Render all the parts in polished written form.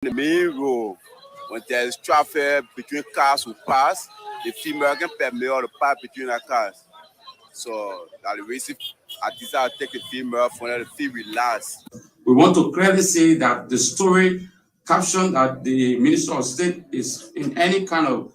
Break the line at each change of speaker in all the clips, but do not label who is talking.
The main road, when there is traffic between cars who pass, the female can permit all the pass between the cars. So that the reason I decided to take the female for the feel relaxed.
We want to clearly say that the story caption that the Minister of State is in any kind of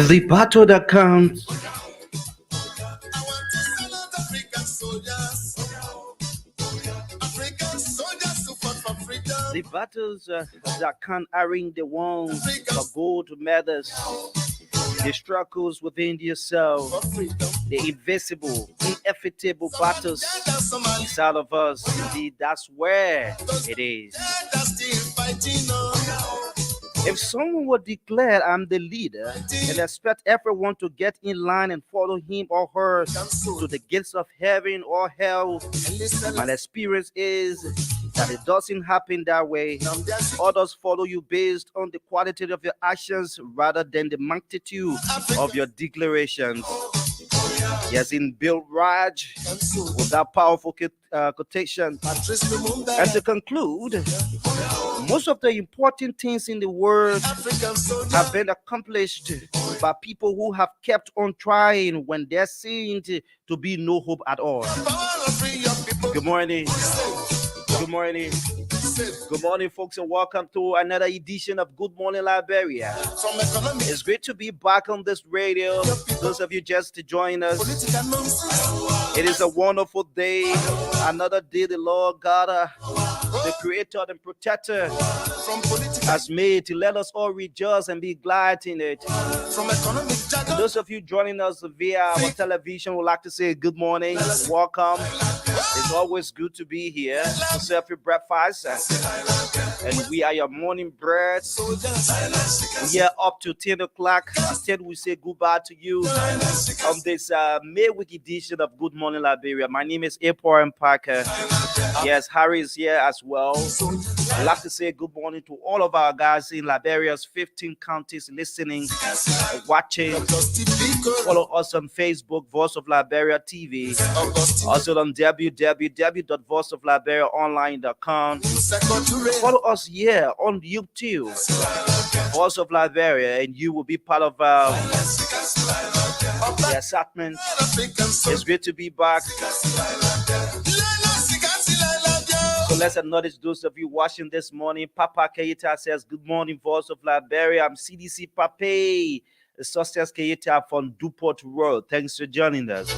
The battle that counts. The battles that can't arrange the ones for gold medals. The struggles within yourself. The invisible, inevitable battles inside of us. Indeed, that's where it is. If someone would declare I'm the leader and expect everyone to get in line and follow him or her to the gates of heaven or hell, my experience is that it doesn't happen that way. Others follow you based on the quality of your actions rather than the magnitude of your declarations. Yes, in Bill Raj with that powerful quotation. And to conclude, most of the important things in the world have been accomplished by people who have kept on trying when there seemed to be no hope at all. Good morning. Good morning. Good morning, folks, and welcome to another edition of Good Morning Liberia. It's great to be back on this radio. Those of you just to join us, it is a wonderful day. Another day the Lord God, the Creator and Protector, has made to let us all rejoice and be glad in it. Those of you joining us via our television would like to say good morning, welcome. It's always good to be here to serve your breakfast, and we are your morning bread. We are up to 10 o'clock. Instead, we say goodbye to you on this May week edition of Good Morning Liberia. My name is April Parker. Yes, Harry is here as well. I'd like to say good morning to all of our guys in Liberia's 15 counties listening, watching. Follow us on Facebook, Voice of Liberia TV. Also on www.voiceofliberiaonline.com. Follow us here on YouTube, Voice of Liberia, and you will be part of the excitement. It's great to be back. So let's acknowledge those of you watching this morning. Papa Keita says, good morning, Voice of Liberia. I'm CDC Pape, Success Keita from Duport Road. Thanks for joining us.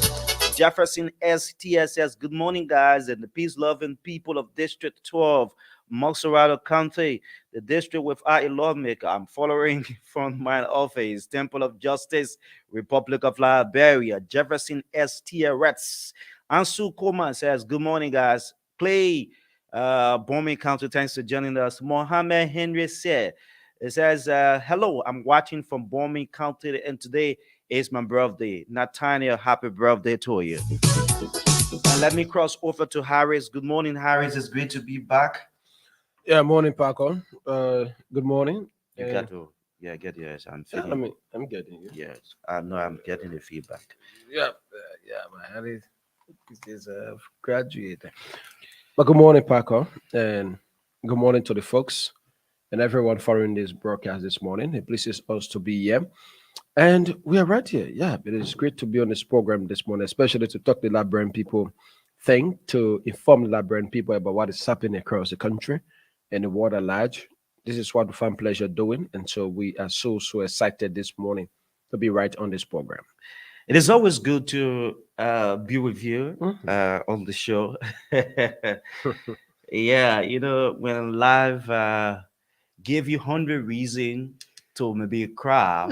Jefferson STS says, good morning, guys, and the peace-loving people of District 12, Moxarado County, the district without a lawmaker. I'm following from my office, Temple of Justice, Republic of Liberia. Jefferson STS. Ansu Koma says, good morning, guys. Clay, Bombing County, thanks for joining us. Mohammed Henry said, it says, hello, I'm watching from Bombing County, and today is my birthday. Nathaniel, happy birthday to you. And let me cross over to Harris. Good morning, Harris. It's great to be back.
Yeah, morning, Paco. Good morning.
You got to, get yours. I'm feeling.
I'm getting you.
Yes, I know. I'm getting the feedback.
Yeah, my Harris is graduated. But good morning, Paco, and good morning to the folks and everyone following this broadcast this morning. It pleases us to be here. And we are right here. Yeah, it is great to be on this program this morning, especially to talk to the Liberian people thing, to inform the Liberian people about what is happening across the country and the world at large. This is what we find pleasure doing. And so we are so excited this morning to be right on this program.
It is always good to be with you on the show. Yeah, when life give you 100 reason to maybe cry,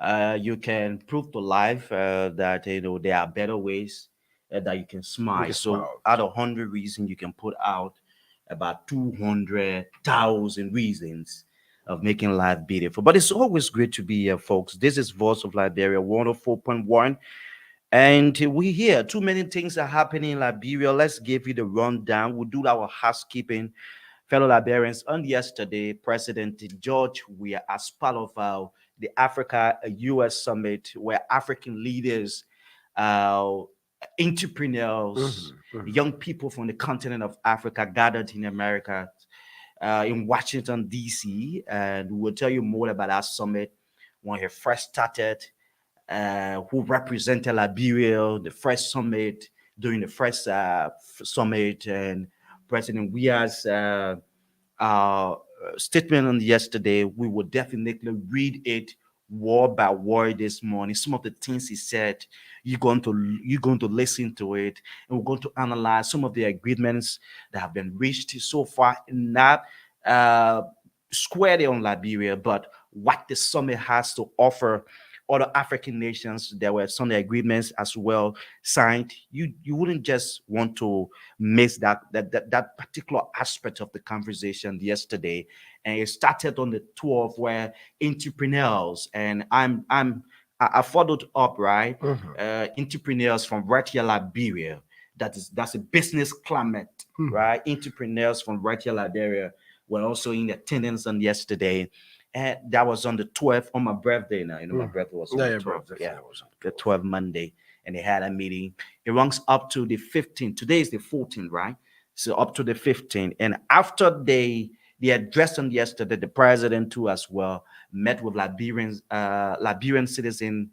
Yeah.
you can prove to life that there are better ways that you can
You
smile.
can
So
smile.
out of 100 reasons, you can put out about 200,000 reasons of making life beautiful. But it's always great to be here, folks. This is Voice of Liberia 104.1. And we hear too many things are happening in Liberia. Let's give you the rundown. We'll do our housekeeping. Fellow Liberians, on yesterday, President George Weah, as part of the Africa US Summit, where African leaders, uh, entrepreneurs,
Mhm, mhm.
young people from the continent of Africa gathered in America, in Washington, D.C. And we will tell you more about our summit when it first started, who represented Liberia, the first summit, during the first summit, and President Weah's uh, statement on yesterday. We will definitely read it word by word this morning. Some of the things he said, you're going to listen to it, and we're going to analyze some of the agreements that have been reached so far, not uh, squarely on Liberia, but what the summit has to offer other African nations. There were some agreements as well signed. You wouldn't just want to miss that particular aspect of the conversation yesterday. And it started on the 12th, where entrepreneurs, and I followed up, right,
Mhm,
entrepreneurs from right here Liberia, that's a business climate,
mhm.
right? Entrepreneurs from right here Liberia were also in attendance on yesterday. And that was on the 12th, on my birthday now. My
Mhm.
birthday was on
Yeah,
the
yeah, bro.
12th. Yeah,
Definitely was on
the
12.
12th Monday. And they had a meeting. It runs up to the 15th. Today is the 14th, right? So up to the 15th. And after they addressed on yesterday, the president too as well met with Liberian citizens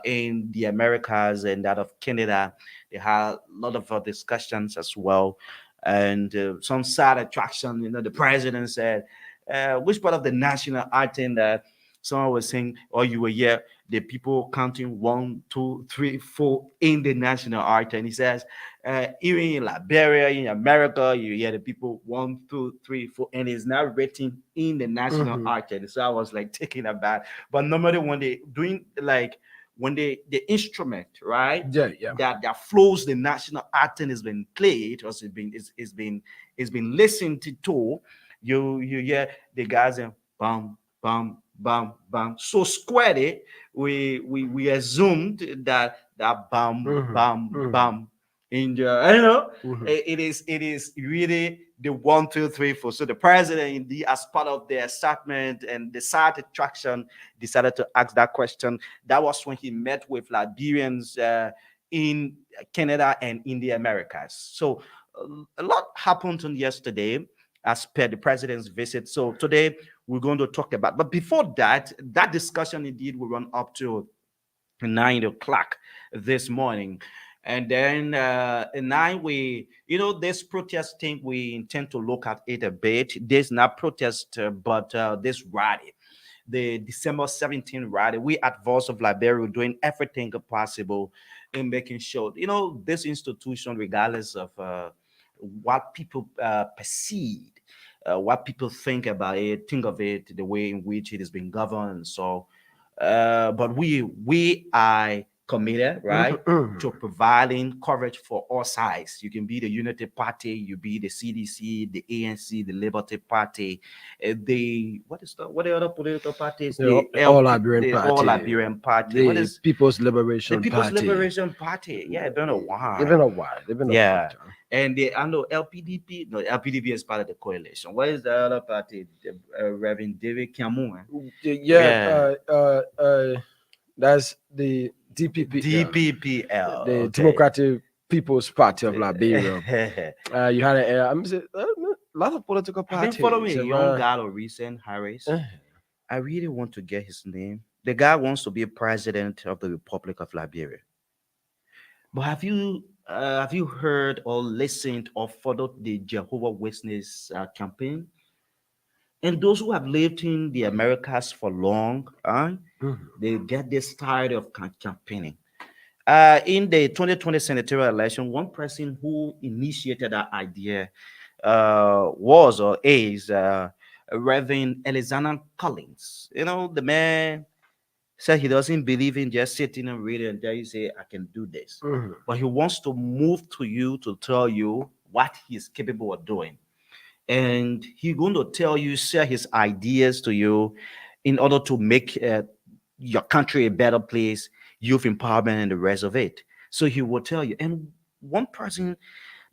in the Americas and that of Canada. They had a lot of discussions as well. And some side attraction, the president said, which part of the national anthem that someone was saying, or you were here, the people counting 1, 2, 3, 4 in the national anthem. He says, even in Liberia, in America, you hear the people 1, 2, 3, 4, and it's now written in the national
Mhm.
anthem. So I was like taking aback. But normally when they doing like when the instrument, right,
Yeah, yeah.
that flows the national anthem has been played, or it's been listened to, you hear the guys in bam bam bam bam. So squarely, we assumed that bam
Mhm,
bam
mhm,
bam in the,
mhm.
it is really the 1, 2, 3, 4. So the president, indeed, as part of the excitement and the side attraction, decided to ask that question. That was when he met with Liberians in Canada and in the Americas. So a lot happened on yesterday as per the president's visit. So today we're going to talk about. But before that discussion indeed will run up to 9 o'clock this morning. And then at 9, this protest thing, we intend to look at it a bit. This not protest, but this rally, the December 17th rally. We at Voice of Liberia are doing everything possible in making sure, this institution, regardless of what people perceive, what people think about it, think of it, the way in which it has been governed. So but we are committed,
Mhm,
right, to
mhm.
providing coverage for all sides. You can be the Unity Party, you be the CDC, the ANC, the Liberty Party, what are the other political parties?
The
The
All
LP,
Liberian
the All
Party,
Liberian Party. What
the
is
People's
the
Liberation
People's
Party.
Liberation Party? Yeah, I don't know
They've
why.
been a while. They've been a long
Yeah.
time.
And I know LPDP. No, LPDP is part of the coalition. What is the other party? Reverend David Cameron.
Yeah,
Yeah.
that's the DPPL,
DPPL.
the
Okay.
Democratic People's Party of Liberia. You had a lot of political
I've been following
parties.
a young guy or recent Harris.
Uh,
I really want to get his name. The guy wants to be president of the Republic of Liberia. But have you heard or listened or followed the Jehovah Witness campaign? And those who have lived in the Americas for long,
mhm,
they get this tired of campaigning. In the 2020 senatorial election, one person who initiated that idea was or is Reverend Alexander Collins. You know, the man said he doesn't believe in just sitting and reading and then you say, I can do this.
Mhm.
But he wants to move to you to tell you what he's capable of doing. And he's going to tell you, share his ideas to you in order to make your country a better place, youth empowerment, and the rest of it. So he will tell you. And one person,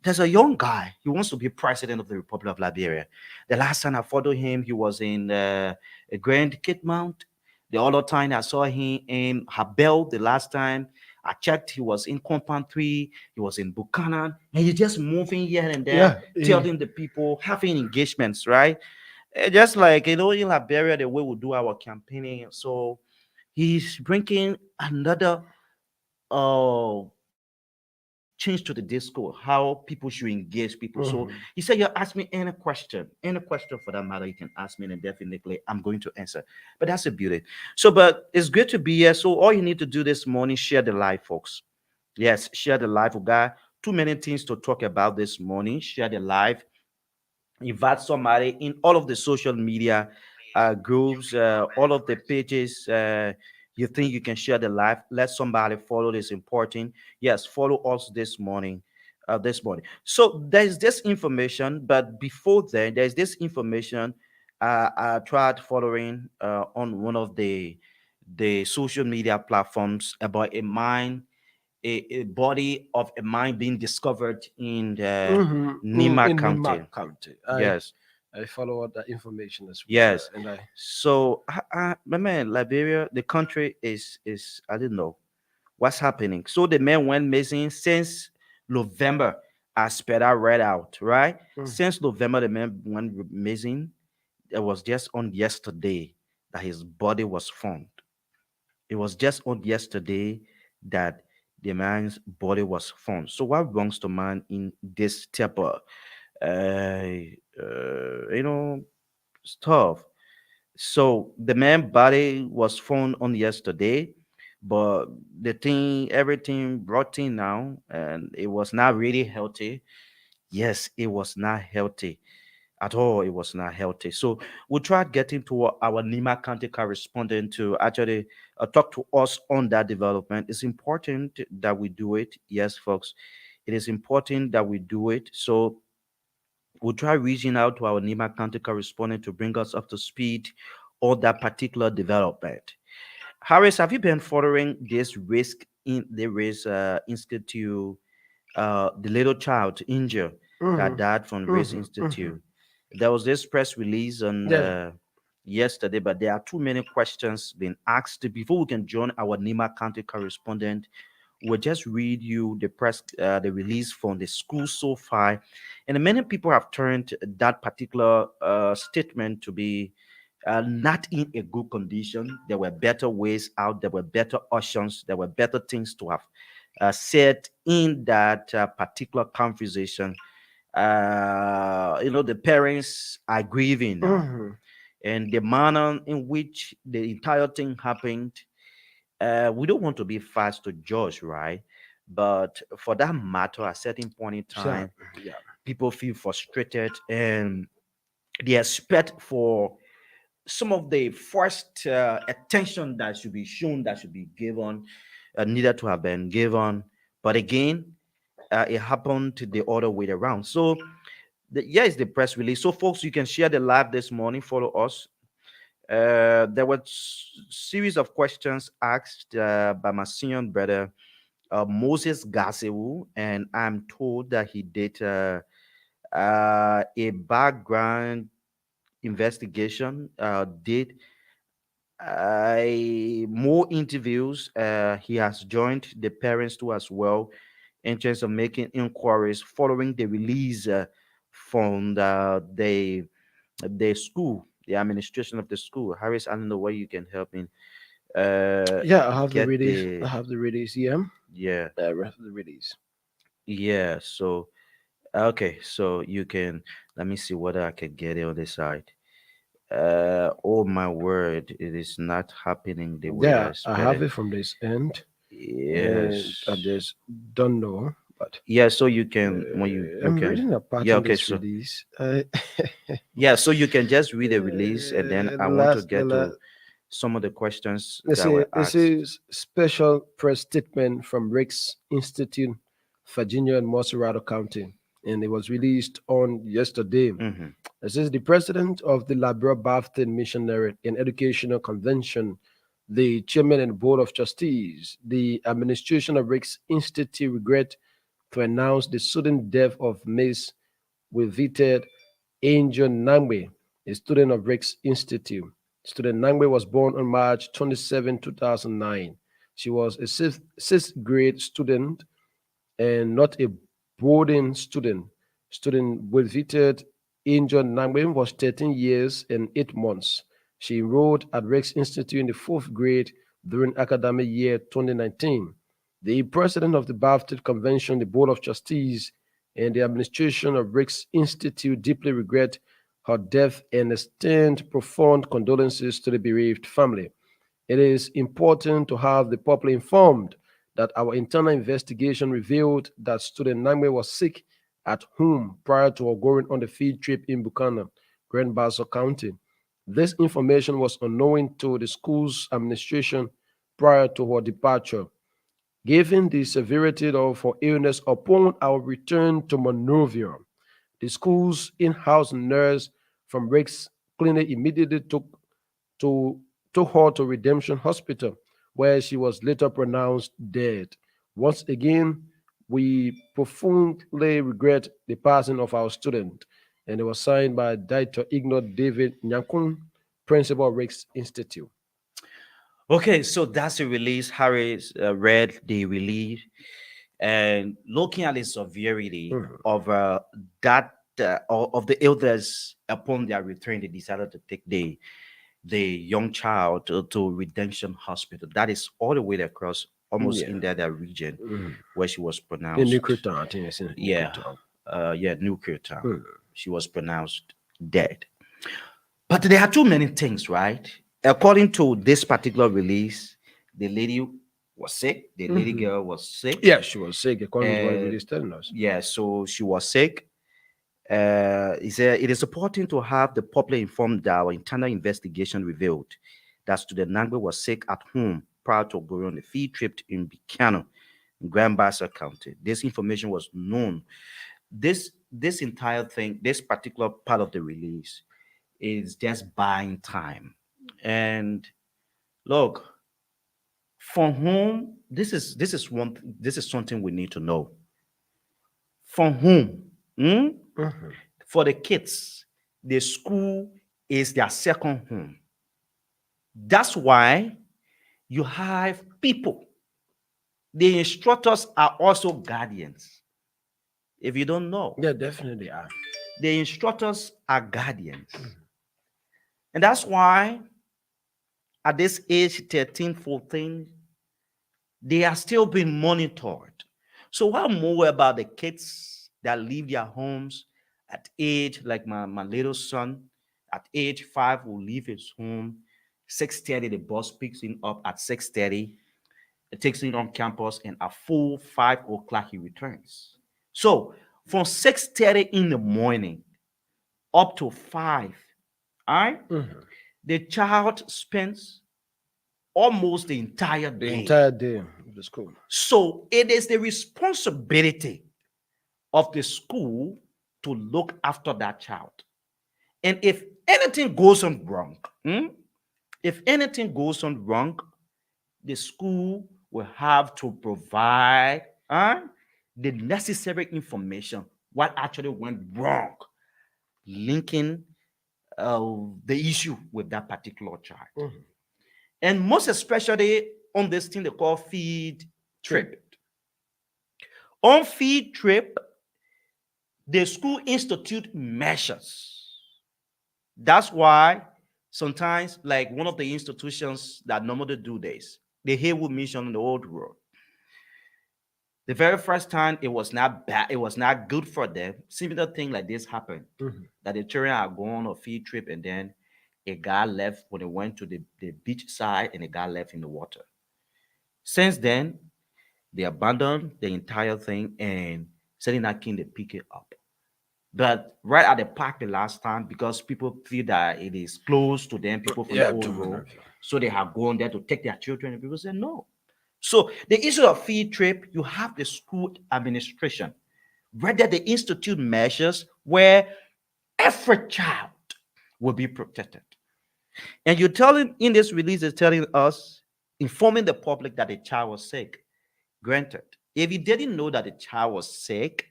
there's a young guy. He wants to be president of the Republic of Liberia. The last time I followed him, he was in Grand Cape Mount. The other time I saw him in Habel, the last time I checked, he was in Compound 3, he was in Buchanan, and he's just moving here and there,
Yeah.
telling the people, having engagements, right? Just like, in Liberia, the way we do our campaigning. So he's bringing another uh change to the discourse, how people should engage people. So
Mhm.
he said, you ask me any question for that matter, you can ask me, and definitely I'm going to answer. But that's the beauty. So, but it's good to be here. So all you need to do this morning, share the live, folks. Yes, share the live. We got too many things to talk about this morning. Share the live, invite somebody in all of the social media groups, all of the pages. You think you can share the live? Let somebody follow this important. Yes, follow us this morning. So there's this information, but before then, there's this information. I tried following on one of the social media platforms about a body of a mine being discovered in the Nima
In
County.
Nima County.
Yes,
I follow all that information as well.
yes.
And I
So, my man, Liberia, the country is I don't know what's happening. So the man went missing since November, as per that read out, right?
Mm.
Since November, the man went missing. It was just on yesterday that his body was found. It was just on yesterday that the man's body was found. So what belongs to man in this type of you know stuff? So the man body was found on yesterday, but the thing, everything brought in now, and it was not really healthy. Yes, it was not healthy at all. It was not healthy. So we tried getting to our Nima County correspondent to actually talk to us on that development. It's important that we do it. Yes, folks, it is important that we do it. So we'll try reaching out to our Nima County correspondent to bring us up to speed on that particular development. Harris, have you been following this risk in the race institute, the little child injured that
Mhm.
died from Race
Mhm. Mhm.
Institute? There was this press release on
Yeah.
yesterday, but there are too many questions being asked. Before we can join our Nima County correspondent, we'll just read you the release from the school so far. And many people have turned that particular statement to be not in a good condition. There were better ways out. There were better options. There were better things to have said in that particular conversation. The parents are grieving now,
Mhm.
and the manner in which the entire thing happened. We don't want to be fast to judge, right? But for that matter, at a certain point in
Yeah.
time,
Yeah.
people feel frustrated and they expect for some of the first attention that should be shown, that should be given, needed to have been given. But again, it happened the other way around. So, here is the press release. So, folks, you can share the live this morning. Follow us. There were series of questions asked by my senior brother Moses Gasewu, and I'm told that he did a background investigation, did more interviews. He has joined the parents too as well in terms of making inquiries following the release from the school, the administration of the school. Harris, I don't know where you can help me uh,
Yeah. I have the
get
release. I
the
have the release. Yeah.
yeah,
Rest of the release.
yeah. So okay, so you can let me see whether I can get it on this side. Oh my word, it is not happening the way I
Yeah. I have
expected.
it from this end, and I
Yes.
just don't know. But
Yeah, so you can when you
I'm
can
reading a part
yeah,
in
okay,
this
so
release.
yeah, so you can just read the release and then I want to
The
get
last,
to some of the questions
let's
that
see,
were
this
asked.
is special press statement from Rick's Institute, Virginia and Morserado County, and it was released on yesterday.
Hmm.
This is the president of the Labrador Missionary and Educational Convention, the chairman and board of trustees, the administration of Rick's Institute regret to announce the sudden death of Miss Wivited Angel Nangwe, a student of Rick's Institute. Student Nangwe was born on March 27, 2009. She was a sixth grade student and not a boarding student. Student Wivited Angel Nangwe was 13 years and 8 months. She enrolled at Rick's Institute in the fourth grade during academic year 2019. The president of the Baptist Convention, the Board of Trustees, and the administration of Rick's Institute deeply regret her death and extend profound condolences to the bereaved family. It is important to have the public informed that our internal investigation revealed that student Nangwe was sick at home prior to her going on the field trip in Buchanan, Grand Bassa County. This information was unknown to the school's administration prior to her departure. Given the severity of her illness upon our return to Monrovia, the school's in-house nurse from Rick's clinic immediately to took her to Redemption Hospital, where she was later pronounced dead. Once again, we profoundly regret the passing of our student, and it was signed by Dr. Ignor David Nyankun, principal of Rick's Institute.
Okay, so that's the release. Harris read the release and looking at the severity
Mhm.
of that of the elders upon their return, they decided to take the young child to Redemption Hospital. That is all the way across, almost
Yeah.
in that region
Mhm.
where she was
In
pronounced.
Nuclear Town, I think it's in Nuclear
Yeah,
Town.
yeah, Nuclear Town.
Mhm.
She was pronounced dead. But there are too many things, right? According to this particular release, the lady was sick. The lady
Mhm.
girl was sick.
Yeah, she was sick, according to what
And
everybody's telling us.
yeah, so she was sick. He said it is important to have the public informed that our internal investigation revealed that student Nangbe was sick at home prior to going on a field trip in Buchanan, in Grand Bassa County. This information was known. This entire thing, this particular part of the release, is just buying time. And look, for whom this is something we need to know. For whom? Hmm?
Mhm.
For the kids, the school is their second home. That's why you have people. The instructors are also guardians. If you don't know,
Yeah, definitely are.
the instructors are guardians. And that's why at this age 13, 14, they are still being monitored. So what more about the kids that leave their homes at age, like my little son, at age 5 will leave his home, 6:30, the bus picks him up at 6:30, it takes him on campus, and at full 5 o'clock he returns. So from 6:30 in the morning up to 5, all right,
Mhm.
the child spends almost the entire
The
day.
entire day of the school.
So it is the responsibility of the school to look after that child. And if anything goes on wrong, if anything goes on wrong, the school will have to provide the necessary information what actually went wrong, linking the issue with that particular child.
Mhm.
And most especially on this thing they call field
Trip.
trip. On field trip, the school institute measures. That's why sometimes, like one of the institutions that normally do this, the Haywood Mission on the Old Road. The very first time it was not bad, it was not good for them. Similar thing like this happened.
Mhm.
That the children are going on a field trip and then a guy left when they went to the beach side and a guy left in the water. Since then, They abandoned the entire thing and sending that king to pick it up. But right at the park the last time, because people feel that it is close to them, people from the
Yeah,
old
to
road,
Monrovia.
so they have gone there to take their children, and people say no. So the issue of field trip, you have the school administration, whether they institute measures where every child will be protected. And you're telling in this release is telling us, informing the public that the child was sick. Granted, if you didn't know that the child was sick,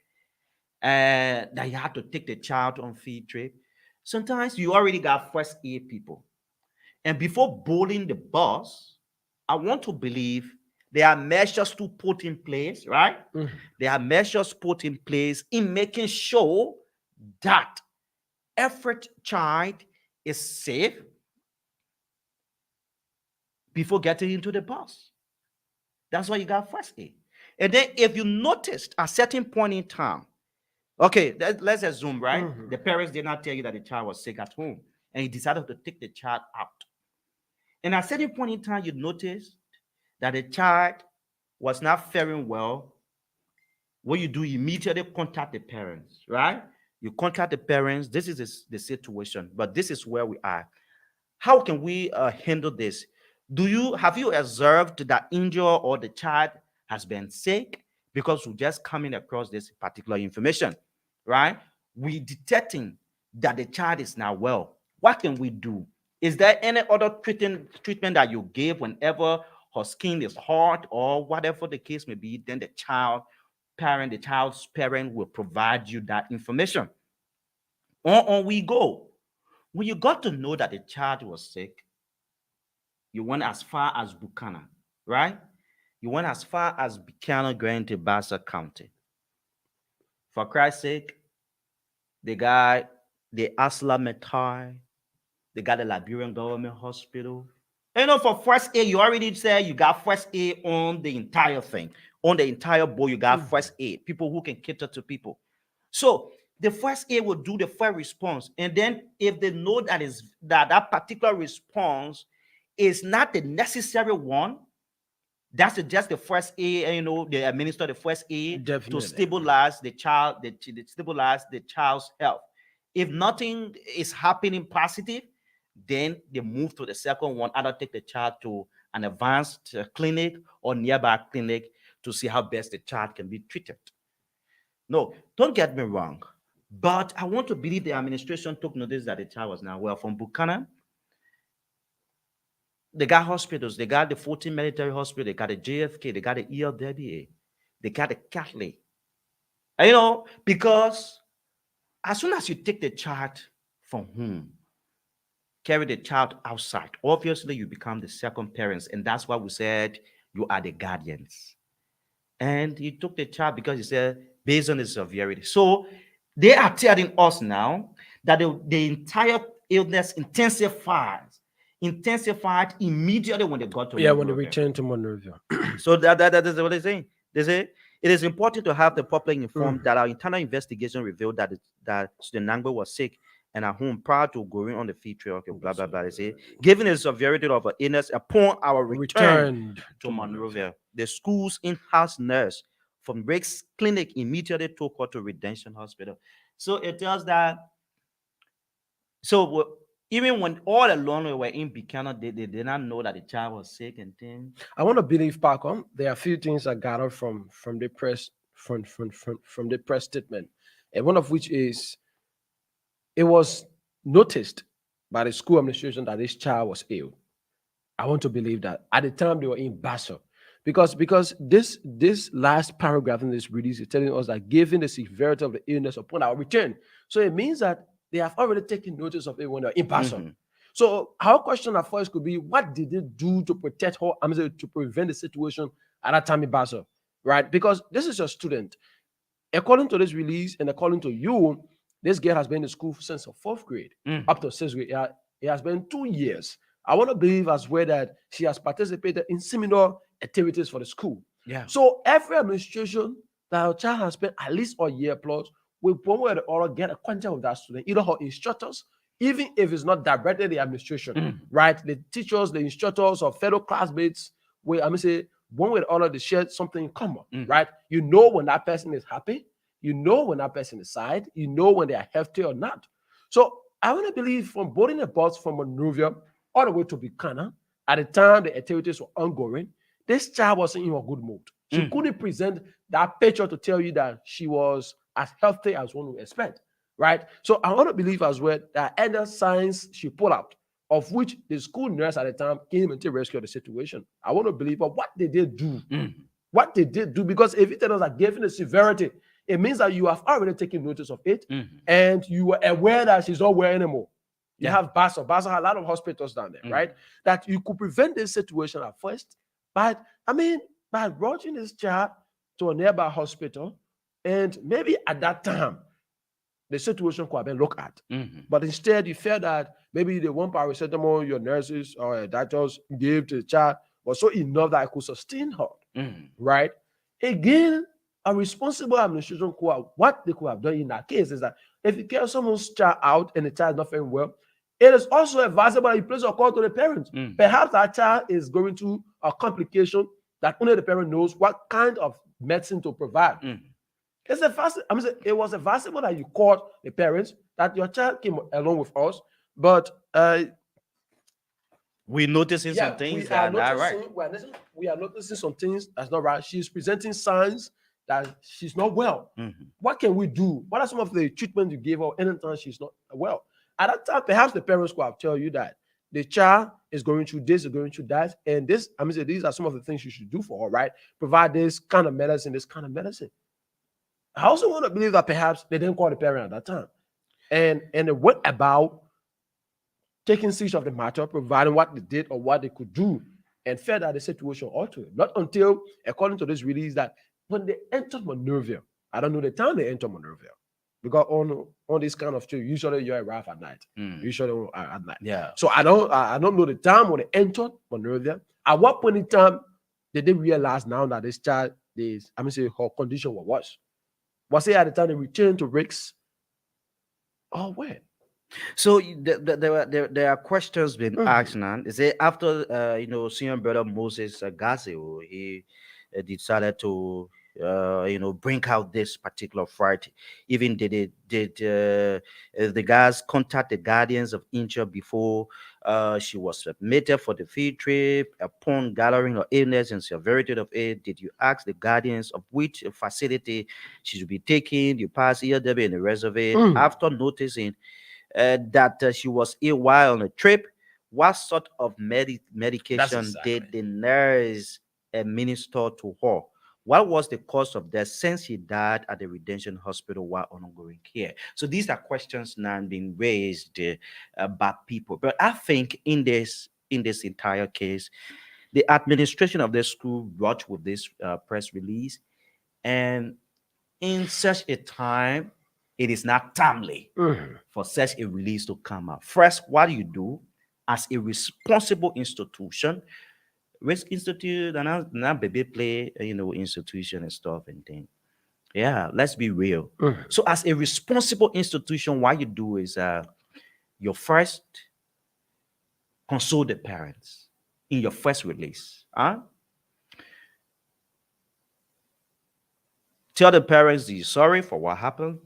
that you had to take the child on field trip, sometimes you already got first aid people. And before boarding the bus, I want to believe there are measures to put in place, right?
Mhm.
There are measures put in place in making sure that every child is safe before getting into the bus. That's why you got first aid. And then if you noticed a certain point in time, okay, let's assume, right?
Mhm.
The parents did not tell you that the child was sick at home and you decided to take the child out. And at a certain point in time, you noticed that the child was not faring well. What you do, you immediately contact the parents, right? You contact the parents. This is the situation, but this is where we are. How can we handle this? Do you have you observed that injury or the child has been sick? Because we're just coming across this particular information, right? We detecting that the child is not well. What can we do? Is there any other treatment that you give whenever her skin is hot or whatever the case may be? Then the child's parent will provide you that information. On we go. When you got to know that the child was sick, you went as far as Buchanan, right? You went as far as Buchanan going to Bassett County. For Christ's sake, they got the Asla Metai, they got the Liberian Government Hospital. You know, for first aid, you already said you got first aid on the entire thing. On the entire board, you got first aid. People who can cater to people. So the first aid will do the first response. And then if they know that particular response is not the necessary one, that's just the first aid, they administer the first aid to
Definitely.
stabilize the child, stabilize the child's health. If nothing is happening positive, then they move to the second one, either take the child to an advanced clinic or nearby clinic to see how best the child can be treated. No, don't get me wrong. But I want to believe the administration took notice that the child was not well. From Buchanan, they got hospitals. They got the 14 military hospital. They got the JFK. They got the ELWA. They got the Catholic. And, because as soon as you take the child from home, carry the child outside, obviously you become the second parents. And that's why we said you are the guardians. And he took the child because he said, based on the severity. So they are telling us now that the entire illness intensified immediately when they got to
Yeah, when they
Monrovia.
return to Monrovia.
So that is what they're saying. They say it is important to have the public informed that our internal investigation revealed that student Nangbe was sick and at home prior to going on the field trip. Okay, blah blah blah. They say, given the severity of her illness upon our return
Returned
to Monrovia, the school's in-house nurse from Rick's clinic immediately took her to Redemption Hospital. So it tells that. So even when all along we were in Buchanan, they did not know that the child was sick and things.
I want to believe, Paco, there are a few things I gathered from the press from the press statement, and one of which is it was noticed by the school administration that this child was ill. I want to believe that at the time they were in Basel. Because this last paragraph in this release is telling us that given the severity of the illness upon our return, so it means that they have already taken notice of it when they're in Basel.
Mhm.
So our question at first could be, what did they do to protect her? I mean, to prevent the situation at that time in Basel, right? Because this is your student. According to this release and according to you, this girl has been in school since her fourth grade
Mm.
up to sixth grade. It has been 2 years. I want to believe as well that she has participated in similar activities for the school.
Yeah.
So every administration that a child has spent at least a year plus will one way or the other get a contact with that student, either her instructors, even if it's not directly the administration,
Mm.
right? The teachers, the instructors, or fellow classmates will, I mean, say, one way or other they share something in common,
Mhm.
right? You know when that person is happy, you know when that person is sad, you know when they are healthy or not. So I want to believe from boarding a bus from Monrovia all the way to Buchanan, at the time the activities were ongoing, this child wasn't in a good mood. She
Mhm.
couldn't present that picture to tell you that she was as healthy as one would expect, right? So I want to believe as well that other signs she pulled out, of which the school nurse at the time came into rescue of the situation. I want to believe, but what did they do?
Mhm.
What they did do, because if you tell us that given the severity, it means that you have already taken notice of it
Mhm.
and you were aware that she's not well anymore. You
Yeah.
have Basel. Basel has a lot of hospitals down there,
Mhm.
right? That you could prevent this situation at first. But I mean, by rushing this child to a nearby hospital, and maybe at that time, the situation could have been looked at.
Mhm.
But instead, you felt that maybe the one paracetamol your nurses or doctors gave to the child was so enough that it could sustain her,
Mhm.
right? Again, a responsible administration could have, what they could have done in that case is that if you get someone's child out and the child is not feeling well, it is also advisable that you place a call to the parents.
Mhm.
Perhaps that child is going through a complication that only the parent knows what kind of medicine to provide.
Mhm.
It's a fast. I mean, it was advisable that you called the parents that your child came along with us, but
We noticing some
yeah,
things that are not right.
we are noticing some things that's not right. She's presenting signs that she's not well.
Mhm.
What can we do? What are some of the treatment you give her anytime she's not well? At that time, perhaps the parents could have tell you that the child is going through this, is going through that, and this. I mean, these are some of the things you should do for her, right? Provide this kind of medicine, this kind of medicine. I also want to believe that perhaps they didn't call the parent at that time, and they went about taking siege of the matter, providing what they did or what they could do, and felt that the situation altered. Not until, according to this release, that when they entered Monrovia, I don't know the time they entered Monrovia, because on this kind of trip, usually you arrive at night.
Mhm.
Usually at night.
Yeah.
So I don't know the time when they entered Monrovia. At what point in time did they realize now that this child is, I mean, say her condition was worse? Was it at the time they returned to Rick's? Oh, where?
So there are questions being
Mhm.
asked now. Is it after senior brother Moses Gazio, he decided to bring out this particular fight. Even did the guys contact the guardians of injured before she was submitted for the field trip? Upon gathering of illness and severity of it, did you ask the guardians of which facility she should be taking? You pass ELW and the rest of it.
Mm.
After noticing that she was ill while on a trip, what sort of
That's
medication did
exactly.
the nurse administer to her? What was the cause of death since she died at the Redemption Hospital while on ongoing care? So these are questions now being raised by people. But I think in this entire case, the administration of the school rushed with this press release, and in such a time, it is not timely
Mhm.
for such a release to come out. First, what do you do as a responsible institution? Risk Institute and not baby play, institution and stuff and things. Yeah, let's be real.
Mhm.
So, as a responsible institution, what you do is you first consult the parents in your first release. Huh? Tell the parents you're sorry for what happened,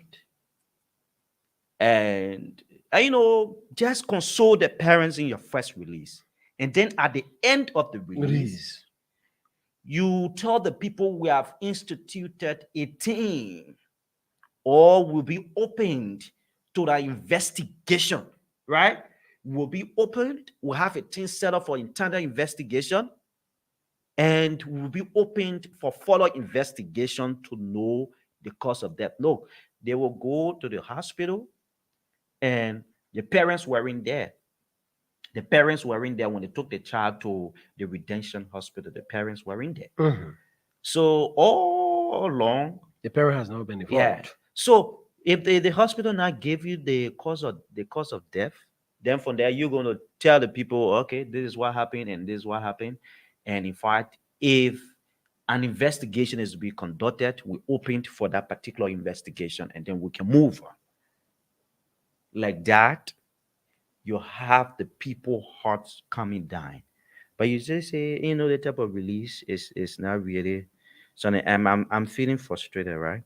and just console the parents in your first release. And then at the end of the release,
Release.
you tell the people we have instituted a team or will be opened to the investigation, right? Will be opened. We'll have a team set up for internal investigation and will be opened for further investigation to know the cause of death. No, they will go to the hospital and the parents weren't there. The parents weren't there when they took the child to the Redemption Hospital. The parents weren't there.
Mhm.
So all along,
The parent has not been
yeah.
involved.
So if the hospital now gave you the cause of death, then from there you're gonna tell the people, okay, this is what happened and this is what happened. And in fact, if an investigation is to be conducted, we opened for that particular investigation and then we can move on. Like that, you have the people hearts coming down But you just say, the type of release is not really something. I'm feeling frustrated, right?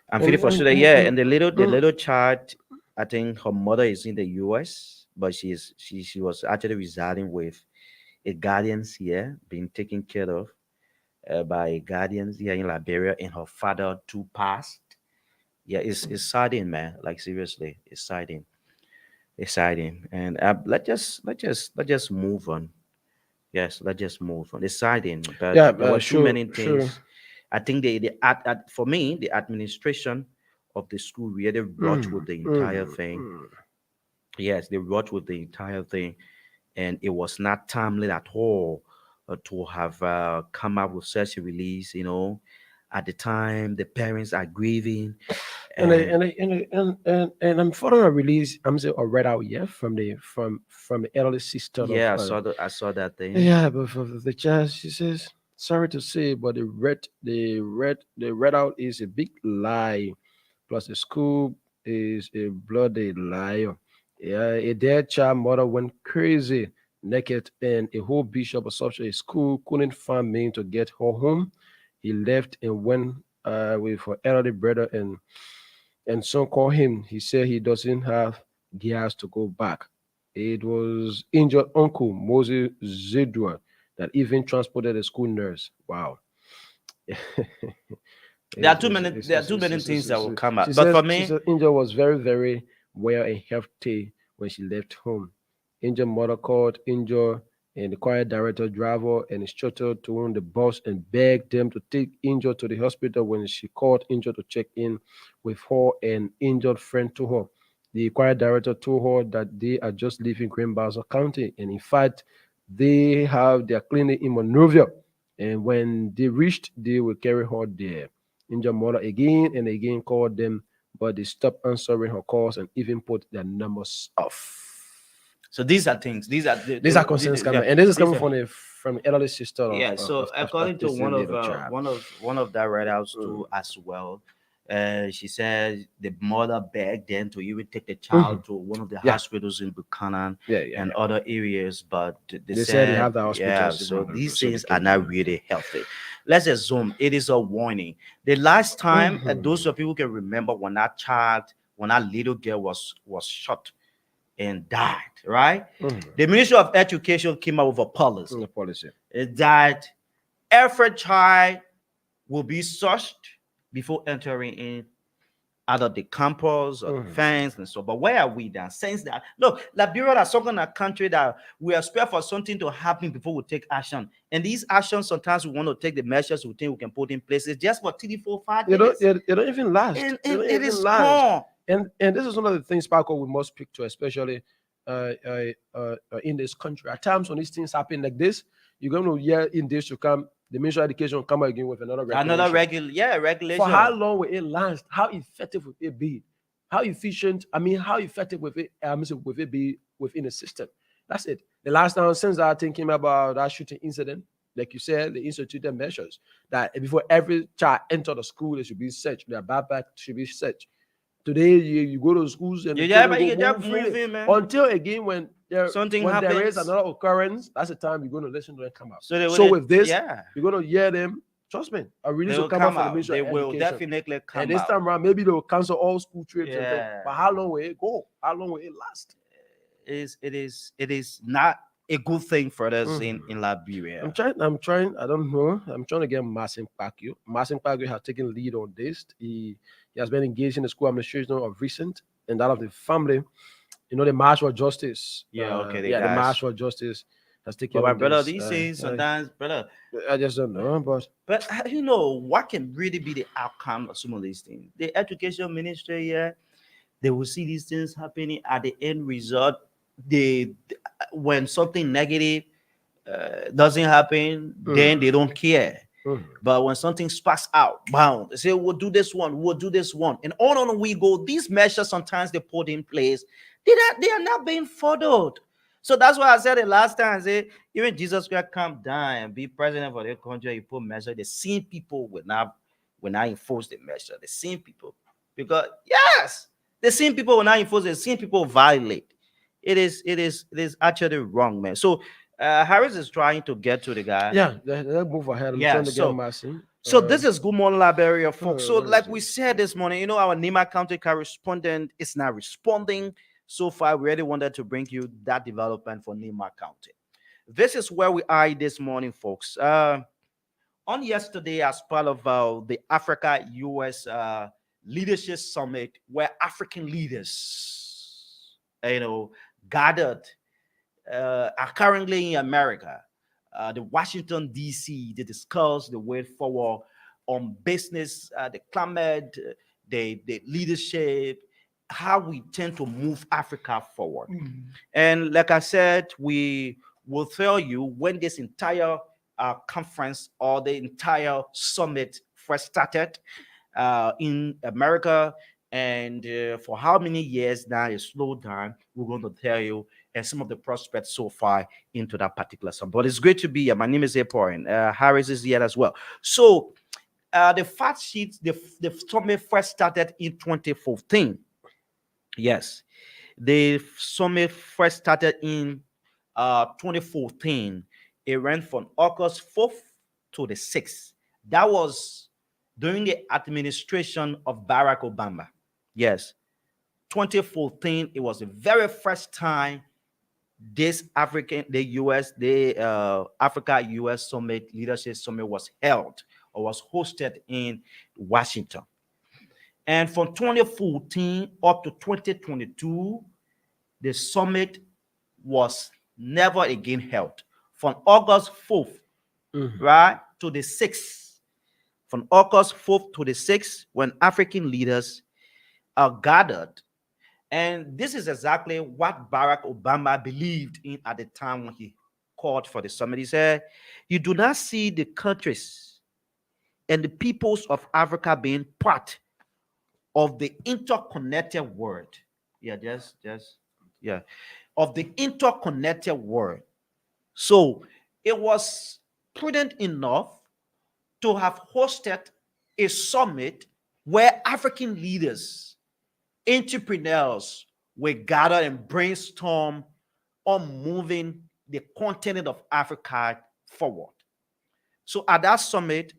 I'm feeling frustrated. Yeah, and the
mm,
little child, I think her mother is in the U.S., but she was actually residing with a guardians here, being taken care of by guardians here in Liberia, and her father too passed. Yeah, it's saddening, man. Like seriously, it's saddening. It's saddening. And let's just move on. Yes, let's just move on. It's saddening, but
yeah,
there were too
sure,
many
sure.
things. I think for me, the administration of the school really rushed with
Mm,
the entire
mm,
thing.
mm.
Yes, they rushed with the entire thing, and it was not timely at all to have come up with such a release. At the time, the parents are grieving, and
And I'm following a release. I'm saying a read out, yeah, from the elder sister of
yeah, I saw that thing.
yeah, but for the child, she says, sorry to say, but the read out is a big lie. Plus the school is a bloody liar. Yeah, a dead child mother went crazy, naked, and a whole bishop of such a school couldn't find me to get her home. He left and went with her elderly brother and son called him. He said he doesn't have gas to go back. It was injured uncle Moses Zedua that even transported a school nurse. Wow.
There are too many things that will come
She
up, but
says
for
she
me,
says Angel was very, very well and healthy when she left home. Angel mother called Angel and the choir director driver and instructor to on the bus and begged them to take Angel to the hospital when she called Angel to check in with her and injured friend to her. The choir director told her that they are just leaving Green Bassa County and in fact they have their clinic in Monrovia. And when they reached, they will carry her there. Injured mother again and again called them, but they stopped answering her calls and even put their numbers off.
so these are things. These are
These are concerns
yeah.
coming, and this is
These
coming
are
from the elderly sister
Yeah, so
of
according to
this
one of
little child.
that write-outs
Mm.
too as well, she said the mother begged them to even take the child
Mhm.
to one of the
Yeah,
hospitals in Buchanan
yeah, yeah,
and
yeah.
other areas, but they
They said they
said,
have the
yeah.
hospitals,
So these
so they
things are
can.
not really healthy. Let's assume it is a warning. The last time, those
Mhm.
of people can remember when that little girl was shot and died, right?
Mhm.
The Ministry of Education came out with a
The
policy
policy.
that every child will be searched before entering in either the campus or the
Mhm.
fence and so. But where are we then? Since that, look, Liberia is something a country that we expect for something to happen before we take action. And these actions, sometimes we want to take the measures we think we can put in place. It's just for 3, 4, 5 days.
They don't even last. They
And
don't
it
even
is
last.
gone.
And this is one of the things, Paco, we must speak to, especially in this country. At times when these things happen like this, you're going to hear in days to come, the Ministry of Education will come out again with another
Another
regulation. For how
regulation.
long will it last? How effective will it be? How efficient? I mean, how effective will it? Will it be within the system? That's it. The last time since I thinking about that shooting incident, like you said, they instituted measures that before every child enter the school, they should be searched. Their backpack should be searched. Today, you go to schools and the children go
You just
move freely
moving, man.
until again
Something
when there is
happens.
another occurrence. That's the time you're going to listen to them come out.
So they
So
would,
with this,
yeah,
you're going to hear them. Trust me, a release
they
will
will
come out
come
from the
out.
Ministry
They
of
will
Education.
definitely
And
come
this
out.
time around, maybe they will cancel all school trips and things.
Yeah.
But how long will it go? How long will it last?
It is not a good thing for us
Mhm.
in Liberia.
I don't know. I'm trying to get Marcin Pacquiao. Marcin Pacquiao has taken lead on this. He has been engaged in the school administration of recent and that of the family. The March for Justice.
Yeah, okay, the
The March
guys.
for Justice has
But
taken
my
on
brother,
this.
these things sometimes, brother.
I just don't know, but
But what can really be the outcome of some of these things? The education ministry, yeah, they will see these things happening at the end result. They when something negative doesn't happen, then
mm,
they don't care.
mm,
But when something sparks out, bound, they say, we'll do this one. And on we go. These measures sometimes they put in place, they are not being followed. So that's why I said it last time. I say, even Jesus Christ come down and be president for the country, he put measure. The same people will not enforce the measure. The same people. Because yes, the same people will not enforce, the same people violate. It is actually wrong, man. So Harris is trying to get to the guy.
Yeah, let's move ahead. I'm
Yeah,
trying to get
so
Massey.
this is Good Morning Liberia, folks. So,
Where is
like we
it?
said this morning, our Nima County correspondent is not responding. So far, we really wanted to bring you that development for Nima County. This is where we are this morning, folks. On yesterday, as part of the Africa US Leadership Summit, where African leaders, gathered are currently in America, the Washington D.C. to discuss the way forward on business, the climate, the leadership, how we tend to move Africa forward. And like I said, we will tell you when this entire conference or the entire summit first started in America, and for how many years now it slowed down. We're going to tell you and some of the prospects so far into that particular summit. But it's great to be here. My name is Aporin. Harris is here as well. So the fact sheet, the summit first started in 2014. Yes, the summit first started in 2014. It ran from August 4th to the 6th. That was during the administration of Barack Obama. Yes, 2014, it was the very first time the Africa US Summit, Leadership Summit was held or was hosted in Washington. And from 2014 up to 2022, the summit was never again held. From August 4th, right, to the 6th, from August 4th to the 6th, when African leaders are gathered. And this is exactly what Barack Obama believed in at the time when he called for the summit. He said, "You do not see the countries and the peoples of Africa being part of the interconnected world." Yeah, yeah, of the interconnected world. So it was prudent enough to have hosted a summit where African leaders, entrepreneurs will gather and brainstorm on moving the continent of Africa forward. So at that summit,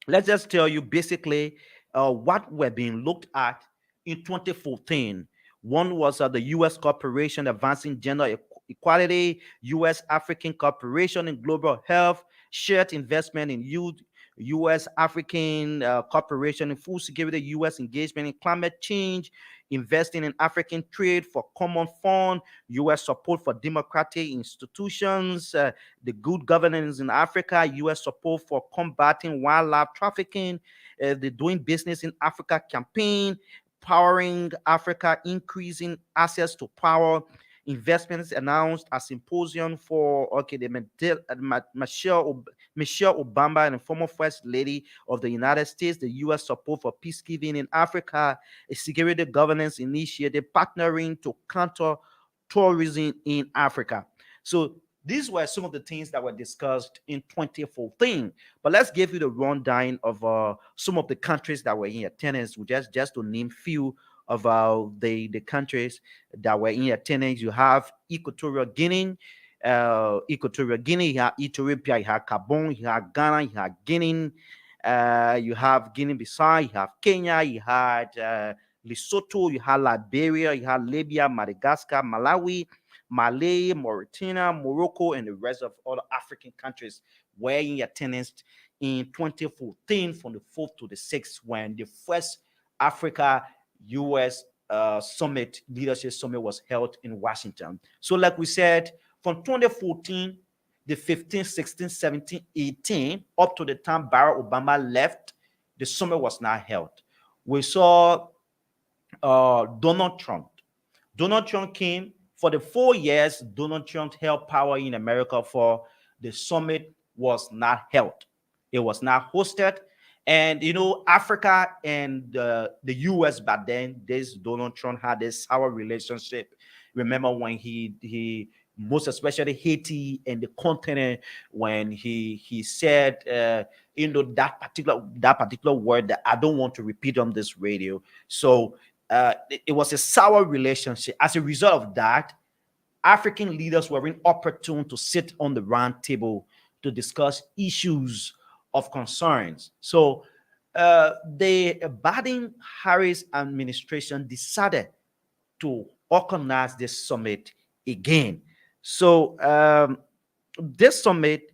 let's just tell you basically what we're being looked at in 2014. One was the U.S. Corporation Advancing Gender Equality, U.S. African Cooperation in Global Health, shared investment in youth, U.S. African Cooperation in Food Security, U.S. engagement in climate change, investing in African trade for common fund, U.S. support for democratic institutions, the good governance in Africa, U.S. support for combating wildlife trafficking, the Doing Business in Africa campaign, powering Africa, increasing access to power, investments announced a symposium for Michelle Obama and the former First Lady of the United States, the U.S. support for peacekeeping in Africa, a security governance initiative partnering to counter tourism in Africa. So these were some of the things that were discussed in 2014. But let's give you the rundown of some of the countries that were in attendance. Just to name few of the countries that were in attendance. You have Equatorial Guinea, you have Ethiopia, you have Gabon, you have Ghana, you have Guinea, you have Guinea-Bissau, you have Kenya, you had Lesotho, you have Liberia, you have Libya, Madagascar, Malawi, Mali, Mauritania, Morocco, and the rest of other African countries were in attendance in 2014 from the 4th to the 6th when the first Africa US summit, leadership summit was held in Washington. So like we said, from 2014, the 15, 16, 17, 18, up to the time Barack Obama left, the summit was not held. We saw Donald Trump. Donald Trump came for the 4 years Donald Trump held power in America. For the summit was not held. It was not hosted. And Africa and the US back then, this Donald Trump had this sour relationship. Remember when he most especially Haiti and the continent, when he said that particular word that I don't want to repeat on this radio. So it was a sour relationship. As a result of that, African leaders were opportune to sit on the round table to discuss issues of concerns. So the Biden Harris administration decided to organize this summit again. So this summit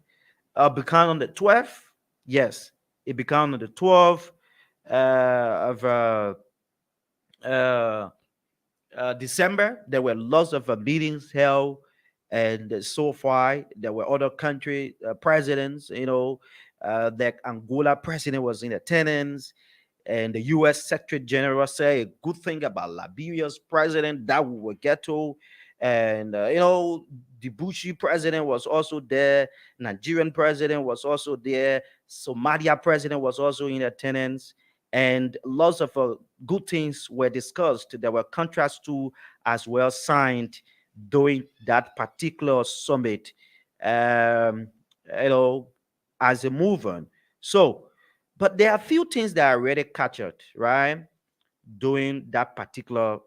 began on the 12th. Yes, it began on the 12th of uh, December. There were lots of meetings held, and so far there were other country presidents. The Angola president was in attendance, and the U.S. Secretary General said a good thing about Liberia's president that we will get to, and the Djibouti president was also there, Nigerian president was also there, Somalia president was also in attendance, and lots of good things were discussed. There were contracts too as well signed during that particular summit. Um, you know, as a movement. So, but there are a few things that are already captured, right? During that particular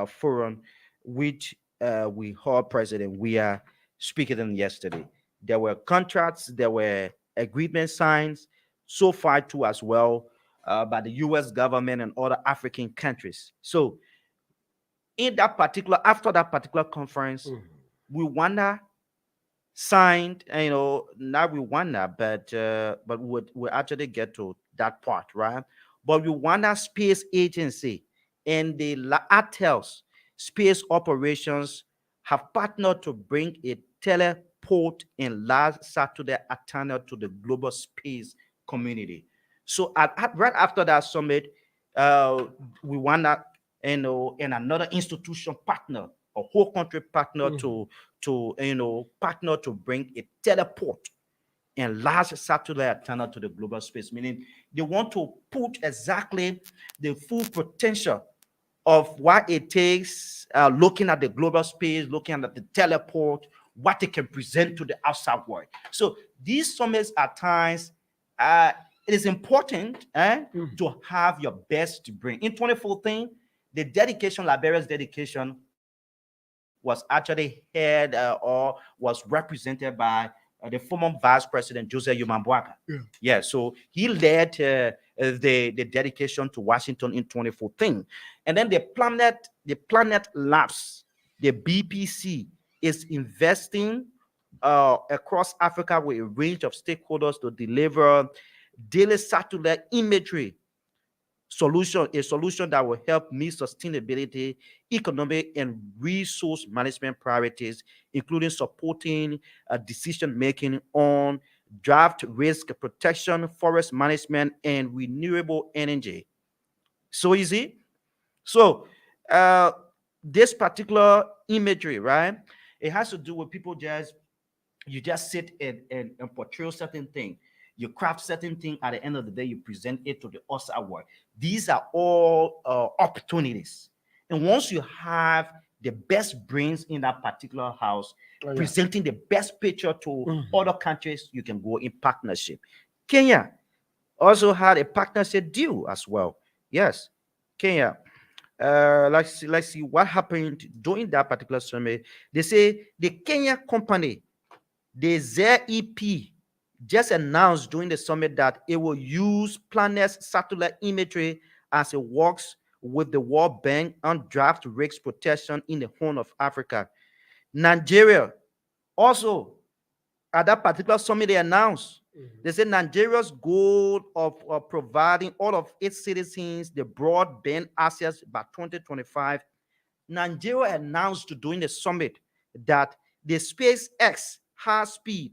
forum, which we heard President we are speaking on yesterday. There were contracts, there were agreement signs, so far too as well by the U.S. government and other African countries. So, in that particular, after that particular conference, we wonder signed, not Rwanda, but we actually get to that part, right? But Rwanda Space Agency and the ATEL's space operations have partnered to bring a teleport and large satellite antenna to the global space community. So right after that summit, Rwanda, and another institution partner, a whole country partner to partner to bring a teleport and large satellite antenna to the global space, meaning they want to put exactly the full potential of what it takes, looking at the global space, looking at the teleport, what it can present to the outside world. So these summits at times, it is important to have your best to bring. In 2014, the dedication, Liberia's dedication, was actually head or was represented by the former Vice President Joseph Yumambwaka. Yeah, so he led the dedication to Washington in 2014, and then the Planet Labs, the BPC, is investing across Africa with a range of stakeholders to deliver daily satellite imagery a solution that will help meet sustainability, economic, and resource management priorities, including supporting decision making on drought risk protection, forest management, and renewable energy. So easy. So uh, this particular imagery, right? It has to do with people you just sit and portray certain thing. You craft certain thing. At the end of the day, you present it to the outside world. These are all opportunities. And once you have the best brains in that particular house, presenting the best picture to other countries, you can go in partnership. Kenya also had a partnership deal as well. Yes, Kenya. Let's see what happened during that particular summit. They say the Kenya company, the ZEP, just announced during the summit that it will use Planet's satellite imagery as it works with the World Bank on draft risk protection in the Horn of Africa. Nigeria also, at that particular summit, they announced they said Nigeria's goal of providing all of its citizens the broadband access by 2025. Nigeria announced during the summit that the SpaceX high speed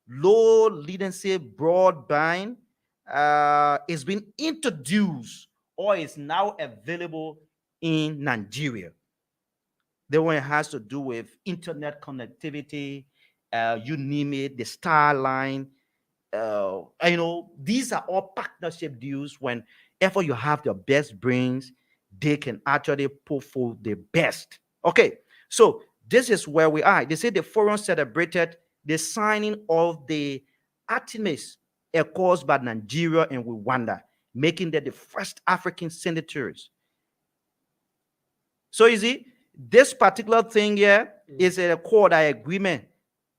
low latency broadband is being introduced or is now available in Nigeria. The one has to do with internet connectivity, you name it, the star line. These are all partnership deals. Whenever you have the best brains, they can actually put forth the best. Okay, so this is where we are. They say the forum celebrated the signing of the Artemis Accords by Nigeria and Rwanda, making them the first African signatories. So you see, this particular thing here, It's a accord, an agreement,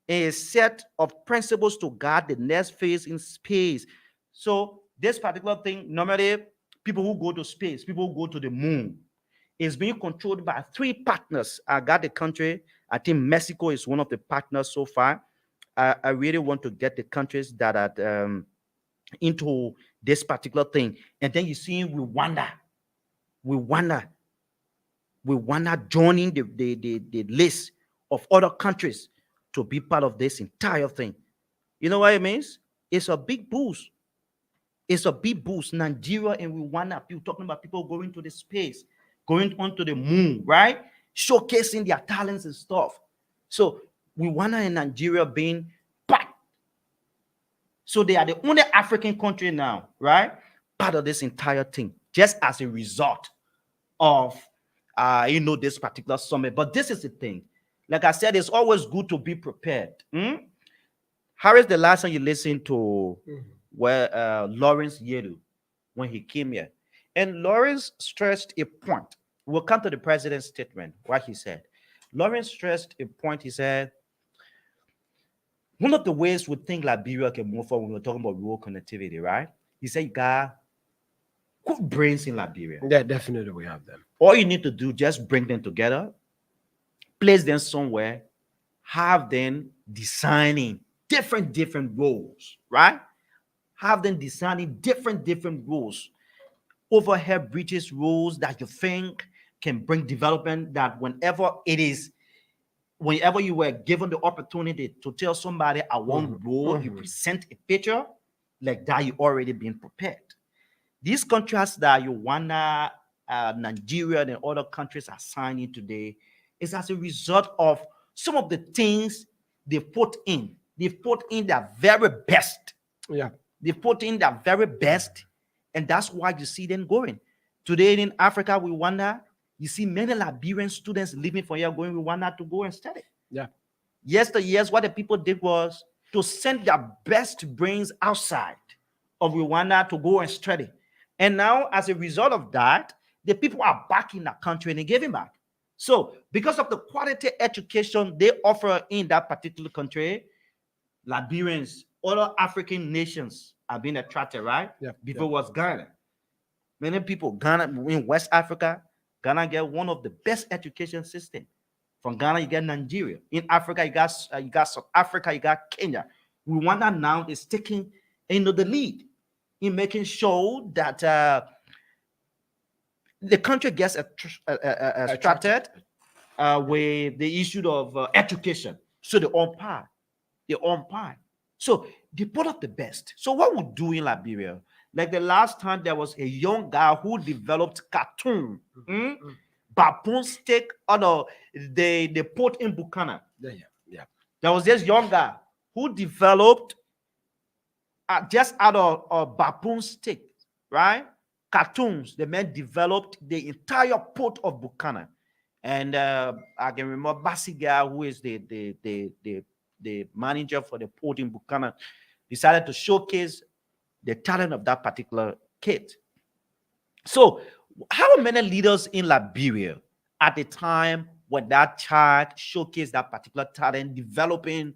a set of principles to guide the next phase in space. So this particular thing, normally people who go to space, people who go to the moon, is being controlled by three partners. I got the country. I think Mexico is one of the partners so far. I really want to get the countries that are into this particular thing. And then you see we wonder, joining the list of other countries to be part of this entire thing. You know what it means? It's a big boost. It's a big boost. Nigeria and Rwanda, people talking about people going to the space, going onto the moon, right? Showcasing their talents and stuff. So Rwanda and Nigeria being part. So they are the only African country now, right? Part of this entire thing, just as a result of this particular summit. But this is the thing. Like I said, it's always good to be prepared. How is the last time you listened to where Lawrence Yedu when he came here? And Lawrence stressed a point. We'll come to the president's statement, what he said. Lawrence stressed a point. He said, one of the ways we think Liberia can move forward when we're talking about rural connectivity, right? He said, you got good brains in Liberia.
Yeah, definitely we have them.
All you need to do, just bring them together, place them somewhere, have them designing different roles, right? Have them designing different roles, overhead bridges roles that you think can bring development, that whenever you were given the opportunity to tell somebody I want role, you present a picture like that, you already been prepared. These contracts that Rwanda, Nigeria, and other countries are signing today is as a result of some of the things they put in. They put in their very best.
Yeah.
They put in their very best, and that's why you see them going. Today in Africa, Rwanda, you see many Liberian students leaving from here going to Rwanda to go and study.
Yeah.
Yesteryears, what the people did was to send their best brains outside of Rwanda to go and study. And now, as a result of that, the people are back in the country and they giving back. So, because of the quality education they offer in that particular country, Liberians, other African nations are being attracted, right?
Yeah.
Before was Ghana. Many people, Ghana in West Africa, Ghana get one of the best education system. From Ghana, you get Nigeria. In Africa, you got South Africa, you got Kenya. Rwanda now is taking the lead in making sure that the country gets attracted with the issue of education. So they on par. So they put up the best. So what we do in Liberia, like the last time there was a young guy who developed cartoon, baboon steak out of the port in Buchanan.
Yeah.
There was this young guy who developed just out of baboon steak, right? Cartoons. The man developed the entire port of Buchanan. And I can remember Basiga, who is the manager for the port in Buchanan, decided to showcase the talent of that particular kid. So, how many leaders in Liberia at the time when that child showcased that particular talent, developing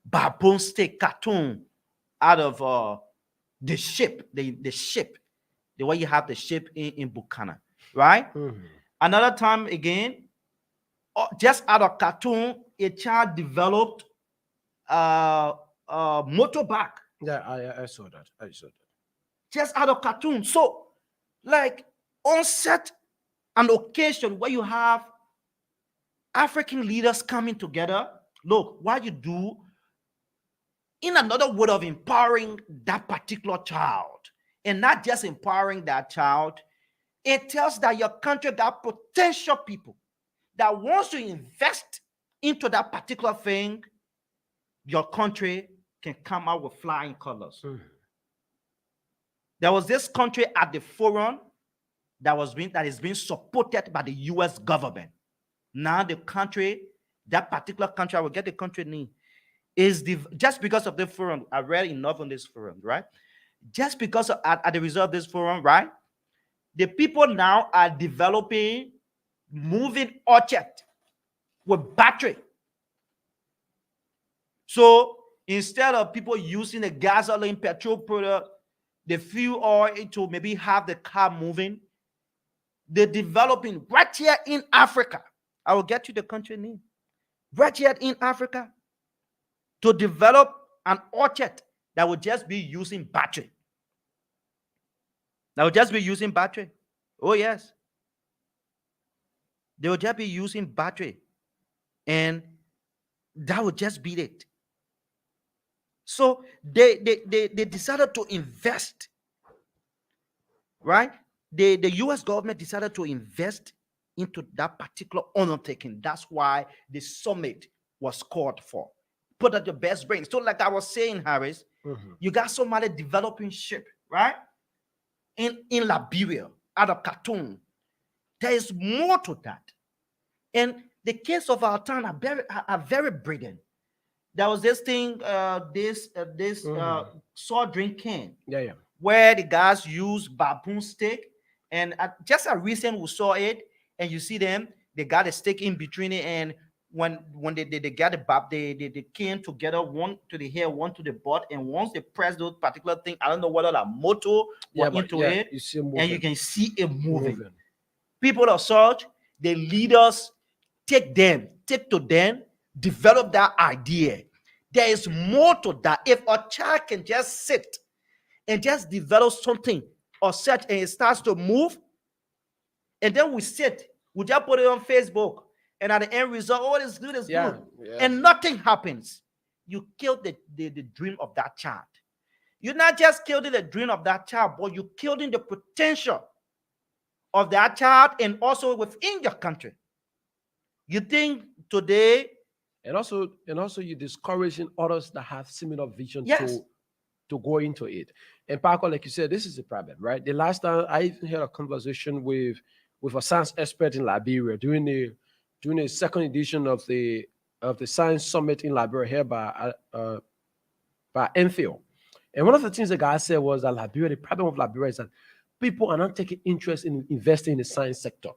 baboon steak cartoon out of the ship, the way you have the ship in Buchanan, right? Another time again, just out of cartoon, a child developed motorbike.
Yeah, I saw that.
Just out of cartoon. So, like, on set an occasion where you have African leaders coming together, look, what you do in another word of empowering that particular child, and not just empowering that child, it tells that your country got potential people that wants to invest into that particular thing. Your country can come out with flying colors. There was this country at the forum that is being supported by the US government. Now the country, that particular country, I will get the country name, is just because of the forum. I read enough on this forum, right? Just because at the result of this forum, right? The people now are developing moving object with battery. So instead of people using the gasoline, petrol product, the fuel oil to maybe have the car moving, they're developing right here in Africa. I will get you the country name. Right here in Africa, to develop an orchard that would just be using battery. That would just be using battery. Oh, yes. They would just be using battery. And that would just be it. So they decided to invest, right? The US government decided to invest into that particular undertaking. That's why the summit was called for. Put out your best brain. So, like I was saying, Harris, you got somebody developing ship, right? In Liberia, out of Khartoum. There is more to that. And the case of our town are very brilliant. There was this thing, this soft drink can, where the guys use baboon stick, and just a recent we saw it, and you see them, they got a stick in between it, and when they got the can together, one to the hair, one to the butt, and once they press those particular thing, I don't know whether a motor went into it, and you can see it moving. People of such, the leaders take to them, develop that idea. There is more to that. If a child can just sit and just develop something or such, and it starts to move, and then we just put it on Facebook, and at the end result, oh, it's good, and nothing happens. You killed the dream of that child. You not just killed the dream of that child, but you killed the potential of that child, and also within your country. You think today,
and also you're discouraging others that have similar vision to go into it. And Paco, like you said, this is the problem, right? The last time I even had a conversation with a science expert in Liberia during the second edition of the science summit in Liberia here by Enfield. And one of the things the guy said was that the problem of Liberia is that people are not taking interest in investing in the science sector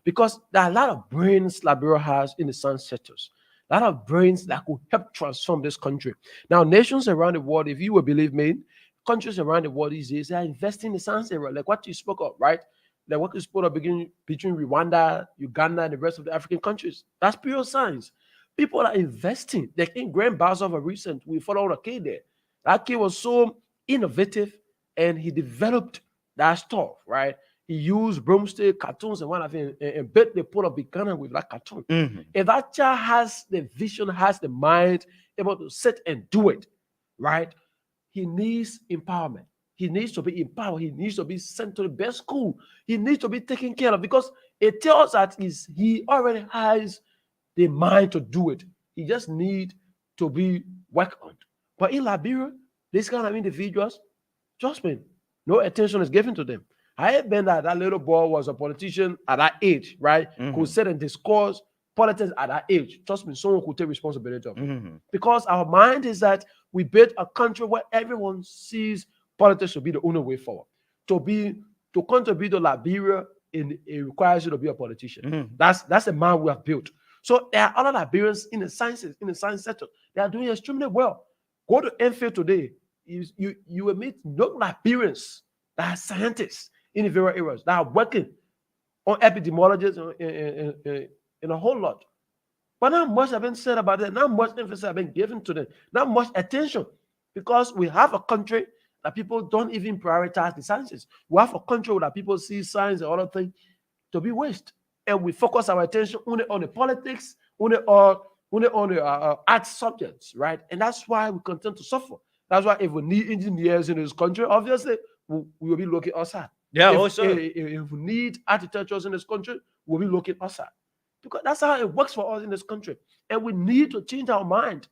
because there are a lot of brains Liberia has in the science sectors, a lot of brains that could help transform this country. Now, nations around the world, if you will believe me, countries around the world these days, they are investing in the science area, like what you spoke of, right? Like what you spoke of between Rwanda, Uganda, and the rest of the African countries. That's pure science. People are investing. Like in Graham Bowser recent, we followed a kid there. That kid was so innovative, and he developed that stuff, right? He used broomstick, cartoons, and one of them, and bet they put a beginner with that cartoon. If that child has the vision, has the mind, able to sit and do it, right? He needs empowerment. He needs to be empowered. He needs to be sent to the best school. He needs to be taken care of because it tells that he already has the mind to do it. He just needs to be worked on. But in Liberia, this kind of individuals, trust me, no attention is given to them. I have been that little boy was a politician at that age, right? Could sit and discuss politics at that age. Trust me, someone could take responsibility of it. Because our mind is that we build a country where everyone sees politics to be the only way forward. To contribute to Liberia, it requires you to be a politician. That's the mind we have built. So there are other Liberians in the sciences, in the science sector. They are doing extremely well. Go to Enfield today. You will meet young Liberians that are scientists in the various areas that are working on epidemiologists in a whole lot. But not much has been said about them, not much emphasis has been given to them, not much attention, because we have a country that people don't even prioritize the sciences. We have a country that people see science and other things to be waste. And we focus our attention only on the politics, only on the art subjects, right? And that's why we continue to suffer. That's why if we need engineers in this country, obviously, we will be looking outside.
Yeah,
if we need architectures in this country, we'll be looking outside. Because that's how it works for us in this country. And we need to change our mind.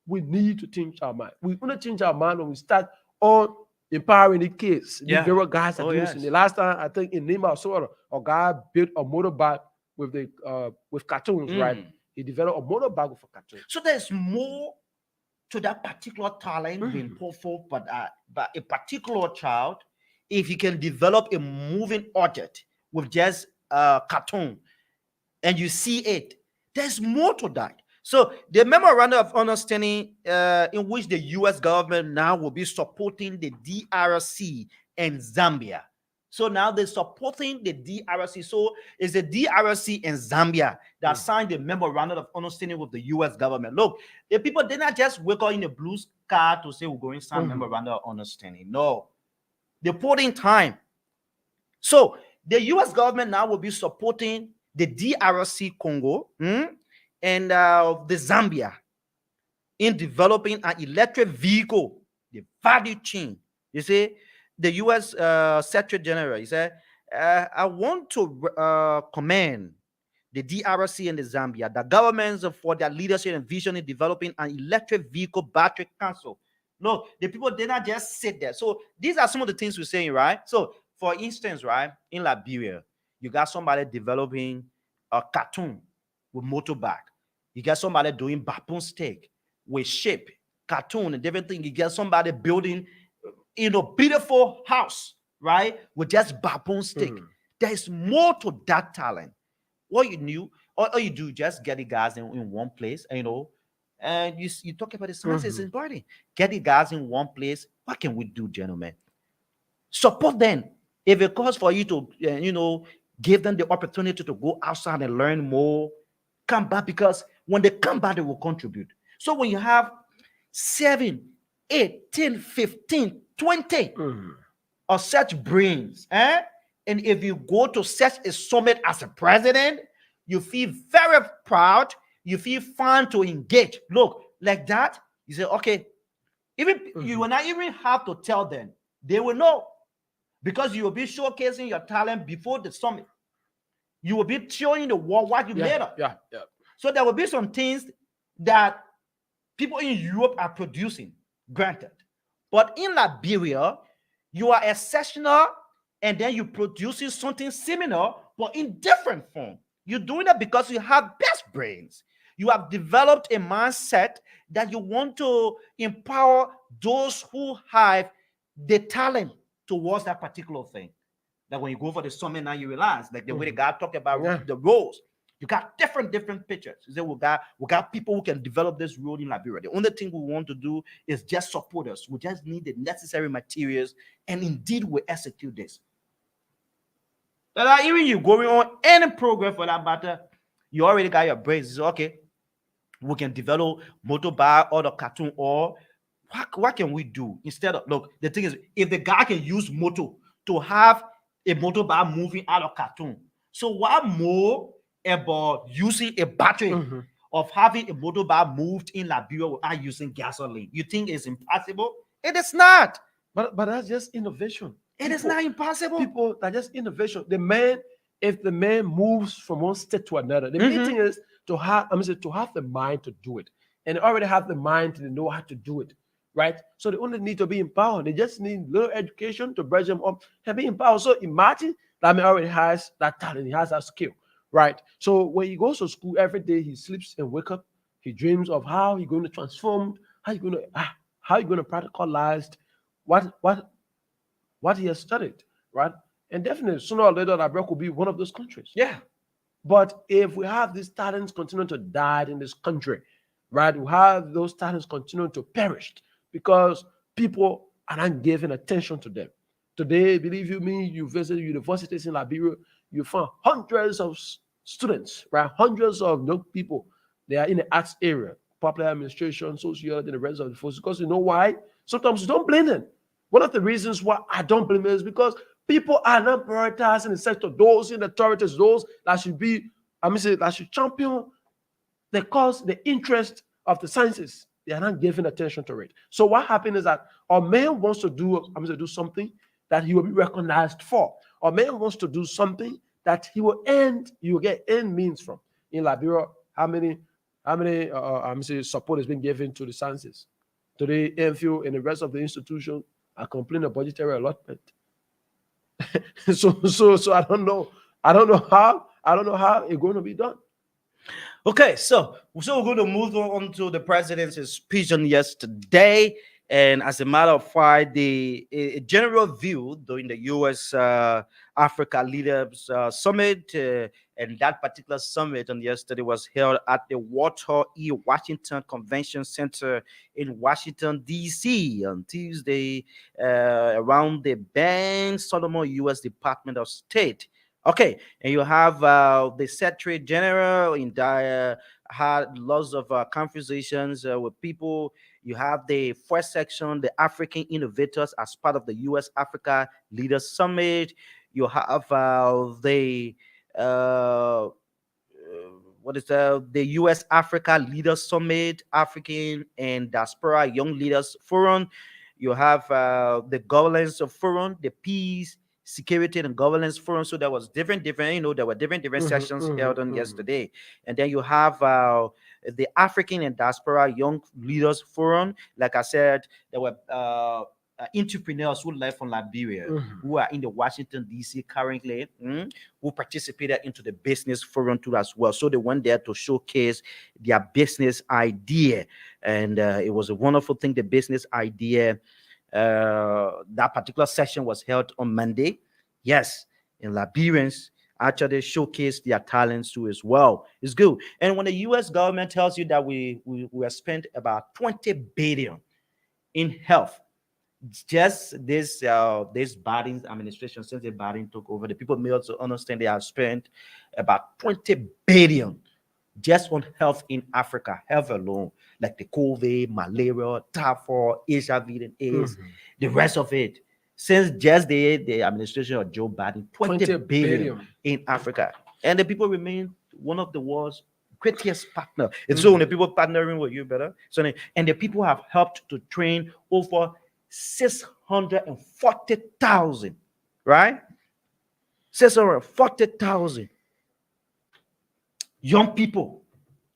We need to change our mind. We only change our mind when we start on empowering the kids. The very guys are doing it. The last time, I think in Nima, I saw a guy built a motorbike with cartoons, right? He developed a motorbike with a cartoon.
So there's more to that particular talent being put forth by a particular child. If you can develop a moving object with just cartoon, and you see it, There's more to that. So the memorandum of understanding in which the U.S. government now will be supporting the DRC and Zambia. So now they're supporting the DRC. So it's the DRC and Zambia that signed the memorandum of understanding with the U.S. government. Look, the people did not just wake up in a blue sky to say we're going to sign memorandum of understanding. No, they put in time. So the U.S. government now will be supporting the DRC Congo and the Zambia in developing an electric vehicle, the value chain. You see, the U.S. Secretary General, he said, I want to commend the DRC and the Zambia, the governments for their leadership and vision in developing an electric vehicle battery council. Look, the people did not just sit there. So these are some of the things we're saying, right? So for instance, right, in Liberia, you got somebody developing a cartoon with motorbike. You got somebody doing baboon steak with shape, cartoon, and different things. You get somebody building, beautiful house, right, with just baboon steak. There's more to that talent. What you knew, all you do, just get the guys in one place, and you talk about the sciences in body. Get the guys in one place. What can we do, gentlemen? Support them. If it calls for you to, give them the opportunity to go outside and learn more, come back, because when they come back, they will contribute. So when you have 7, 8, 10, 15, 20 of such brains, and if you go to such a summit as a president, you feel very proud, you feel fun to engage. Look, like that, you say, okay, even you will not even have to tell them. They will know, because you will be showcasing your talent before the summit. You will be showing the world what you made up.
Yeah.
So there will be some things that people in Europe are producing, granted. But in Liberia, you are exceptional, and then you're producing something similar, but in different form. You're doing it because you have best brains. You have developed a mindset that you want to empower those who have the talent towards that particular thing. That when you go for the summit now, you realize, like the way the guy talked about the roles, you got different pictures. You say, we got people who can develop this role in Liberia. The only thing we want to do is just support us. We just need the necessary materials, and indeed we execute this. That even you going on any program for that matter, you already got your brains. You say, okay, we can develop motorbike or the cartoon, or what can we do instead of, look, the thing is, if the guy can use moto to have a motorbike moving out of cartoon, so what more about using a battery of having a motorbike moved in Liberia without using gasoline? You think it's impossible? It is not.
But that's just innovation.
It is not impossible.
People, that's just innovation. If the man moves from one state to another, the main thing is to have the mind to do it, and they already have the mind to know how to do it, right? So they only need to be empowered. They just need little education to brush them up and be empowered. So imagine that man already has that talent, he has that skill, right? So when he goes to school every day, he sleeps and wake up, he dreams of how he's going to transform, how he's going to practicalize what he has studied, right? And definitely sooner or later, Liberia could be one of those countries.
Yeah.
But if we have these talents continuing to die in this country, right, we have those talents continuing to perish because people are not giving attention to them. Today, believe you me, you visit universities in Liberia, you find hundreds of students, right? Hundreds of young people. They are in the arts area, public administration, sociology, and the rest of the folks. Because you know why? Sometimes you don't blame them. One of the reasons why I don't blame them is because people are not prioritizing the sector. Those in the authorities, those that should be, that should champion the cause, the interest of the sciences, they are not giving attention to it. So what happens is that a man wants to do something that he will be recognized for. A man wants to do something that he will get end means from. In Liberia, how many support has been given to the sciences? Today, MPhil and the rest of the institution are complaining of budgetary allotment. so I don't know how it's going to be done.
Okay, so we're going to move on to the president's speech on yesterday, And as a matter of fact, a general view during the U.S. Africa Leaders Summit, and that particular summit on yesterday was held at the Walter E. Washington Convention Center in Washington, D.C. on Tuesday, around the Ben Solomon U.S. Department of State. Okay, and you have the Secretary General in Dire had lots of conversations with people. You have the first section, the African innovators as part of the U.S. Africa Leaders Summit. You have uh, what is the U.S. Africa Leaders Summit, African and Diaspora Young Leaders Forum. You have the Governance Forum, the Peace, Security and Governance Forum. So there was different, there were different sessions held on yesterday. And then you have the African and Diaspora Young Leaders Forum. Like I said, there were entrepreneurs who left from Liberia, who are in the Washington D.C. currently, who participated into the business forum too as well. So they went there to showcase their business idea, and it was a wonderful thing. The business idea. That particular session was held on Monday. Yes, and Liberians actually showcase their talents too as well. It's good. And when the U.S. government tells you that we have spent about 20 billion in health, just this Biden administration, since the Biden took over, the people may also understand they have spent about 20 billion just on health in Africa, health alone, like the COVID, malaria, typhoid, HIV and AIDS, the rest of it. Since just the administration of Joe Biden, 20 billion in Africa. And the people remain one of the world's greatest partner. And so when the people partnering with you better, so and the people have helped to train over 640,000, right? 640,000 young people.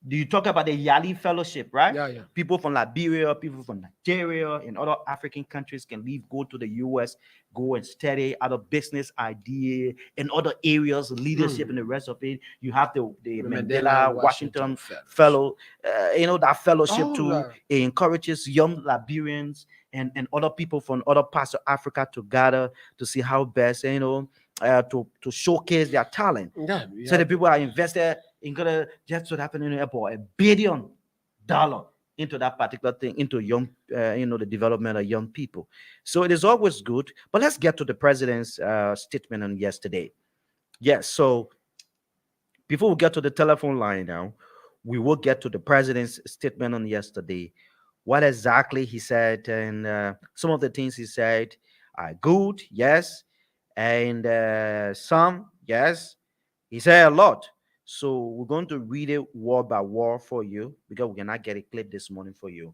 Do you talk about the Yali Fellowship, right?
Yeah, yeah.
People from Liberia, people from Nigeria, and other African countries can leave, go to the U.S., go and study other business idea and other areas, leadership, and the rest of it. You have the Mandela Washington Fellow, that fellowship too. It encourages young Liberians and other people from other parts of Africa to gather to see how best, to showcase their talent.
Yeah,
So the people are invested in gonna just what happened in the airport, $1 billion into that particular thing, into young, the development of young people. So it is always good. But let's get to the president's statement on yesterday. Yes. So before we get to the telephone line now, we will get to the president's statement on yesterday. What exactly he said, and some of the things he said are good, yes, and some, yes. He said a lot. So we're going to read it word by word for you because we cannot get a clip this morning for you.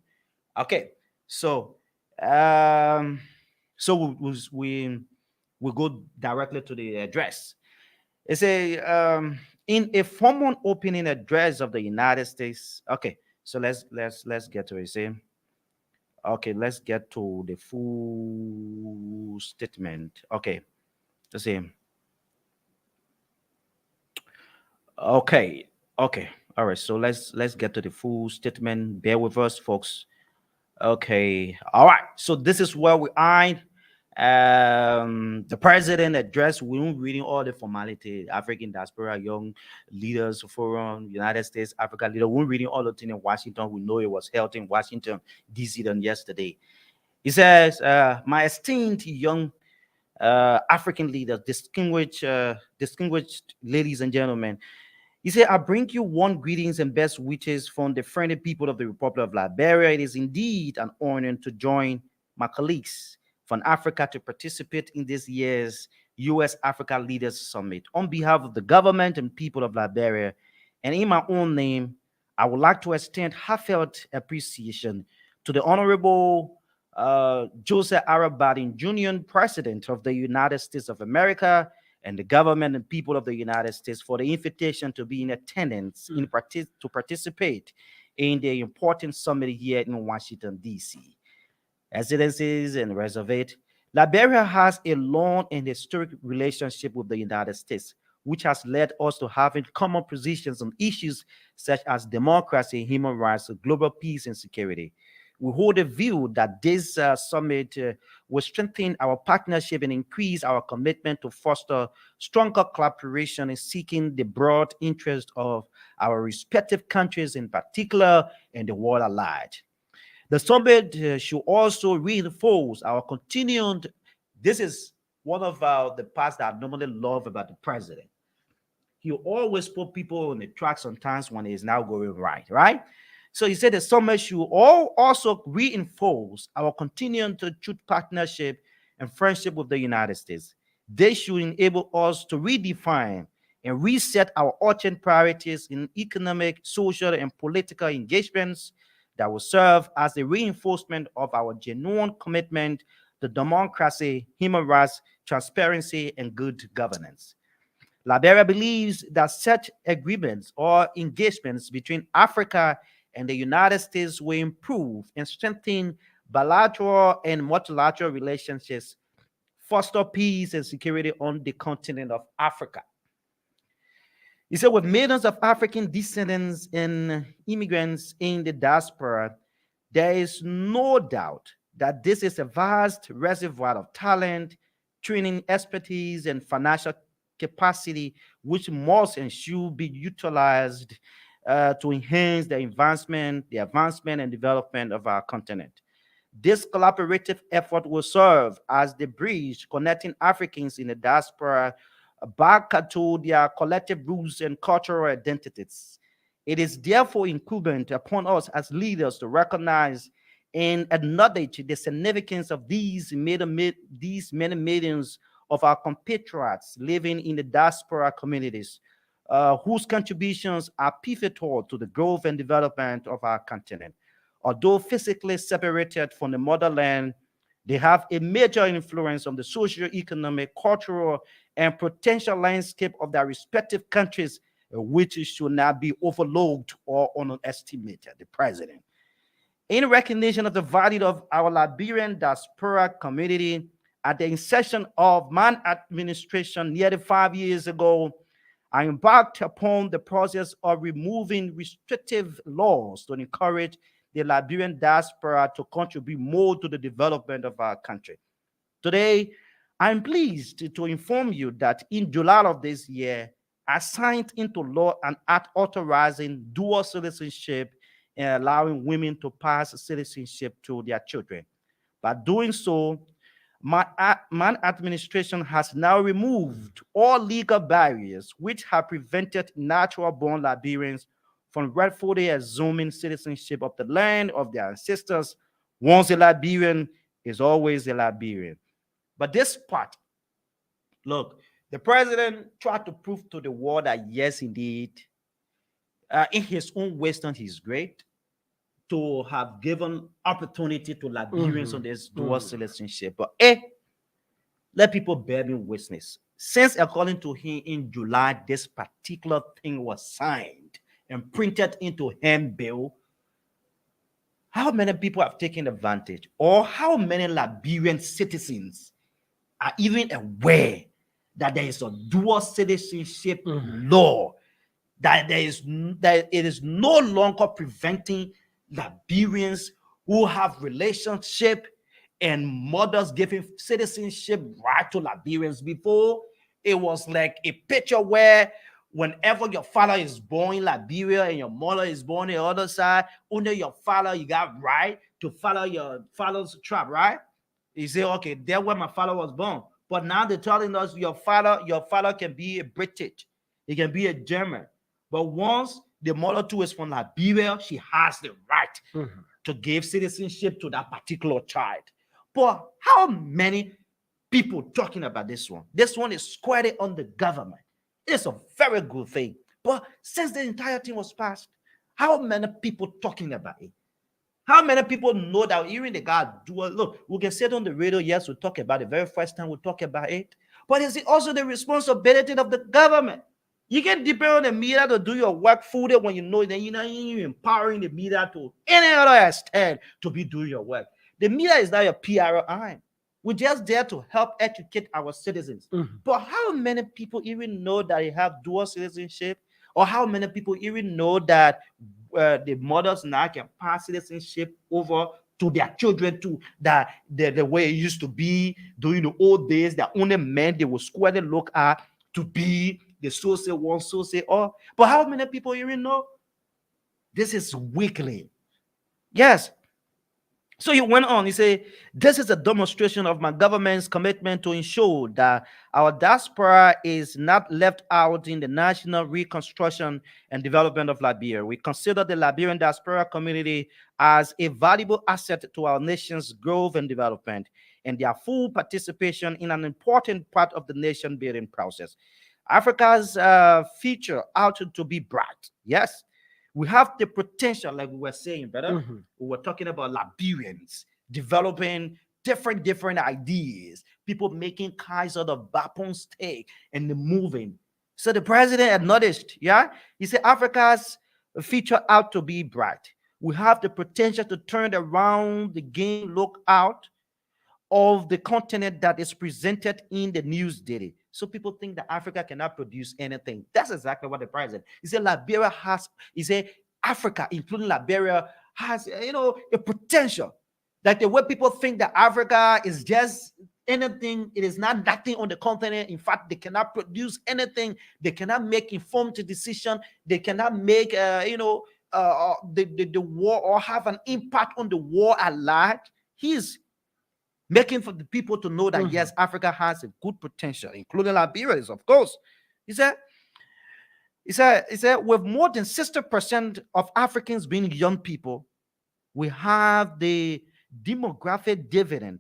Okay. So we go directly to the address. It's in a formal opening address of the United States. Okay, so let's get to it. See, okay, let's get to the full statement. Okay, let's see. Okay, okay, all right. So let's get to the full statement. Bear with us, folks. Okay, all right. So this is where we are. The president address. We won't reading all the formality. African Diaspora Young Leaders Forum, United States Africa Leader. We won't reading all the thing in Washington. We know it was held in Washington D.C. than yesterday. He says, "My esteemed young African leaders, distinguished ladies and gentlemen." He said, "I bring you warm greetings and best wishes from the friendly people of the Republic of Liberia. It is indeed an honor to join my colleagues from Africa to participate in this year's U.S. Africa Leaders Summit. On behalf of the government and people of Liberia, and in my own name, I would like to extend heartfelt appreciation to the Honorable Joseph Arabadin Jr., President of the United States of America, and the government and people of the United States for the invitation to be in attendance to participate in the important summit here in Washington, D.C. Excellencies and reservate, Liberia has a long and historic relationship with the United States, which has led us to having common positions on issues such as democracy, human rights, global peace, and security. We hold a view that this summit will strengthen our partnership and increase our commitment to foster stronger collaboration in seeking the broad interest of our respective countries in particular and the world at large. The summit should also reinforce our continued. This is one of the parts that I normally love about the president. He always put people on the track sometimes when it's now going right, right? So he said the summit should all also reinforce our continuing to truth partnership and friendship with the United States. They should enable us to redefine and reset our urgent priorities in economic, social, and political engagements that will serve as a reinforcement of our genuine commitment to democracy, human rights, transparency, and good governance. Liberia believes that such agreements or engagements between Africa and the United States will improve and strengthen bilateral and multilateral relationships, foster peace and security on the continent of Africa. He said, with millions of African descendants and immigrants in the diaspora, there is no doubt that this is a vast reservoir of talent, training expertise, and financial capacity, which must and should be utilized to enhance the advancement and development of our continent. This collaborative effort will serve as the bridge connecting Africans in the diaspora back to their collective roots and cultural identities. It is therefore incumbent upon us as leaders to recognize and acknowledge the significance of these many millions of our compatriots living in the diaspora communities, whose contributions are pivotal to the growth and development of our continent. Although physically separated from the motherland, they have a major influence on the socio-economic, cultural, and potential landscape of their respective countries, which should not be overlooked or underestimated. The president, in recognition of the value of our Liberian diaspora community, at the inception of my administration nearly 5 years ago, I embarked upon the process of removing restrictive laws to encourage the Liberian diaspora to contribute more to the development of our country. Today, I'm pleased to inform you that in July of this year, I signed into law an act authorizing dual citizenship and allowing women to pass citizenship to their children. By doing so, my administration has now removed all legal barriers which have prevented natural born Liberians from rightfully assuming citizenship of the land of their ancestors. Once a Liberian is always a Liberian. But this part, look, the president tried to prove to the world that yes, indeed, in his own wisdom, he's great to have given opportunity to Liberians on this dual citizenship. But let people bear me witness. Since, according to him, in July, this particular thing was signed and printed into handbill, how many people have taken advantage, or how many Liberian citizens are even aware that there is a dual citizenship law, that it is no longer preventing Liberians who have relationship and mothers giving citizenship right to Liberians. Before, it was like a picture where whenever your father is born in Liberia and your mother is born on the other side, under your father, you got right to follow your father's tribe, right? You say, okay, that's where my father was born. But now they're telling us your father can be a British, he can be a German. But once the mother too is from Liberia, she has the right to give citizenship to that particular child. But how many people talking about this one? This one is squarely on the government. It's a very good thing. But since the entire thing was passed, how many people talking about it? How many people know that even the guy dual? Look, we can sit on the radio, yes, we talk about it. Very first time we talk about it. But is it also the responsibility of the government? You can depend on the media to do your work fully when you know that you're empowering the media to any other extent to be doing your work. The media is not your PRI. We're just there to help educate our citizens. But how many people even know that they have dual citizenship? Or how many people even know that the mothers now can pass citizenship over to their children too, that the way it used to be during the old days, that only men they will squarely look at to be the so say one, so say all. But how many people even know this is weekly? Yes. So he went on, he said, this is a demonstration of my government's commitment to ensure that our diaspora is not left out in the national reconstruction and development of Liberia. We consider the Liberian diaspora community as a valuable asset to our nation's growth and development, and their full participation in an important part of the nation building process. Africa's future ought to be bright. Yes, we have the potential, like we were saying, brother.
Mhm.
We were talking about Liberians developing different ideas, people making kinds of the backbone stake and the moving. So the president acknowledged, yeah, he said Africa's future out to be bright. We have the potential to turn around the game, look out of the continent that is presented in the news daily. So people think that Africa cannot produce anything. That's exactly what the president. He said Liberia has, he said Africa, including Liberia, has a potential. Like the way people think that Africa is just anything, it is not nothing on the continent. In fact, they cannot produce anything, they cannot make informed decision, they cannot make the war or have an impact on the war at large. He's making for the people to know that yes, Africa has a good potential, including Liberia, of course. He said, with more than 60% of Africans being young people, we have the demographic dividend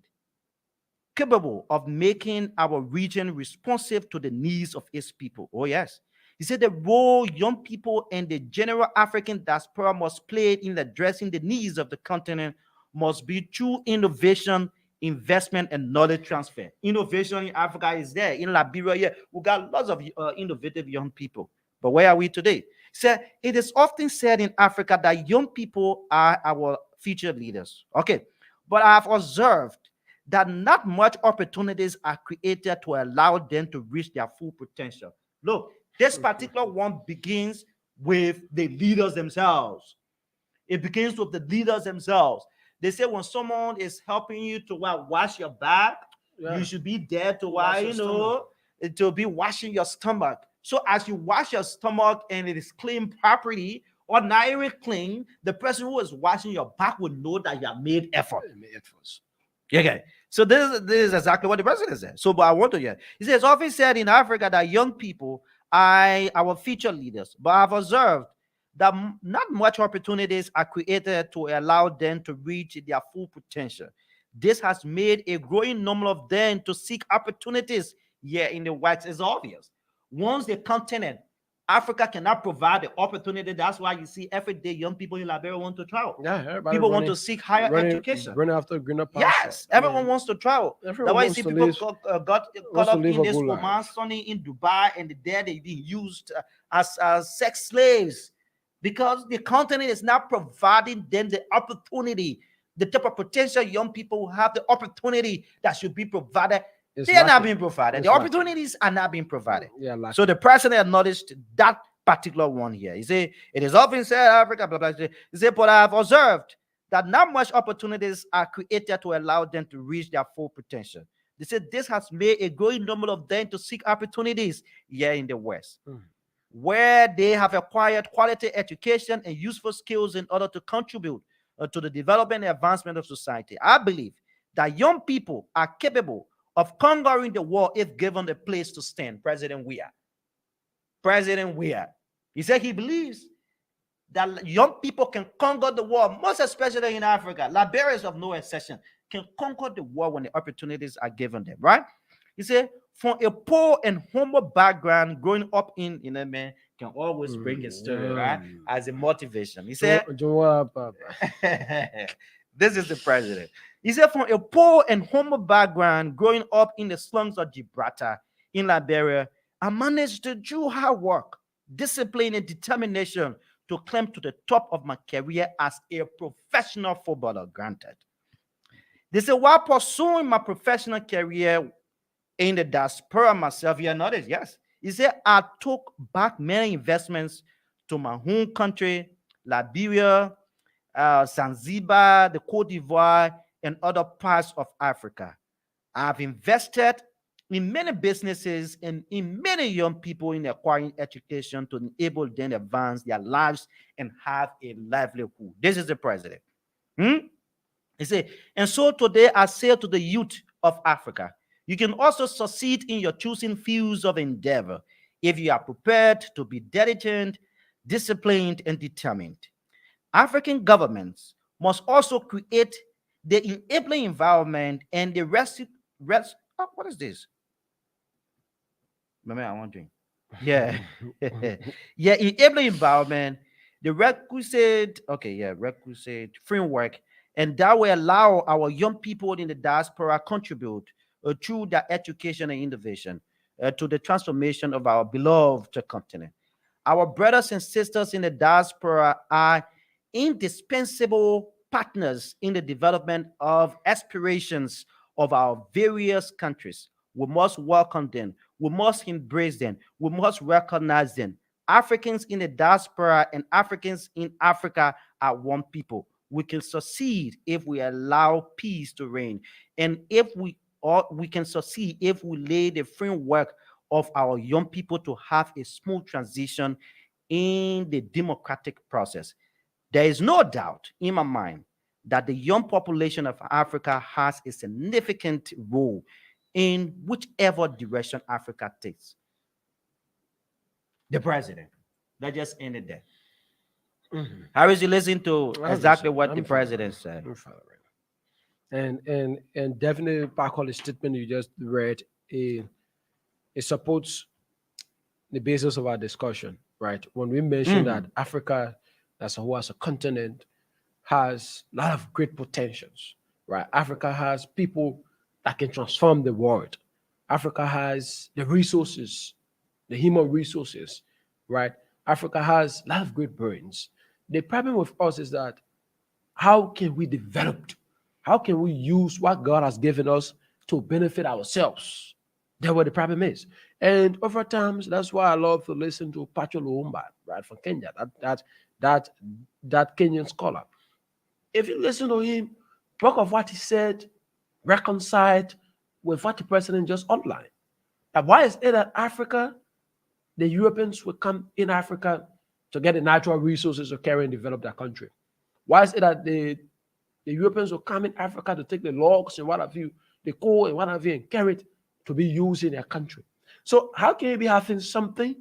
capable of making our region responsive to the needs of its people. Oh, yes. He said the role young people and the general African diaspora must play in addressing the needs of the continent must be through innovation, investment, and knowledge transfer. Innovation in Africa is there. In Liberia, yeah, we got lots of innovative young people. But where are we today? So it is often said in Africa that young people are our future leaders. Okay. But I've observed that not much opportunities are created to allow them to reach their full potential. Look, this particular one begins with the leaders themselves. It begins with the leaders themselves. They say when someone is helping you to wash your back, you should be there to to be washing your stomach. So as you wash your stomach and it is clean properly or not even clean, the person who is washing your back will know that you have made effort. Okay. So this is exactly what the president said. So, but I want to hear. He says, often said in Africa that young people are our future leaders, but I've observed that not much opportunities are created to allow them to reach their full potential. This has made a growing number of them to seek opportunities here in the West. Is obvious. Once the continent Africa cannot provide the opportunity. That's why you see every day young people in Liberia want to travel.
Yeah,
people want to seek higher education.
Running after greener pastures.
Yes, everyone wants to travel. That's why you see people got caught up in this romance in Dubai, and there they've been used as sex slaves because the continent is not providing them the opportunity, the type of potential young people who have the opportunity that should be provided. They are not being provided. The opportunities are not being provided. Yeah, so the president acknowledged that particular one here. He said, it is often said Africa, blah, blah, blah. He said, but I have observed that not much opportunities are created to allow them to reach their full potential. They said this has made a growing number of them to seek opportunities here in the West, where they have acquired quality education and useful skills in order to contribute to the development and advancement of society. I believe that young people are capable of conquering the world if given a place to stand. President Weah. He said he believes that young people can conquer the world, most especially in Africa. Liberia is of no exception, can conquer the world when the opportunities are given them, right? He said, from a poor and humble background, growing up in man can always bring his story, right? As a motivation. He said, this is the president. He said, from a poor and humble background, growing up in the slums of Gibraltar in Liberia, I managed to do hard work, discipline, and determination to climb to the top of my career as a professional footballer. Granted. They said, while pursuing my professional career in the diaspora myself, you notice, yes. He said, I took back many investments to my home country, Liberia, Zanzibar, the Cote d'Ivoire, and other parts of Africa. I've invested in many businesses and in many young people in acquiring education to enable them to advance their lives and have a livelihood. This is the president. Hmm? He said, and so today I say to the youth of Africa, you can also succeed in your choosing fields of endeavor if you are prepared to be diligent, disciplined, and determined. African governments must also create the enabling environment and the what is this? Maybe I'm wondering. Yeah. Yeah, enabling environment, the requisite framework, and that will allow our young people in the diaspora contribute through their education and innovation to the transformation of our beloved continent. Our brothers and sisters in the diaspora are indispensable partners in the development of aspirations of our various countries. We must welcome them. We must embrace them. We must recognize them. Africans in the diaspora and Africans in Africa are one people. We can succeed if we allow peace to reign. And if we can succeed if we lay the framework of our young people to have a smooth transition in the democratic process. There is no doubt in my mind that the young population of Africa has a significant role in whichever direction Africa takes. The president. That just ended there.
Mhm.
How is you listen to
I'm
exactly
listening.
what
I'm
the
following.
president said?
I'm following. And definitely back on the statement you just read, it supports the basis of our discussion, right? When we mention that
Mhm.
Africa as a whole, as a continent, has a lot of great potentials, right? Africa has people that can transform the world. Africa has the resources, the human resources, right? Africa has a lot of great brains. The problem with us is that how can we develop? How can we use what God has given us to benefit ourselves? That's what the problem is. And over times, that's why I love to listen to Pacho Lumumba, right, from Kenya, that that Kenyan scholar. If you listen to him, bulk of what he said reconciled with what the president just outlined. And why is it that Africa, the Europeans will come in Africa to get the natural resources to carry and develop their country? Why is it that the Europeans will come in Africa to take the logs and what have you, the coal and what have you, and carry it to be used in their country? So how can you be having something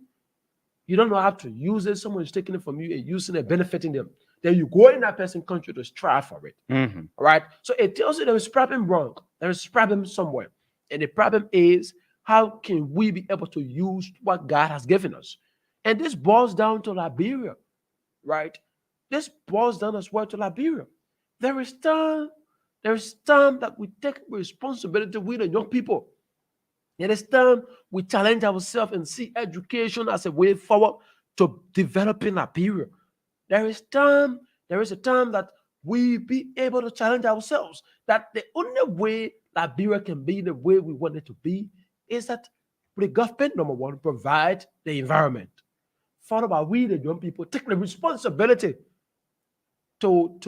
you don't know how to use it? Someone is taking it from you and using it, benefiting them. Then you go in that person's country to strive for it.
Mhm.
All right. So it tells you there is problem wrong. There is problem somewhere. And the problem is how can we be able to use what God has given us? And this boils down to Liberia, right? This boils down as well to Liberia. There is time that we take responsibility with the young people. It is time we challenge ourselves and see education as a way forward to developing Liberia. There is time, there is a time that we be able to challenge ourselves that the only way Liberia can be the way we want it to be is that the government, number one, provide the environment. Followed by we, the young people, take the responsibility to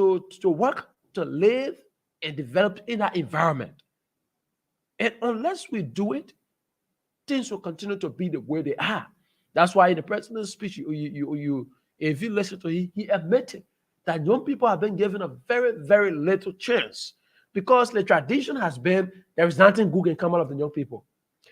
work, to live, and develop in that environment. And unless we do it, things will continue to be the way they are. That's why in the president's speech, if you listen to him, he admitted that young people have been given a very, very little chance because the tradition has been there is nothing good can come out of the young people.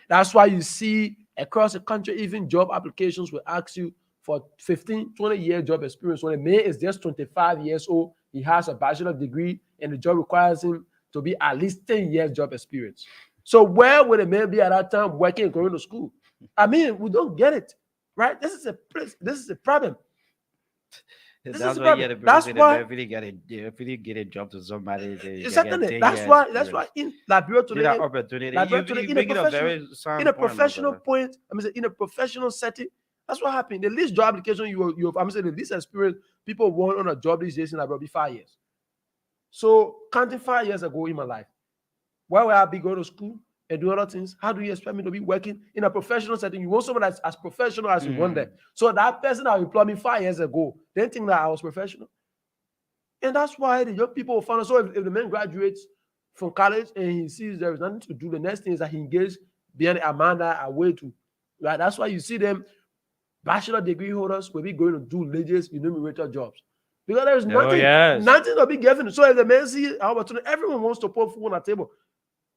That's why you see across the country, even job applications will ask you for 15, 20-year job experience. When a man is just 25 years old, he has a bachelor degree, and the job requires him to be at least 10 years job experience. So where would a man be at that time working and going to school? I mean, we don't get it, right? This is a problem. This is
That's
a
why you
problem.
had to
That's
believe
why
it. If you get a job to somebody, they can get
certainly
10
that's
years.
why in Liberia
Did that
today,
opportunity.
Liberia today
You bring it a very
in
sound
a
point, my
professional
brother.
point, I mean in a professional setting, that's what happened. The least job application you I'm saying the least experience people want on a job these days in Liberia be 5 years. So counting 5 years ago in my life, where will I be going to school and do other things? How do you expect me to be working in a professional setting? You want someone that's as professional as you want
Mhm.
them. So that person that employed me 5 years ago, they didn't think that I was professional. And that's why the young people will find out. So if the man graduates from college and he sees there is nothing to do, the next thing is that he engages beyond Amanda away to. Right? That's why you see them bachelor degree holders will be going to do religious enumerator jobs. Because there's nothing to be given. So if the man sees opportunity, everyone wants to put food on the table.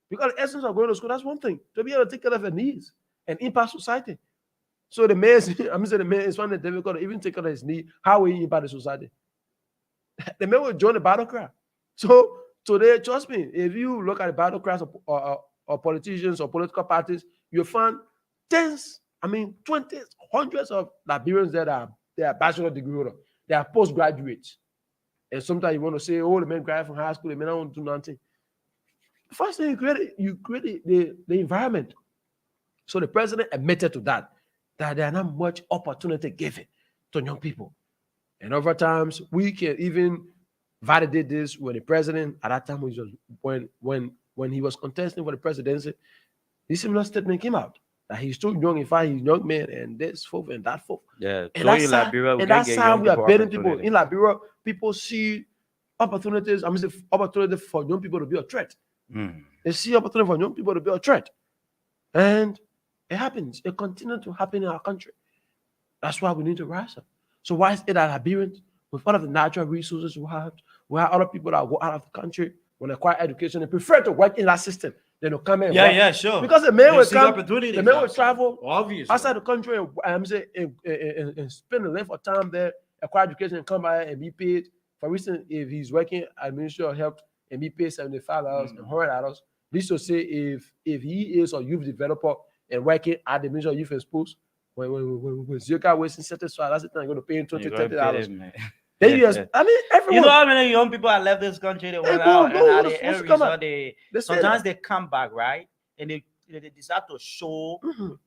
Because the essence of going to school, that's one thing. To be able to take care of their needs and impact society. So the man, the man is finding it difficult to even take care of his need. How will he impact the society? The man will join the battle cry. So today, trust me, if you look at the battle cries of politicians or political parties, you'll find tens, 20s, hundreds of Liberians that are bachelor degree holder. They are postgraduates. And sometimes you want to say, oh, the men graduate from high school, the men don't do nothing. First thing you create the environment. So the president admitted to that there are not much opportunity given to young people. And over times, we can even validate this when the president, at that time, was just, when he was contesting for the presidency, this similar statement came out that he's too young. In fact, he's a young man, and this forth and that forth.
Yeah.
And
So
that's
in
how,
Liberia,
and that's how we are building people.
opportunity.
In Liberia, people see opportunities. Opportunity for young people to be a threat. They see opportunity for young people to be a threat. And it happens. It continues to happen in our country. That's why we need to rise up. So why is it that Liberians, with all of the natural resources we have other people that go out of the country when they acquire education, they prefer to work in that system than to come and work.
Sure.
Because the man will come,
opportunities.
the man will travel
Obviously.
outside the country and spend a length of time there, acquire education and come back and be paid. For instance, if he's working at Ministry of Health and be paid $75 and $100, this will say if he is a youth developer and working at the Ministry of Youth and Sports, when Zika wasting satisfied, that's the time going to pay him $20, $30. Then everyone.
You know how many young people have left this country? They went out, and at the end result, sometimes they come back, right? And they decide to show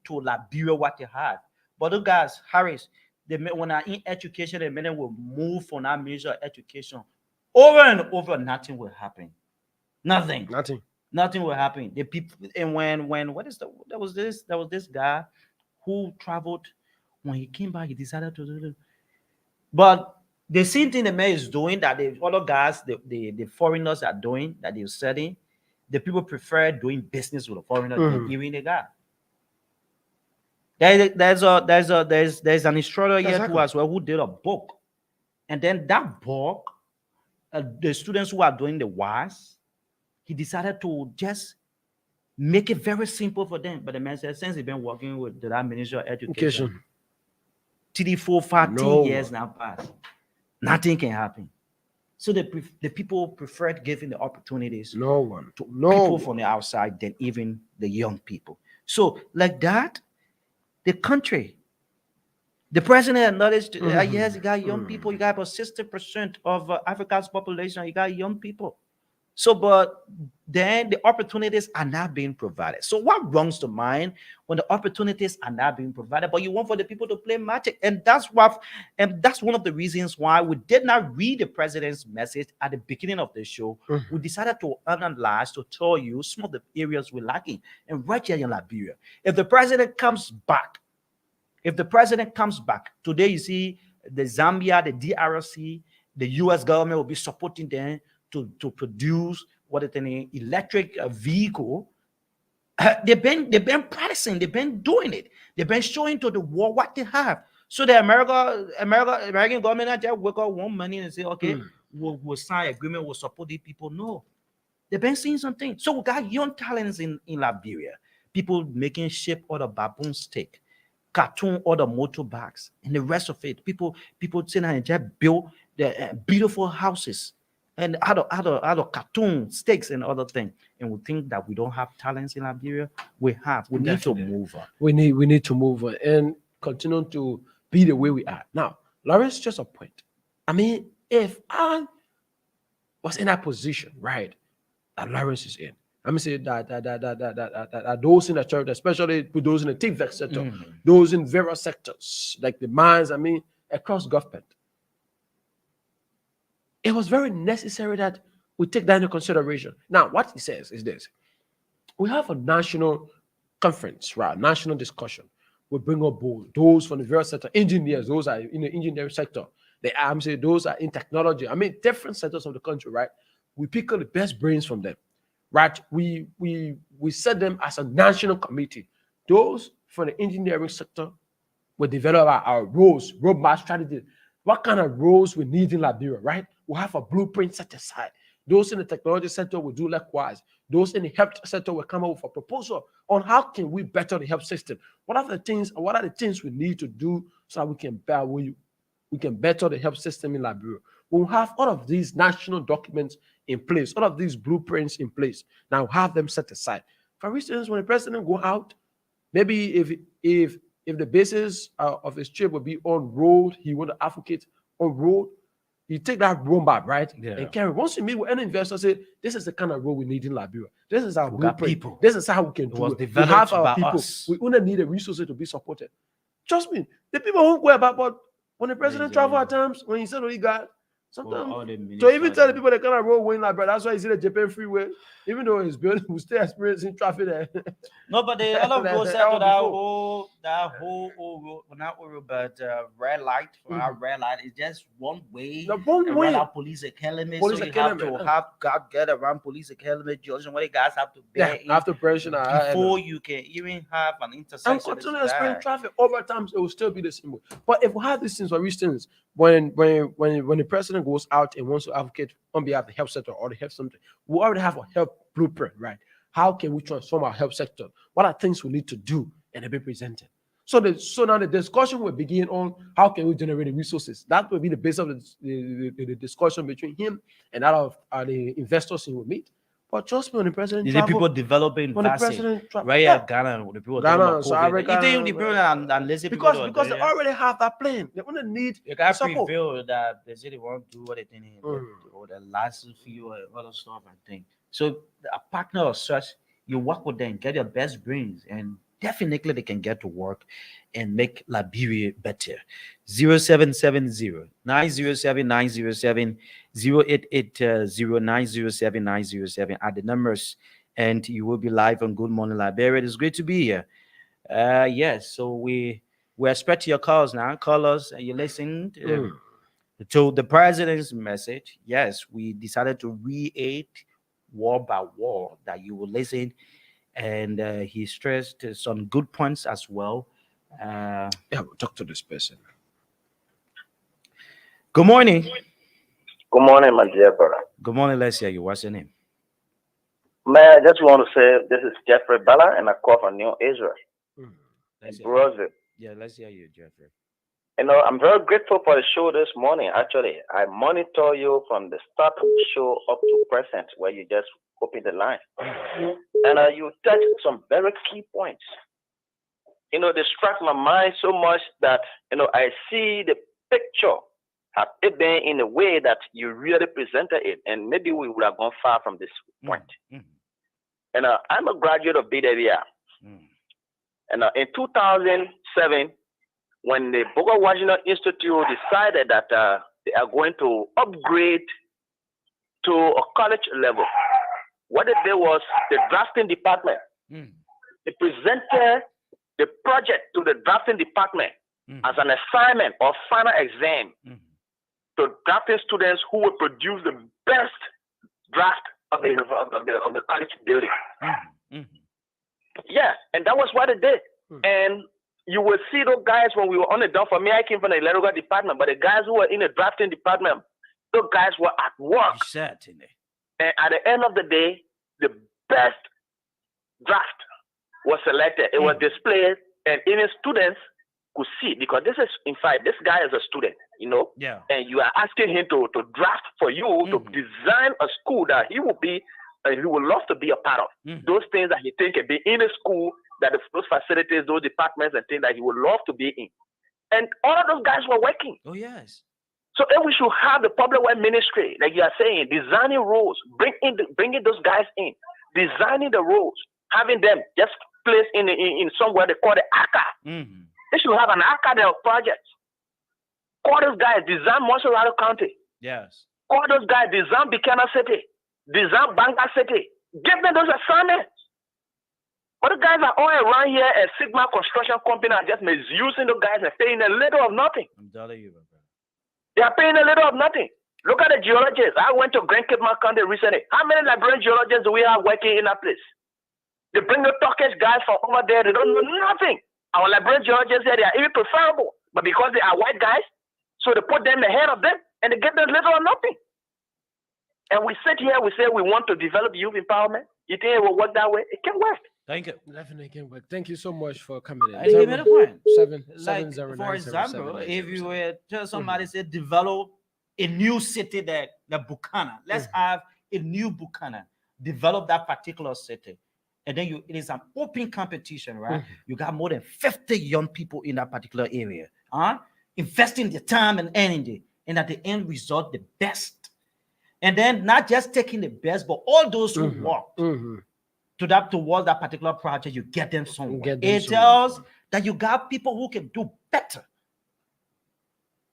to Liberia what they have. But those guys, Harris, when they're in education, the men will move from that Ministry of Education. Over and over, nothing will happen. Nothing will happen. The people, and when there was this guy who traveled. When he came back, he decided to do it. But the same thing the man is doing that the other guys, the foreigners are doing, that they're studying, the people prefer doing business with a foreigner than even the guy. There's an instructor here too as well who did a book, and then that book, the students who are doing the WAS, he decided to just make it very simple for them. But the man said, since he's been working with the Ministry of Education, 3, 4, 5, 10 years now passed, nothing can happen. So the people preferred giving the opportunities to people from the outside than even the young people. So like that, the country, the president acknowledged, yes, you got young people, you got about 60% of Africa's population, you got young people. So, but then the opportunities are not being provided. So what wrongs the mind when the opportunities are not being provided, but you want for the people to play magic? And that's one of the reasons why we did not read the president's message at the beginning of the show. We decided to analyze, to tell you some of the areas we're lacking. And right here in Liberia, if the president comes back, today you see the Zambia, the DRC, the US government will be supporting them to produce an electric vehicle. They've been practicing, they've been doing it, they've been showing to the world what they have. So the American government not just work out one money and say, okay, we'll sign agreement, we'll support these people. No, they've been seeing something. So we got young talents in Liberia, people making shape out of baboon steak, cartoon or the motorbikes, and the rest of it. People saying and just build the beautiful houses and other cartoon stakes and other things, and we think that we don't have talents in Liberia. We need to move on.
We need to move on and continue to be the way we are now. Lawrence, just a point. I mean, if I was in that position, right, that Lawrence is in, I'm gonna say that those in the church, especially those in the TVEC sector, those in various sectors like the mines, I mean, across government, it was very necessary that we take that into consideration. Now, what he says is this: we have a national conference, right? National discussion. We bring up those from the various sector, engineers, those are in the engineering sector, I'm saying those are in technology. I mean, different sectors of the country, right? We pick up the best brains from them, right? We set them as a national committee. Those for the engineering sector will develop our roles, roadmap strategies. What kind of roles we need in Liberia, right? We'll have a blueprint set aside. Those in the technology sector will do likewise. Those in the health sector will come up with a proposal on how can we better the health system. What are the things we need to do so that we can better the health system in Liberia? We'll have all of these national documents in place, all of these blueprints in place. Now have them set aside. For instance, when the president go out, maybe if the basis of his trip will be on road, he want to advocate on road. You take that roadmap, right?
Yeah.
And carry. Once you meet with any investor, say this is the kind of road we need in Liberia. This is our
We got
blueprint.
people.
This is how we can
It
do
was
it. We
developed
have our
by
people.
us.
We only need the resources to be supported. Trust me, the people won't go about. But when the president travel at times, when he said what he got, sometimes to even tell the people the kind of road we're in Liberia, that's why you see the Japan freeway. Even though it's built, we still experiencing traffic there.
No, but the other
Like
road
the
set to
hour
that whole road, well, not road, but red light. For our red light is just one way.
The one
around
way.
our police academy.
Police
so you
academy,
have to get around police academy junction where the guys have to bear in
after pressure
before you can even have an intersection.
and continue to experience traffic over time, it will still be the same way. But if we have these things, for instance, when the president goes out and wants to advocate on behalf of the health sector or the health center, we already have a health blueprint, right? How can we transform our health sector? What are things we need to do? And they be presented. So now the discussion will begin on how can we generate the resources. That will be the base of the discussion between him and that of the investors he will meet. But trust me, when the president
the people developing
when the
vaccine.
president travel,
Right here, Ghana, the people talking
Ghana,
about
South
COVID.
Africa,
You think the people and lazy people
because they already have that plan. They only need
you got
support.
prevail that they say they want to do what they think or the license fee or other stuff and thing. So a partner of such, you work with them, get your best brains, and definitely they can get to work and make Liberia better. 0770 907 907 0880 907 907 are the numbers, and you will be live on Good Morning Liberia. It's great to be here. Yes, so we expect your calls now. Call us and you listen to the president's message. Yes, we decided to read word by word that you will listen, and he stressed some good points as well.
Yeah, we'll talk to this person.
Good morning.
Good morning, my dear brother.
Good morning. Let's hear you. What's your name?
Man, I just want to say this is Jeffrey Bella, and I call from New Israel, Brazil.
Yeah, let's hear you, Jeffrey.
You know, I'm very grateful for the show this morning. Actually, I monitor you from the start of the show up to present, where you just open the line, and you touch some very key points. You know, they struck my mind so much that I see the picture have it been in a way that you really presented it, and maybe we would have gone far from this point. And I'm a graduate of BWR. And in 2007, when the Boga Washington Institute decided that they are going to upgrade to a college level, what they did was the drafting department. They presented the project to the drafting department as an assignment or final exam to drafting students who will produce the best draft of the college building. Yeah, and that was what it did. And you will see those guys when we were on the dump. For me, I came from the electrical department, but the guys who were in the drafting department, those guys were at work. And at the end of the day, the best draft was selected. It was displayed, and even students could see, because this is, in fact, this guy is a student,
Yeah.
and you are asking him to draft for you to design a school that he will be, he would love to be a part of. Those things that he think can be in a school, that those facilities, those departments and things that he would love to be in. And all of those guys were working.
Oh, yes.
So then we should have the public work ministry, like you are saying, designing roles, bringing those guys in, designing the roles, having them just placed in somewhere they call the ACA. They should have an ACA of projects. Call those guys, design Monserrato County.
Yes.
Call those guys, design Buchanan City, design Banga City. Give them those assignments. But the guys are all around here, and Sigma Construction Company are just misusing the guys and paying a little of nothing.
I'm telling you, my brother.
They are paying a little of nothing. Look at the geologists. I went to Grand Cape County recently. How many Liberian geologists do we have working in that place? They bring the Turkish guys from over there. They don't know nothing. Our Liberian geologists here, they are even preferable. But because they are white guys, so they put them ahead of them and they get them little or nothing. And we sit here, we say we want to develop youth empowerment. You think it will work that way? It can work.
Thank you.
Definitely can work. Thank you so much for coming in.
I give it a point.
Seven
Like,
zero
for
nine zero
example,
seven
if
nine
you
zero
were tell somebody say develop a new city that the Buchanan, let's have a new Buchanan, develop that particular city. And then it is an open competition, right? You got more than 50 young people in that particular area, investing their time and energy, and at the end result, the best. And then not just taking the best, but all those who worked towards that particular project, you get them somewhere. It tells that you got people who can do better.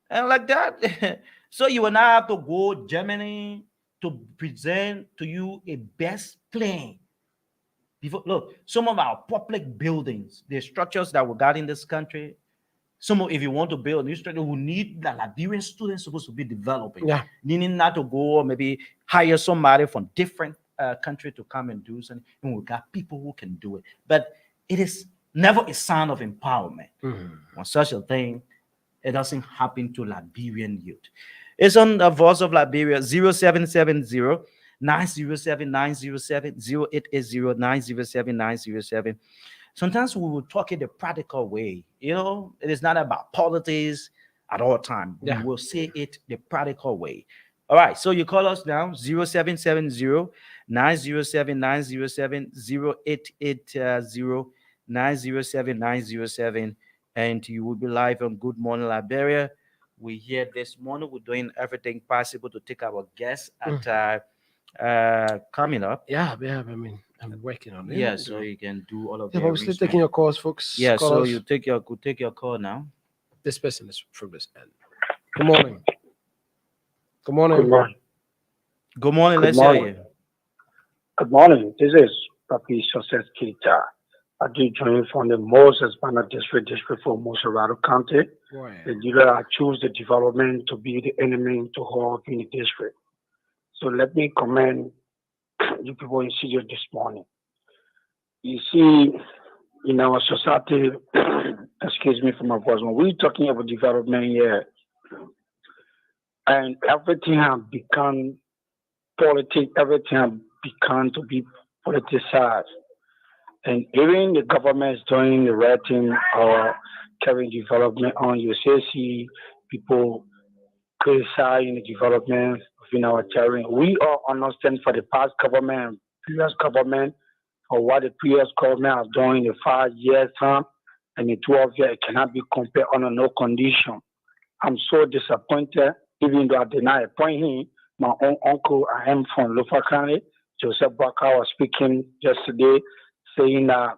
And like that, so you will not have to go Germany to present to you a best plan. Look, some of our public buildings, the structures that we got in this country, if you want to build a new structure, we need the Liberian students supposed to be developing.
Yeah.
Meaning not to go or maybe hire somebody from different country to come and do something. And we got people who can do it. But it is never a sign of empowerment. When such a thing, it doesn't happen to Liberian youth. It's on the Voice of Liberia, 0770 907 907 0880 907 907. Sometimes we will talk in the practical way. You know, it is not about politics at all time.
Yeah.
We will say it the practical way. All right. So you call us now 0770 907 907 0880 907 907. And you will be live on Good Morning Liberia. We here this morning. We're doing everything possible to take our guests at coming up.
Yeah. I mean, I'm working on it.
Yeah, so you can do all of
Yeah,
that.
but we're still taking your calls, folks.
Yeah, so
Callers.
you take your call now.
This person is from this end. Good morning. Good morning.
Good morning.
Good morning.
Good
Let's
morning.
hear you.
Good morning. This is Papi Success Kita. I do join from the Moses Banner District for Moserado County.
Boy.
The leader I choose the development to be the enemy to hold in the district. So let me commend you people in studio this morning. You see, in our society, excuse me for my voice, when we're talking about development here, and everything has become politics, everything has become to be politicized. And even the government is doing the right thing or carrying development on. You see people criticizing the development within our territory. We all understand for the past government, previous government, or what the previous government has done in the 5 years time and the 12 years, it cannot be compared under no condition. I'm so disappointed, even though I did not appoint him. My own uncle, I am from Lofa County, Joseph Baka was speaking yesterday, saying that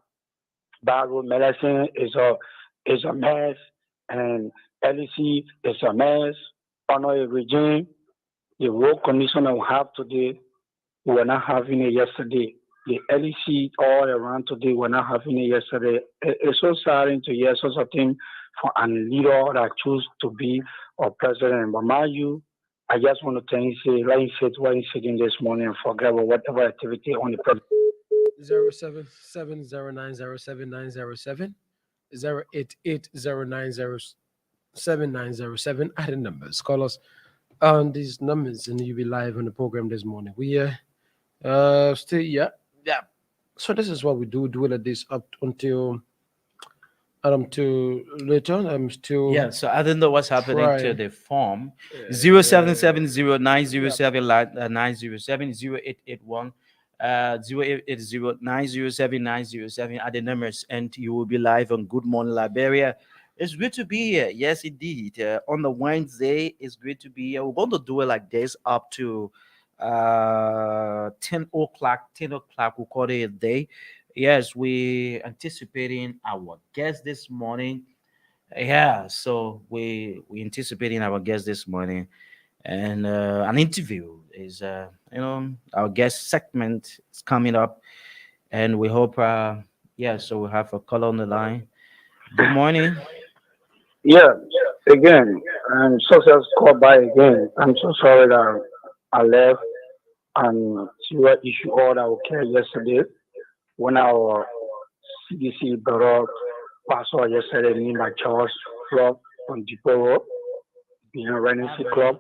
Bible medicine is a mess and LEC is a mess. Under a regime, the road condition that we have today, we were not having it yesterday. The LEC all around today, we're not having it yesterday. It's so saddening to hear such a thing for a leader that choose to be our president. But mind you, I just want to thank you, let you sit where you sitting this morning and forget about whatever activity on the president.
0770907 0880907 adding numbers. Call us on these numbers and you'll be live on the program this morning. We still yeah. So this is what we do like this up until later. I'm still
Yeah, so I don't know what's happening to
trying.
the form. 0770 907 907 0881 0880 907 907 are the numbers, and you will be live on Good Morning Liberia. It's good to be here. Yes, indeed. On the Wednesday, it's great to be here. We're going to do it like this up to 10 o'clock. 10 o'clock, we'll call it a day. Yes, we anticipating our guest this morning. Yeah, so we anticipating our guest this morning, and an interview is our guest segment is coming up, and we hope so we'll have a caller on the line. Good morning.
Yeah, Again, I'm success called by again. I'm so sorry that I left and serious issue all that occurred yesterday when our CDC brought up pastor yesterday in my church club on Depot Road, behind Renessy Club.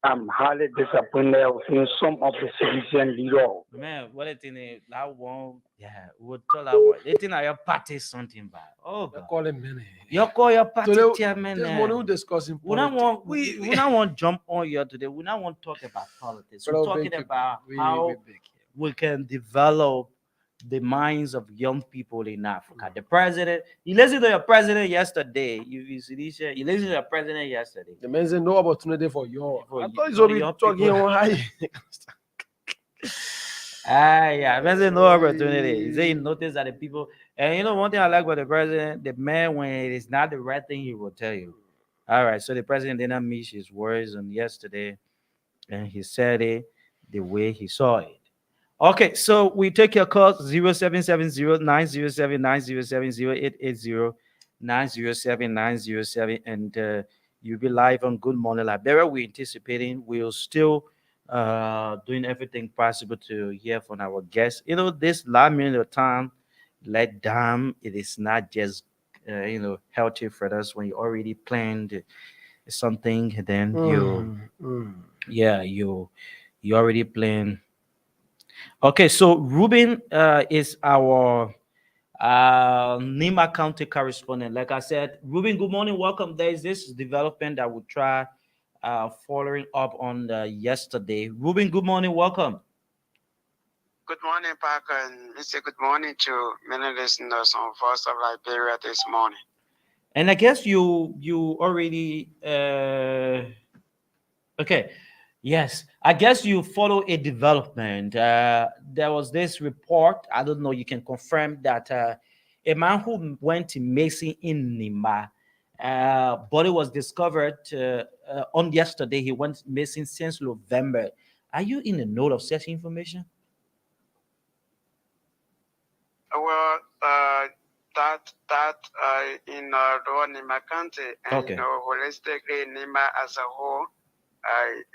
I'm highly disappointed of seeing some of the citizen leader.
Man, what I think that one, yeah, would tell that one. They think that your party is something bad. Oh
They're
God.
calling many.
You call your party
Today,
chairman.
this morning we're discussing
We don't
politics.
want we don't want jump on here today. We don't want to talk about politics. We're
Fellow
talking
big people,
about
we
how
big here.
we can develop the minds of young people in Africa. The president, you listened to your president yesterday. You see this shit? You listened to your president yesterday.
The man said no opportunity for you.
For
I
you-
thought he's
for
only
young
talking
people.
on high.
Ah, yeah, president no opportunity. He say he noticed that the people, and you know one thing I like about the president, the man when it is not the right thing, he will tell you. All right, so the president did not miss his words on yesterday, and he said it the way he saw it. Okay, so we take your call 0770-907-907-880-907-907, and you'll be live on Good Morning Liberia. We're anticipating we'll still doing everything possible to hear from our guests. You know, this last minute of time, let down, it is not just healthy for us when you already planned something, then you already planned. Okay, so Ruben is our Nima County correspondent. Like I said, Ruben, good morning, welcome. There is this development that we'll try following up on yesterday. Ruben, good morning, welcome.
Good morning, Parker, and Mr. Good morning to many listeners on Voice of Liberia this morning.
And I guess you already okay. Yes, I guess you follow a development. There was this report. I don't know. You can confirm that a man who went to Mason in Nima, body was discovered on yesterday. He went missing since November. Are you in the know of such information?
Well, in Lower Nima County and
Okay.
Holistically Nima as a whole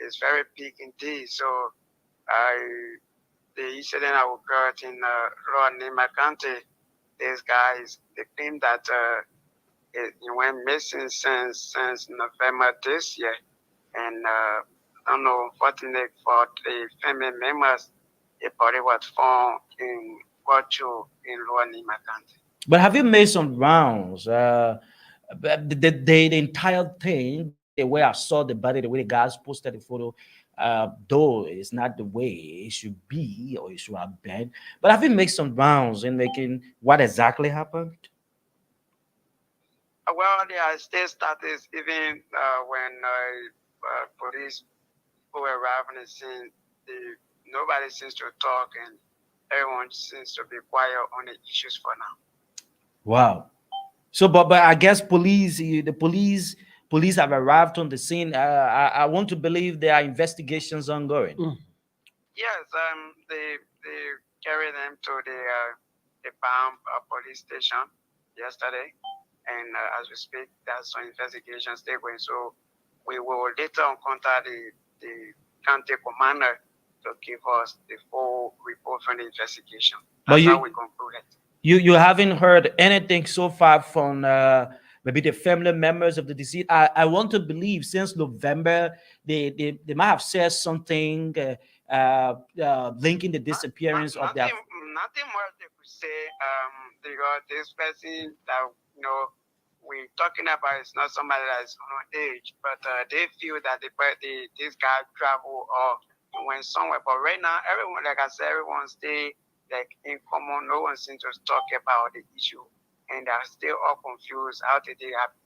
is very big indeed. So the incident that occurred in Lower Nima County, these guys they claim that he went missing since November this year, and I don't know, fortunate for the family members, the body was found in Kwachu in Lower Nima County.
But have you made some rounds? But the entire thing, the way I saw the body, the way the guys posted the photo, though it's not the way it should be or it should have been. But have you made some rounds in making what exactly happened?
Well, there are still status even when police who arrive on the scene, nobody seems to talk and everyone seems to be quiet on the issues for now.
Wow. So, but I guess police have arrived on the scene. I want to believe there are investigations ongoing.
Yes, they carried them to the Palm police station yesterday, and as we speak, there's some investigations they're going. So we will later on contact the county commander to give us the full report from the investigation.
But
That's how we concluded.
You haven't heard anything so far from maybe the family members of the deceased. I want to believe since November they might have said something linking the disappearance of their.
Nothing more they could say. Because this person that we're talking about is not somebody that's on age, but they feel that this guy traveled or went somewhere. But right now, everyone, like I said, everyone stay like in common. No one seems to talk about the issue, and they're still all confused. How did they happen?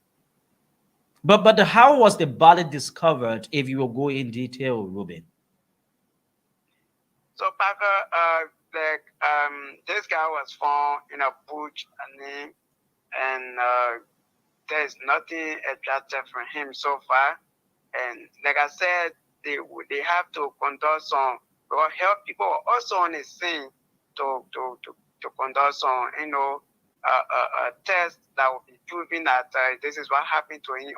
But how was the body discovered? If you will go in detail, Ruben.
So Parker, this guy was found in a bush, and there's nothing attractive from him so far. And like I said, they have to conduct some or help people also on the scene to conduct some test that will be proving that this is what happened to him,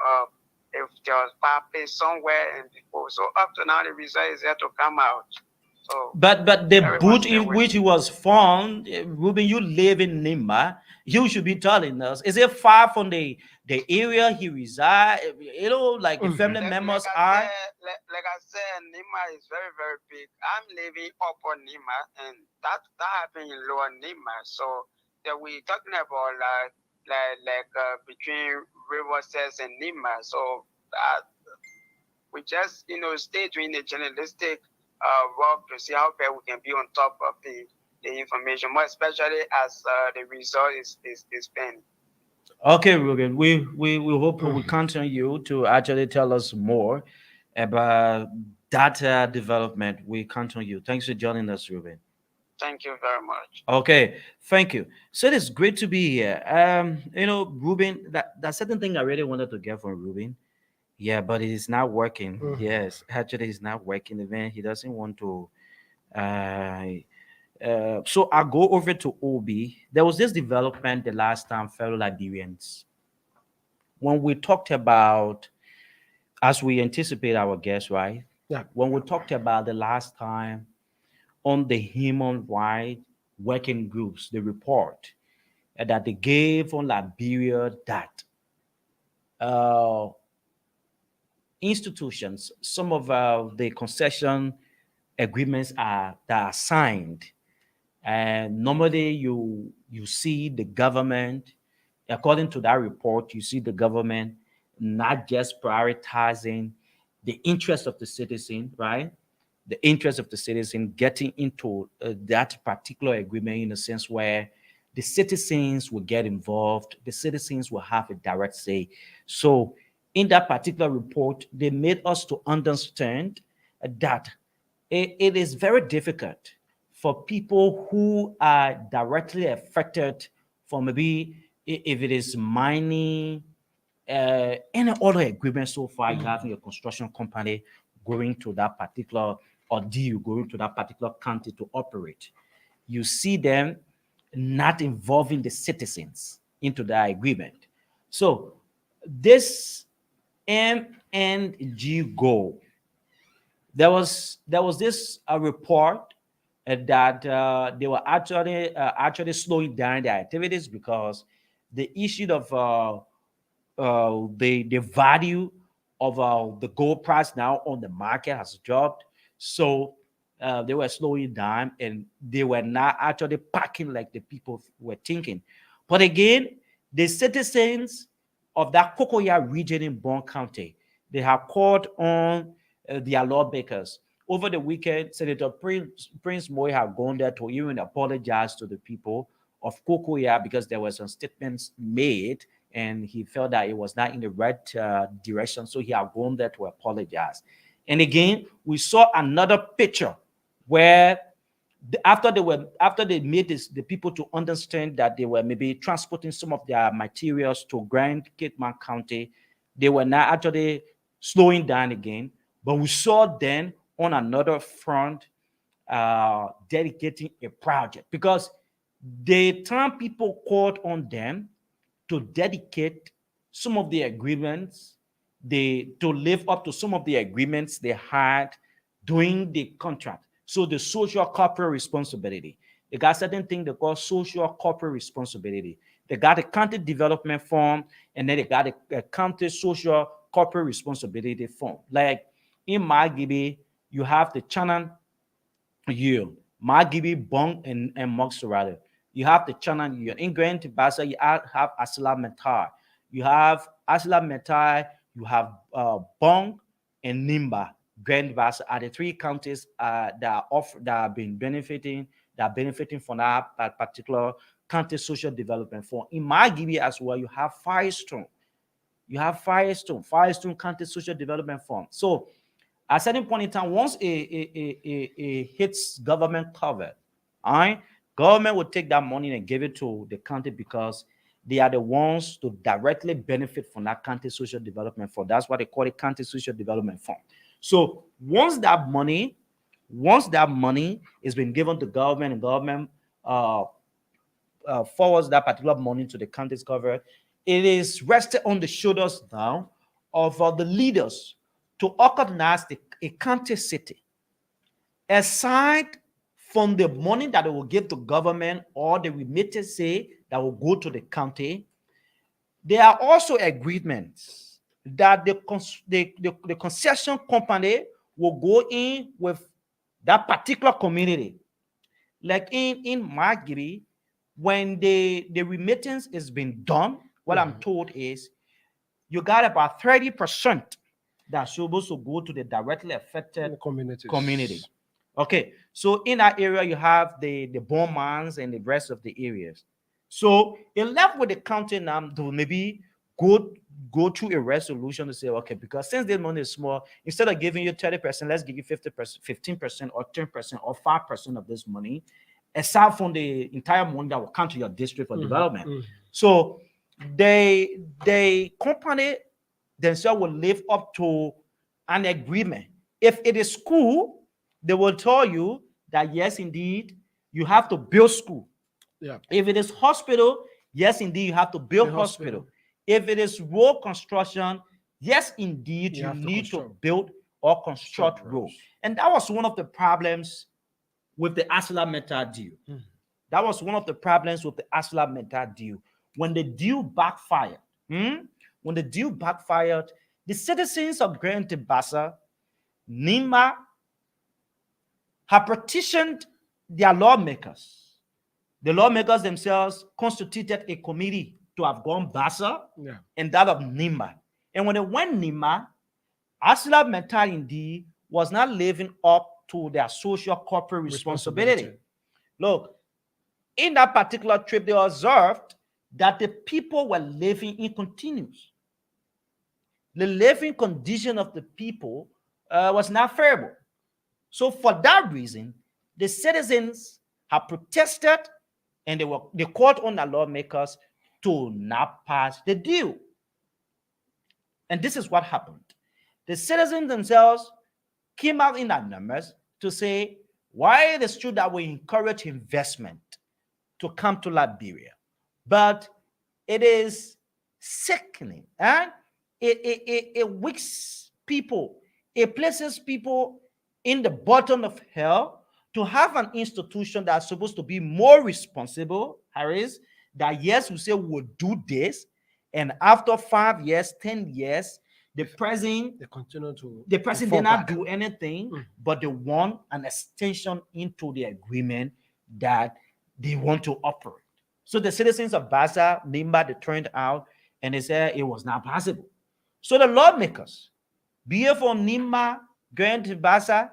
if there was bad play somewhere and before. So up to now, the result is yet to come out. So,
but the
very
boot
much
in which he was found, Ruben, you live in Nimba. You should be telling us. Is it far from the area he resides? You know, like the family members are.
Like I said, Nima is very, very big. I'm living upper Nima, and that happened in lower Nima. So that we talking about between River Cess and Nima. So we just stay doing the journalistic work to see how far we can be on top of the information, more especially as the result is pending.
Okay, Ruben. We hope we continue to actually tell us more about that development. We count on you. Thanks for joining us, Ruben.
Thank you very much.
Okay, thank you. So it's great to be here. Ruben, that certain thing I really wanted to get from Ruben. Yeah, but it is not working. Yes, actually, it's not working. Even he doesn't want to. Uh, so I go over to OB. There was this development the last time, fellow Liberians, when we talked about, as we anticipate our guests, right?
Yeah.
When we talked about the last time on the human rights working groups, the report that they gave on Liberia that uh, institutions, some of the concession agreements that are signed, and normally you see the government, according to that report, you see the government not just prioritizing the interest of the citizen, right? The interest of the citizen getting into that particular agreement in a sense where the citizens will get involved, the citizens will have a direct say. So, in that particular report, they made us to understand that it is very difficult for people who are directly affected from maybe if it is mining, any other agreement so far you have in your construction company going to that particular or deal going to that particular county to operate. You see them not involving the citizens into that agreement. So this M&G goal, there was this report that they were actually slowing down their activities because the issue of the value of the gold price now on the market has dropped. So they were slowing down and they were not actually packing like the people were thinking. But again, the citizens of that Cocoa region in Bond County, they have called on their lawmakers. Over the weekend, Senator Prince Moy had gone there to even apologize to the people of Cocoa because there were some statements made and he felt that it was not in the right direction. So he had gone there to apologize. And again, we saw another picture where after they made the people to understand that they were maybe transporting some of their materials to Grand Cape County, they were not actually slowing down again. But we saw then on another front dedicating a project because the time people called on them to dedicate some of the agreements, to live up to some of the agreements they had during the contract. So the social corporate responsibility. They got certain thing they call social corporate responsibility. They got a county development form, and then they got a county social corporate responsibility form. Like in Magibi, you have the channel yield. Magibi, Bong, and Moxorado. You have the channel yield. In Grand Basa, you have Asila Metai. You have Asila Metai, you have Bong and Nimba. Grand Basa are the three counties that have been benefiting, that are benefiting from that particular county social development fund. In Magibi as well, you have Firestone. You have Firestone County Social Development Fund. So at a certain point in time, once it hits government cover, all right, government will take that money and give it to the county because they are the ones to directly benefit from that county social development fund. That's what they call it, county social development fund. So once that money has been given to government and government forwards that particular money to the county's government, it is rested on the shoulders now of the leaders to organize a county city. Aside from the money that they will give to government or the remittance say that will go to the county, there are also agreements that the concession company will go in with that particular community. Like in Margiri, when the remittance is being done, what I'm told is you got about 30% that's supposed to go to the directly affected community. Okay, so in that area, you have the Bormans and the rest of the areas. So it left with the county now to maybe go through a resolution to say, okay, because since this money is small, instead of giving you 30%, let's give you 50%, 15%, or 10%, or 5% of this money, aside from the entire money that will come to your district for development. So the company themselves will live up to an agreement. If it is school, they will tell you that yes, indeed, you have to build school.
Yeah.
If it is hospital, yes, indeed, you have to build hospital. If it is road construction, yes, indeed, you need to build or construct road. And that was one of the problems with the Asila Meta deal. That was one of the problems with the Asila Meta deal. When the deal backfired, the citizens of Grand Tibasa, Nima, have petitioned their lawmakers. The lawmakers themselves constituted a committee to have gone Basa and that of Nima. And when they went Nima, Asila Meta indeed was not living up to their social corporate responsibility. Look, in that particular trip, they observed that the people were living in continuous. The living condition of the people was not favorable. So for that reason, the citizens have protested and they called on the lawmakers to not pass the deal. And this is what happened. The citizens themselves came out in their numbers to say, why it is true that we encourage investment to come to Liberia, but it is sickening and it weaks people, it places people in the bottom of hell to have an institution that's supposed to be more responsible, Harris, that yes, we say we'll do this, and after 5 years, 10 years, the president did not do anything, but they want an extension into the agreement that they want to operate. So the citizens of Basa, Nimba, they turned out and they said it was not possible. So the lawmakers, be it from Nimba, going to Basa,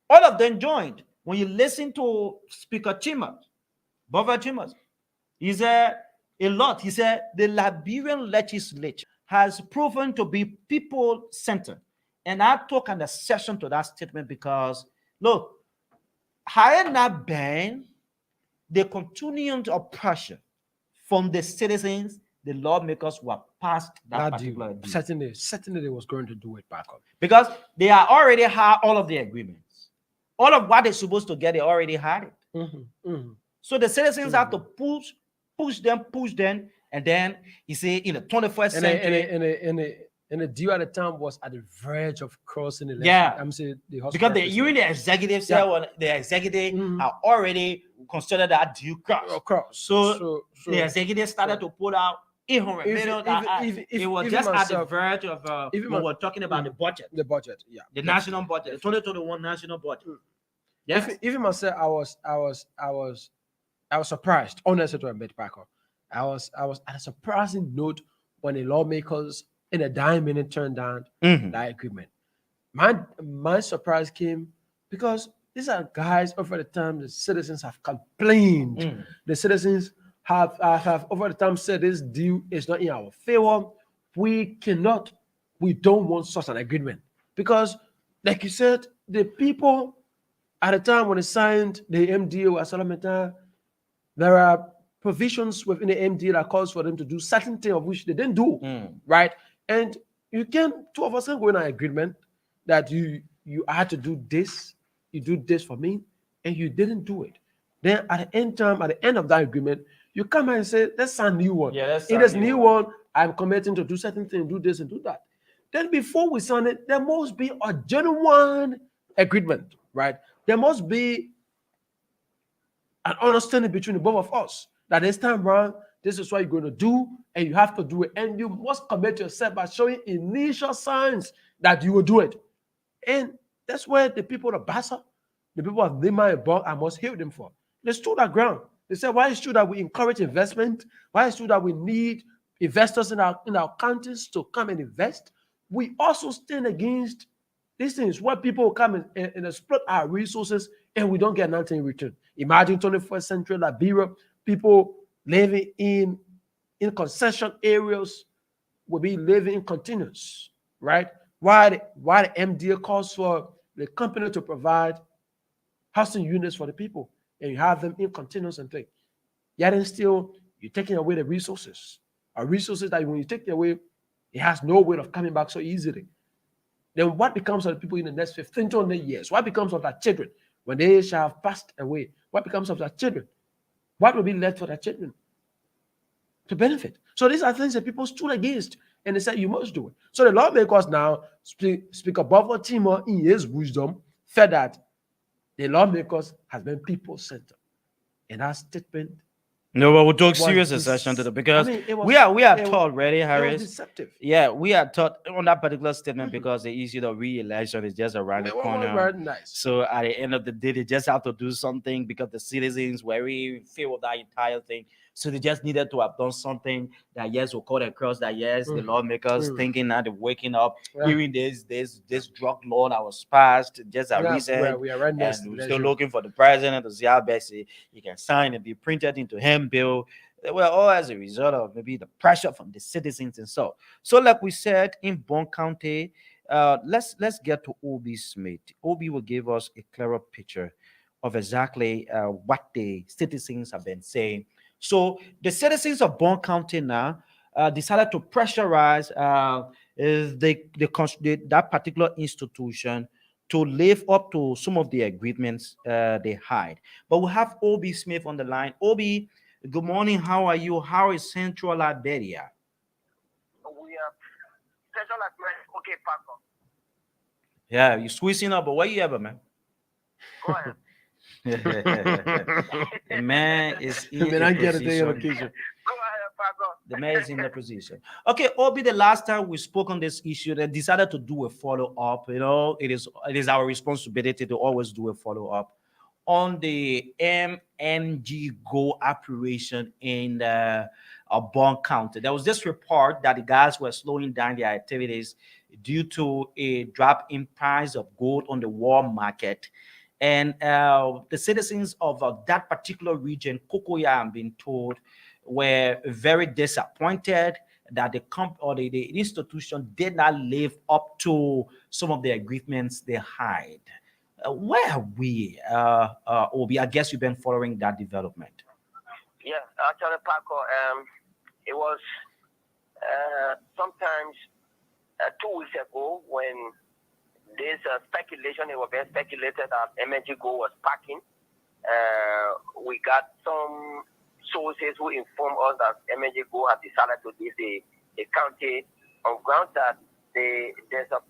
all of them joined. When you listen to Speaker Chima, Bova Chimas, he said a lot. He said the Liberian legislature has proven to be people-centered. And I took an exception to that statement because, look, had it not been the continuing oppression from the citizens, the lawmakers who have passed that particular deal.
Certainly they was going to do it back up.
Because they are already had all of the agreements. All of what they're supposed to get, they already had it. So the citizens have to push them, and then you see in the 21st century.
And the deal at the time was at the verge of crossing the
I'm
saying
because you in the executive cell, the executive are already considered that deal cross. So the executive started to put out 800 million. It was just at the verge of when we're talking about the budget.
The budget,
the national budget, the 2021 national budget.
Even myself, I was surprised. Honestly, to admit, Paco, I was at a surprising note when the lawmakers in a dying minute turned down that agreement. My surprise came because these are guys over the time the citizens have complained. The citizens have over the time said this deal is not in our favor. We don't want such an agreement. Because, like you said, the people at the time when they signed the MDA with Asalameta, there are provisions within the MDA that calls for them to do certain things of which they didn't do, right? And two of us can go in an agreement that you had to do this, you do this for me, and you didn't do it. Then at the end of that agreement, You come and say, let's sign a new one.
Yeah, let's
In
sign
this
a new
new one, I'm committing to do certain things, do this and do that. Then before we sign it, there must be a genuine agreement, right? There must be an understanding between the both of us that this time around, this is what you're going to do, and you have to do it. And you must commit yourself by showing initial signs that you will do it. And that's where the people of Bassa, the people of Lima and Bong, I must hear them for. They stood their ground. They said, why is it true that we encourage investment? Why is it true that we need investors in our counties to come and invest? We also stand against these things where people come and exploit our resources and we don't get nothing in return. Imagine 21st century Liberia, people living in concession areas will be living in containers, right? Why the MDA calls for the company to provide housing units for the people and you have them in containers and things. Yet and still, you're taking away the resources. Our resources that when you take them away, it has no way of coming back so easily. Then what becomes of the people in the next 15 to 100 years? What becomes of their children when they shall have passed away? What becomes of their children? What will be left for their children to benefit? So these are things that people stood against and they said you must do it. So the lawmakers now speak above a Timor in his wisdom, said that the lawmakers has been people-centered. And that statement
No, but we took
was
serious
dis-
exception to the because
I mean, it was-
we are
it was-
taught already,
it was
Harris.
deceptive.
Yeah, we are taught on that particular statement because the issue of re-election is just around the
It was
corner.
very nice.
So at the end of the day, they just have to do something because the citizens were really in favor of that entire thing. So they just needed to have done something that yes will cut across that yes, the lawmakers thinking that they're waking up, hearing this drug law that was passed just a recent,
we are right next
and
to
we're
that
still
issue.
looking for the president to see how best he can sign and be printed into him bill. Well, all as a result of maybe the pressure from the citizens and so. So, like we said in Bond County, let's get to Obi Smith. Obi will give us a clearer picture of exactly what the citizens have been saying. So, the citizens of Bond County now decided to pressurize that particular institution to live up to some of the agreements they had. But we have Obi Smith on the line. Obi, good morning. How are you? How is Central Liberia?
We are Central Liberia. Okay, Paco.
Yeah, you're switching up, but where you ever, man?
Go ahead.
The man is in
Man,
a
I get a day
position.
on occasion.
Go ahead, Paco.
The man is in the position. Okay, Obi, the last time we spoke on this issue, they decided to do a follow-up. You know, it is our responsibility to always do a follow-up on the MNG Go operation in Bond County. There was this report that the guys were slowing down their activities due to a drop in price of gold on the world market. And the citizens of that particular region, Kokoya, I'm being told, were very disappointed that the institution did not live up to some of the agreements they had. Where are we, Obi? I guess you've been following that development.
Yeah, actually, Paco, it was sometimes 2 weeks ago when this speculation, it was being speculated that MNG Go was packing. We got some sources who informed us that MNG Go had decided to leave the county on grounds that there's a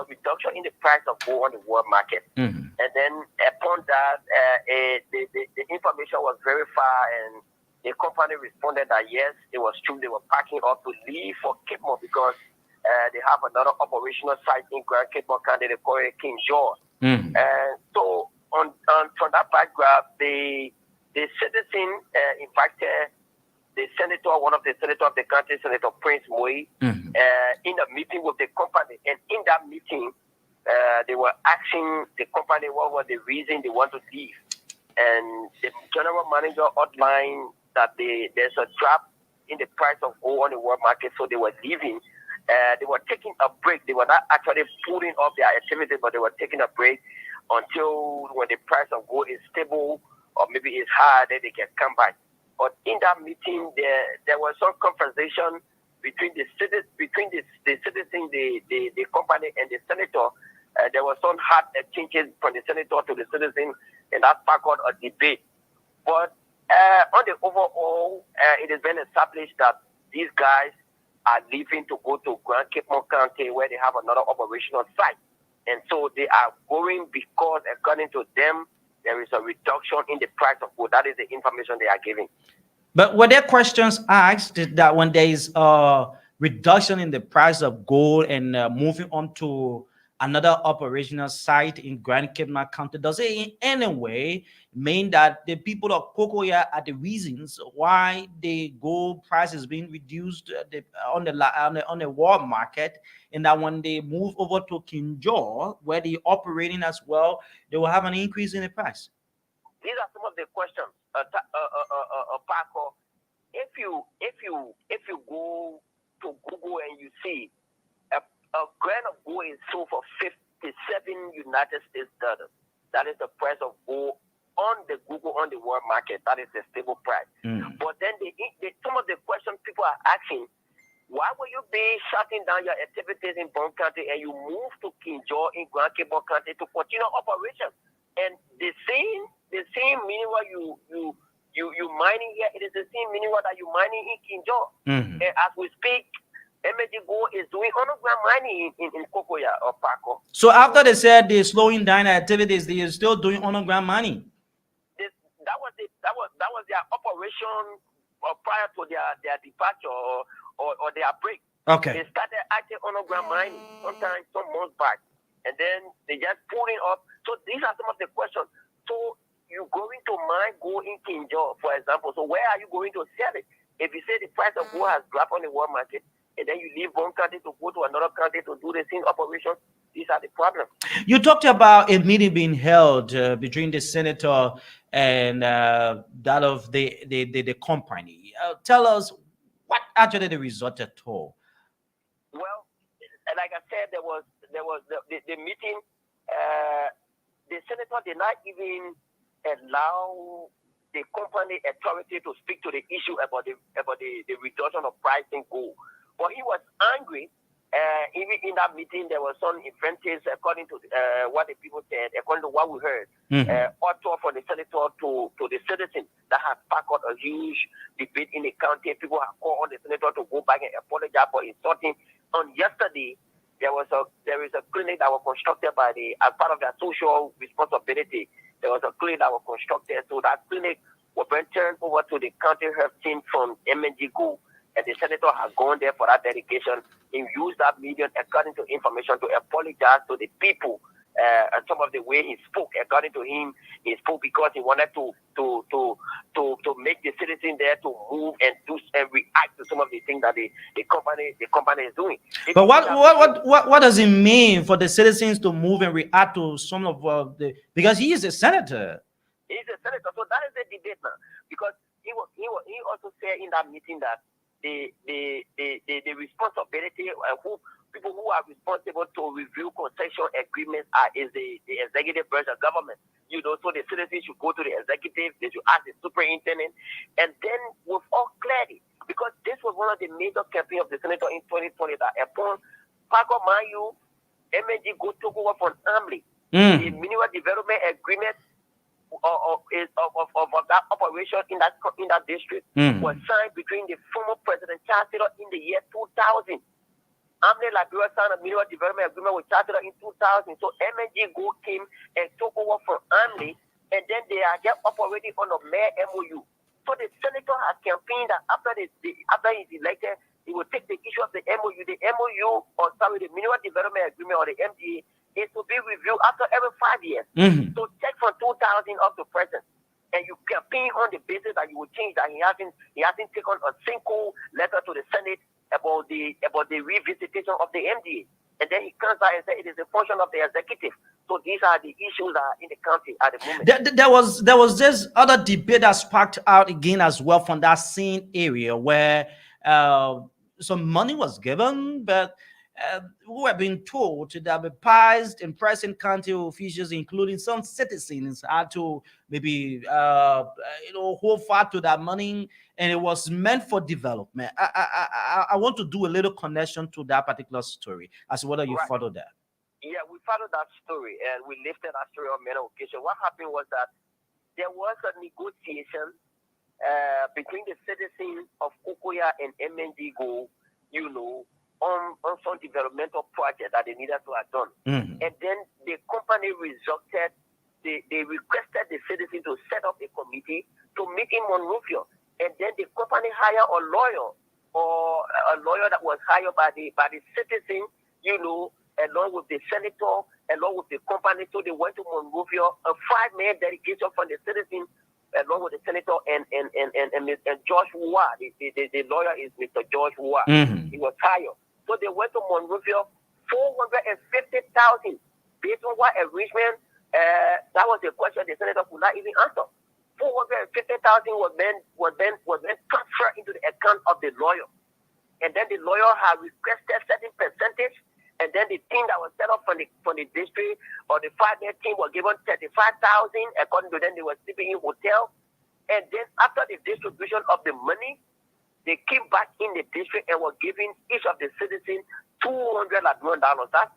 reduction in the price of gold on the world market.
Mm-hmm.
And then upon that, the information was verified and the company responded that yes, it was true. They were packing up to leave for Cape Mo because they have another operational site in Grand Cape Mo County. They call it King George.
Mm-hmm.
And so from that background, the citizen invited the senator, one of the senators of the country, Senator Prince Moy,
Mm-hmm.
In a meeting with the company. And in that meeting, they were asking the company what was the reason they want to leave. And the general manager outlined that there's a drop in the price of gold on the world market, so they were leaving. They were taking a break. They were not actually putting up their activity, but they were taking a break until when the price of gold is stable or maybe it's high, then they can come back. But in that meeting, there was some conversation between the citizen, the company, and the senator. There was some hard changes from the senator to the citizen, and that sparked a debate. But On the overall, it has been established that these guys are leaving to go to Grand Cape Mo County where they have another operational site. And so they are going because, according to them, there is a reduction in the price of gold. That is the information they are giving.
But were there questions asked that when there is a reduction in the price of gold and moving on to another operational site in Grand Cape Mo County, does it in any way mean that the people of Kokoya are the reasons why the gold price is being reduced on the world market, and that when they move over to Kinjor, where they're operating as well, they will have an increase in the price?
These are some of the questions, Paco. If you go to Google and you see a gram of gold is sold for 57 United States dollars. That is the price of gold on the Google on the world market. That is the stable price. But then some of the questions people are asking, why will you be shutting down your activities in Bon County and you move to Kinjor in Grand Cape Mo County to continue operations? And the same mineral you mining here, it is the same mineral that you mining in Kinjor. And as we speak, MG Gold is doing underground mining in Kokoya or Paco.
So after they said they're slowing down their activities, they are still doing underground mining.
That was their operation prior to their departure or their break.
Okay.
They started acting underground mining sometimes some months back, and then they just pulling up. So these are some of the questions. So you're going to mine gold in Kinjor, for example. So where are you going to sell it? If you say the price of gold has dropped on the world market, and then you leave one country to go to another country to do the same operation, these are the problems.
You talked about a meeting being held between the senator and that of the company. Tell us what actually the result at all.
Well, like I said, there was the meeting. The senator did not even allow the company authority to speak to the issue about the reduction of pricing gold. But he was angry. Even in that meeting, there were some incentives, according to what the people said, according to what we heard, also for the senator to the citizens that have sparked a huge debate in the county. People have called on the senator to go back and apologize for insulting. On yesterday, there is a clinic that was constructed as part of their social responsibility. There was a clinic that was constructed, so that clinic was then turned over to the county health team from MNG Go. And the senator has gone there for that dedication. He used that medium, according to information, to apologize to the people. And some of the way he spoke, according to him, he spoke because he wanted to make the citizen there to move and do and react to some of the things that the company is doing.
But what does it mean for the citizens to move and react to some of because he is a senator?
He's a senator, so that is the debate now. Because he also said in that meeting that the responsibility people who are responsible to review concession agreements is the executive branch of government. So the citizens should go to the executive, they should ask the superintendent, and then with all clarity, because this was one of the major campaigns of the senator in 2020 that upon Paco Mayu, MNG go took over from Amli, the mineral development agreement of that operation in that district was signed between the former President Charles Taylor in the year 2000. Amne Liberia signed a mineral development agreement with Charles Taylor in 2000. So MNG Go came and took over from Amne, and then they are just operating on a mere MOU. So the senator has campaigned that after he's elected, he will take the issue of the MOU. The MOU, the mineral development agreement or the MDA, is to be reviewed after every 5 years. So check from 2000 up to present. And you campaign on the basis that you will change that. He hasn't taken a single letter to the Senate about the revisitation of the MDA. And then he comes out and says it is a function of the executive. So these are the issues that are in the country at the moment.
There was this other debate that sparked out again as well from that same area where some money was given, but we were being told that the past and present county officials, including some citizens, had to maybe hold fast to that money, and it was meant for development. I want to do a little connection to that particular story as to whether you follow that.
Yeah, we followed that story, and we lifted that story on many occasions. What happened was that there was a negotiation between the citizens of Kukuya and MND on some developmental project that they needed to have done. And then the company resulted, they requested the citizens to set up a committee to meet in Monrovia. And then the company hired a lawyer that was hired by the citizen, along with the senator, along with the company. So they went to Monrovia, a 5-man delegation from the citizens, along with the senator and George Wua. The lawyer is Mr. George Wua. He was hired. So they went to Monrovia, 450,000. Based on what arrangement, that was the question the senator could not even answer. 450,000 was then transferred into the account of the lawyer. And then the lawyer had requested certain percentage, and then the team that was set up from the district or the 5-man team was given 35,000. According to them, they were sleeping in hotel. And then after the distribution of the money, they came back in the district and were giving each of the citizens $200 dollars. That's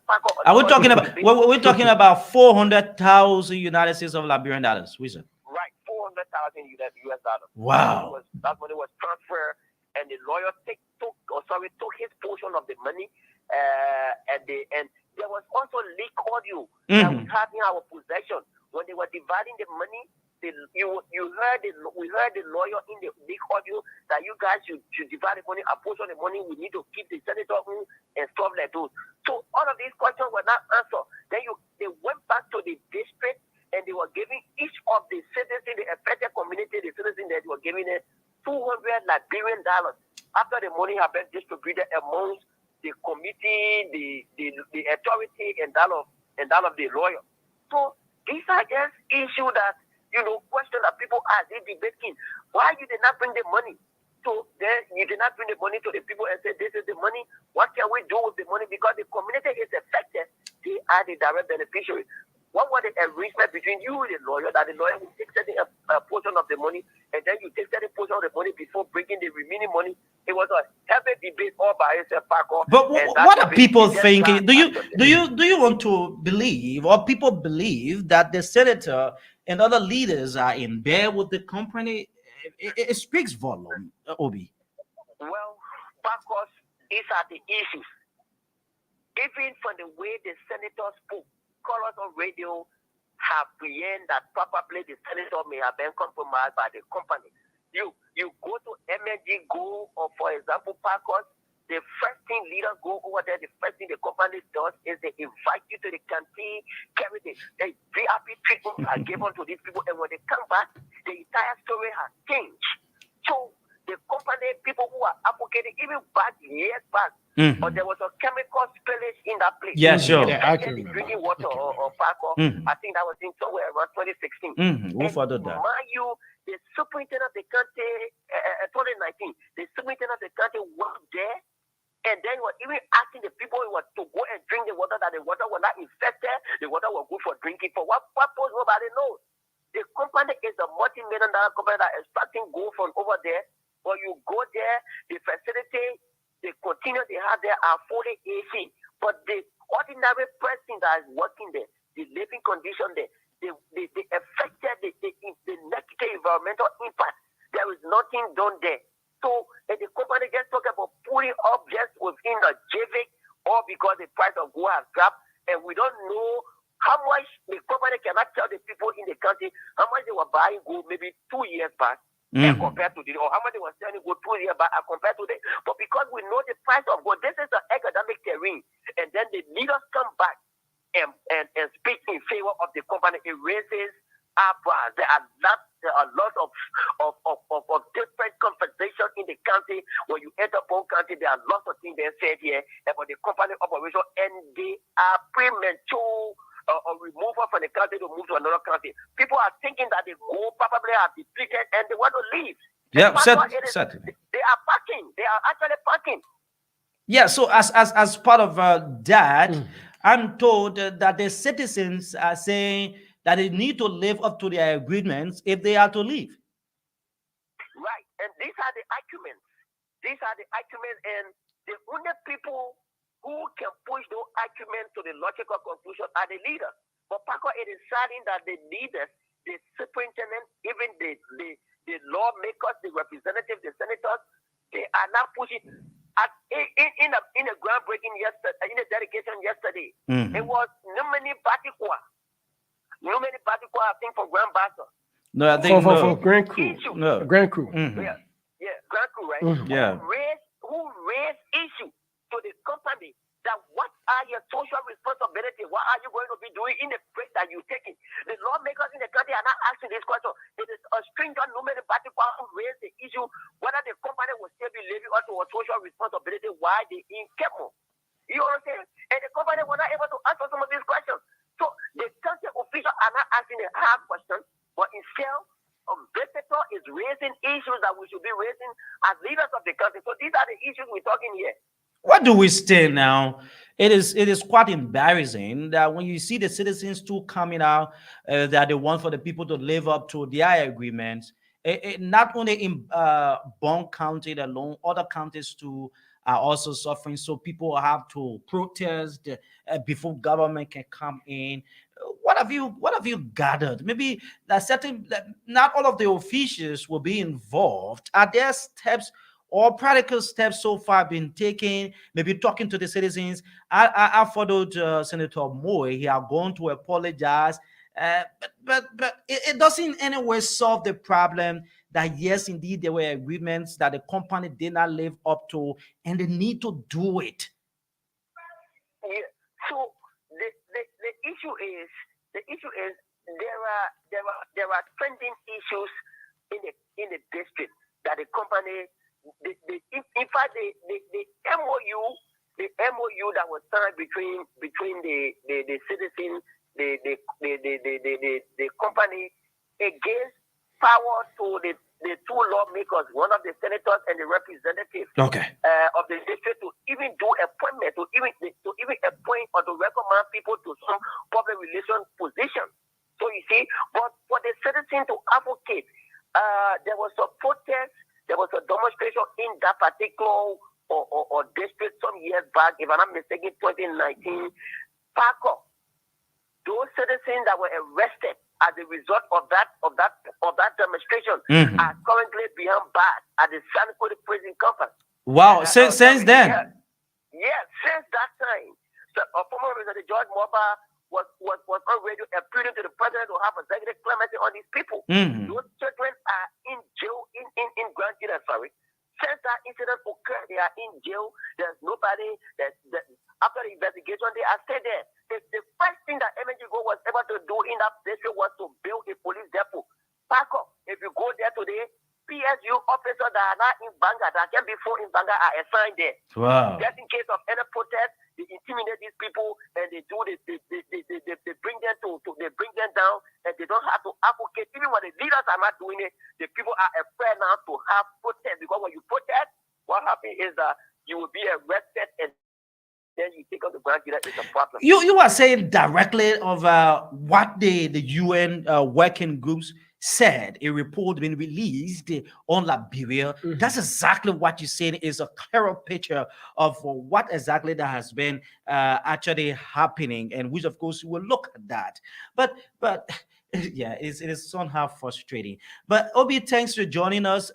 Are we talking about? We're talking about 400,000 United States of Liberian dollars.
Right, 400,000 US dollars.
Wow.
That money was transferred, and the lawyer took his portion of the money, and there was also leak audio that we had in our possession when they were dividing the money. We heard the lawyer in the leak audio that you guys should divide the money, a portion of the money we need to keep the senator and stuff like those. So all of these questions were not answered. Then they went back to the district and they were giving each of the citizens, the affected community, the citizens that were giving it $200 Liberian dollars after the money had been distributed amongst the committee, the authority, and that of the lawyer. So these are just issues that question that people ask, they debating. Why you did not bring the money? So then you did not bring the money to the people and say, this is the money. What can we do with the money? Because the community is affected. They are the direct beneficiary. What was the arrangement between you and the lawyer that the lawyer will take certain portion of the money and then you take certain portion of the money before bringing the remaining money? It was a heavy debate all by itself, Paco.
But what are people thinking? Do you want to believe, or people believe, that the senator and other leaders are in bed with the company? It speaks volume, Obi.
Well, Paco, these are the issues. Even from the way the senator spoke, callers on radio have preempted that probably the senator may have been compromised by the company. You go to MNG Go, or for example, Parkos, the first thing leaders go over there, the first thing the company does is they invite you to the canteen, carry the VIP treatment are given to these people, and when they come back, the entire story has changed. So the company, people who are advocating, even back years back, or there was a chemical spillage in that place.
Yeah, sure.
Yeah, I can remember.
Drinking water or Parko, I think that was in somewhere around 2016.
Who furthered that?
Mind you, the superintendent of the country, 2019, the superintendent of the country was there, and then was even asking the people to go and drink the water, that the water was not infected, the water was good for drinking. For what purpose, nobody knows. The company is a multi-million-dollar company that is extracting gold from over there. When you go there, the facility, the containers they have there are fully AC. But the ordinary person that is working there, the living condition there, the affected, the negative environmental impact, there is nothing done there. So the company just talk about putting objects within the JVIC, all because the price of gold has dropped, and we don't know how much the company cannot tell the people in the country how much they were buying gold maybe 2 years back. And compared to or how much they were selling gold 2 years back compared to them. But because we know the price of gold, this is an academic terrain, and then the leaders come back and speak in favor of the company. It raises eyebrows. There are lots of different compensation in the country. When you enter one country, there are lots of things they said here about the company operation, and they are premature. Or removal from the country to move to another country. People are thinking that the gold probably are depleted and they want to leave.
Yeah, certainly.
They are packing. They are actually packing.
Yeah, so as part of that, I'm told that the citizens are saying that they need to live up to their agreements if they are to leave.
Right, and these are the arguments. And the only people who can push those arguments to the logical conclusion are the leaders. But Paco, it is saddening that the leaders, the superintendent, even the the lawmakers, the representatives, the senators, they are not pushing. In a groundbreaking yesterday, in a dedication yesterday, it was Numeni Batikwa. Numeni Batikwa, I think, for Grand Bassa.
No, I think
for Grand Crew.
No.
Grand Crew.
Yeah, Grand Crew, right?
Yeah.
Who raised issue to the company that what are your social responsibility? What are you going to be doing in the place that you're taking? The lawmakers in the country are not asking this question. It is a stranger Numeni Batikwa who raised the issue whether the company will still be living up to a social responsibility while they in Kemo. You know what I'm saying? And the company was not able to answer some of these questions. So the country officials are not asking the hard questions, but instead, a visitor is raising issues that we should be raising as leaders of the country. So these are the issues we're talking here.
What do we say now? It is quite embarrassing that when you see the citizens too coming out, that they want for the people to live up to their agreements. Not only in Bond County alone, other counties too are also suffering. So people have to protest before government can come in. What have you gathered? Maybe not all of the officials will be involved. Are there steps or practical steps so far been taken? Maybe talking to the citizens. I followed Senator Moe. He had gone to apologize, but it doesn't in any way solve the problem that yes, indeed, there were agreements that the company did not live up to, and they need to do it.
Yeah. So the issue is there are trending issues in the district that the company. In fact, the MOU that was signed between the citizens, the company, it gives power to the two lawmakers, one of the senators and the representatives of the district, to even do appointment, to even appoint or to recommend people to some public relations position. So you see, but for the citizen to advocate, there was a protest. There was a demonstration in that particular or district some years back, if I'm not mistaken, 2019. Parker, those citizens that were arrested as a result of that demonstration are currently behind bars at the San Quentin prison complex.
Wow! Since then,
since that time, so former President George Moba was on radio appealing to the president to have executive clemency on these people. Those children are in jail in Grand Canyon, sorry. Since that incident occurred, they are in jail. There's nobody that after the investigation, they are still there. The first thing that MNGO was able to do in that district was to build a police depot. Parker, if you go there today, PSU officers that are not in Banga, that can be found in Banga, are assigned there.
Wow.
Just in case of any protest, they intimidate these people and they bring them down, and they don't have to advocate. Even when the leaders are not doing it, the people are afraid now to have protest, because when you protest, what happens is that you will be arrested and then you take on the ground. It's a problem.
You are saying directly of what the UN working groups said, a report been released on Liberia. That's exactly what you're saying is a clearer picture of what exactly that has been actually happening, and which of course we will look at that. But yeah, it is somehow frustrating. But Obi, thanks for joining us.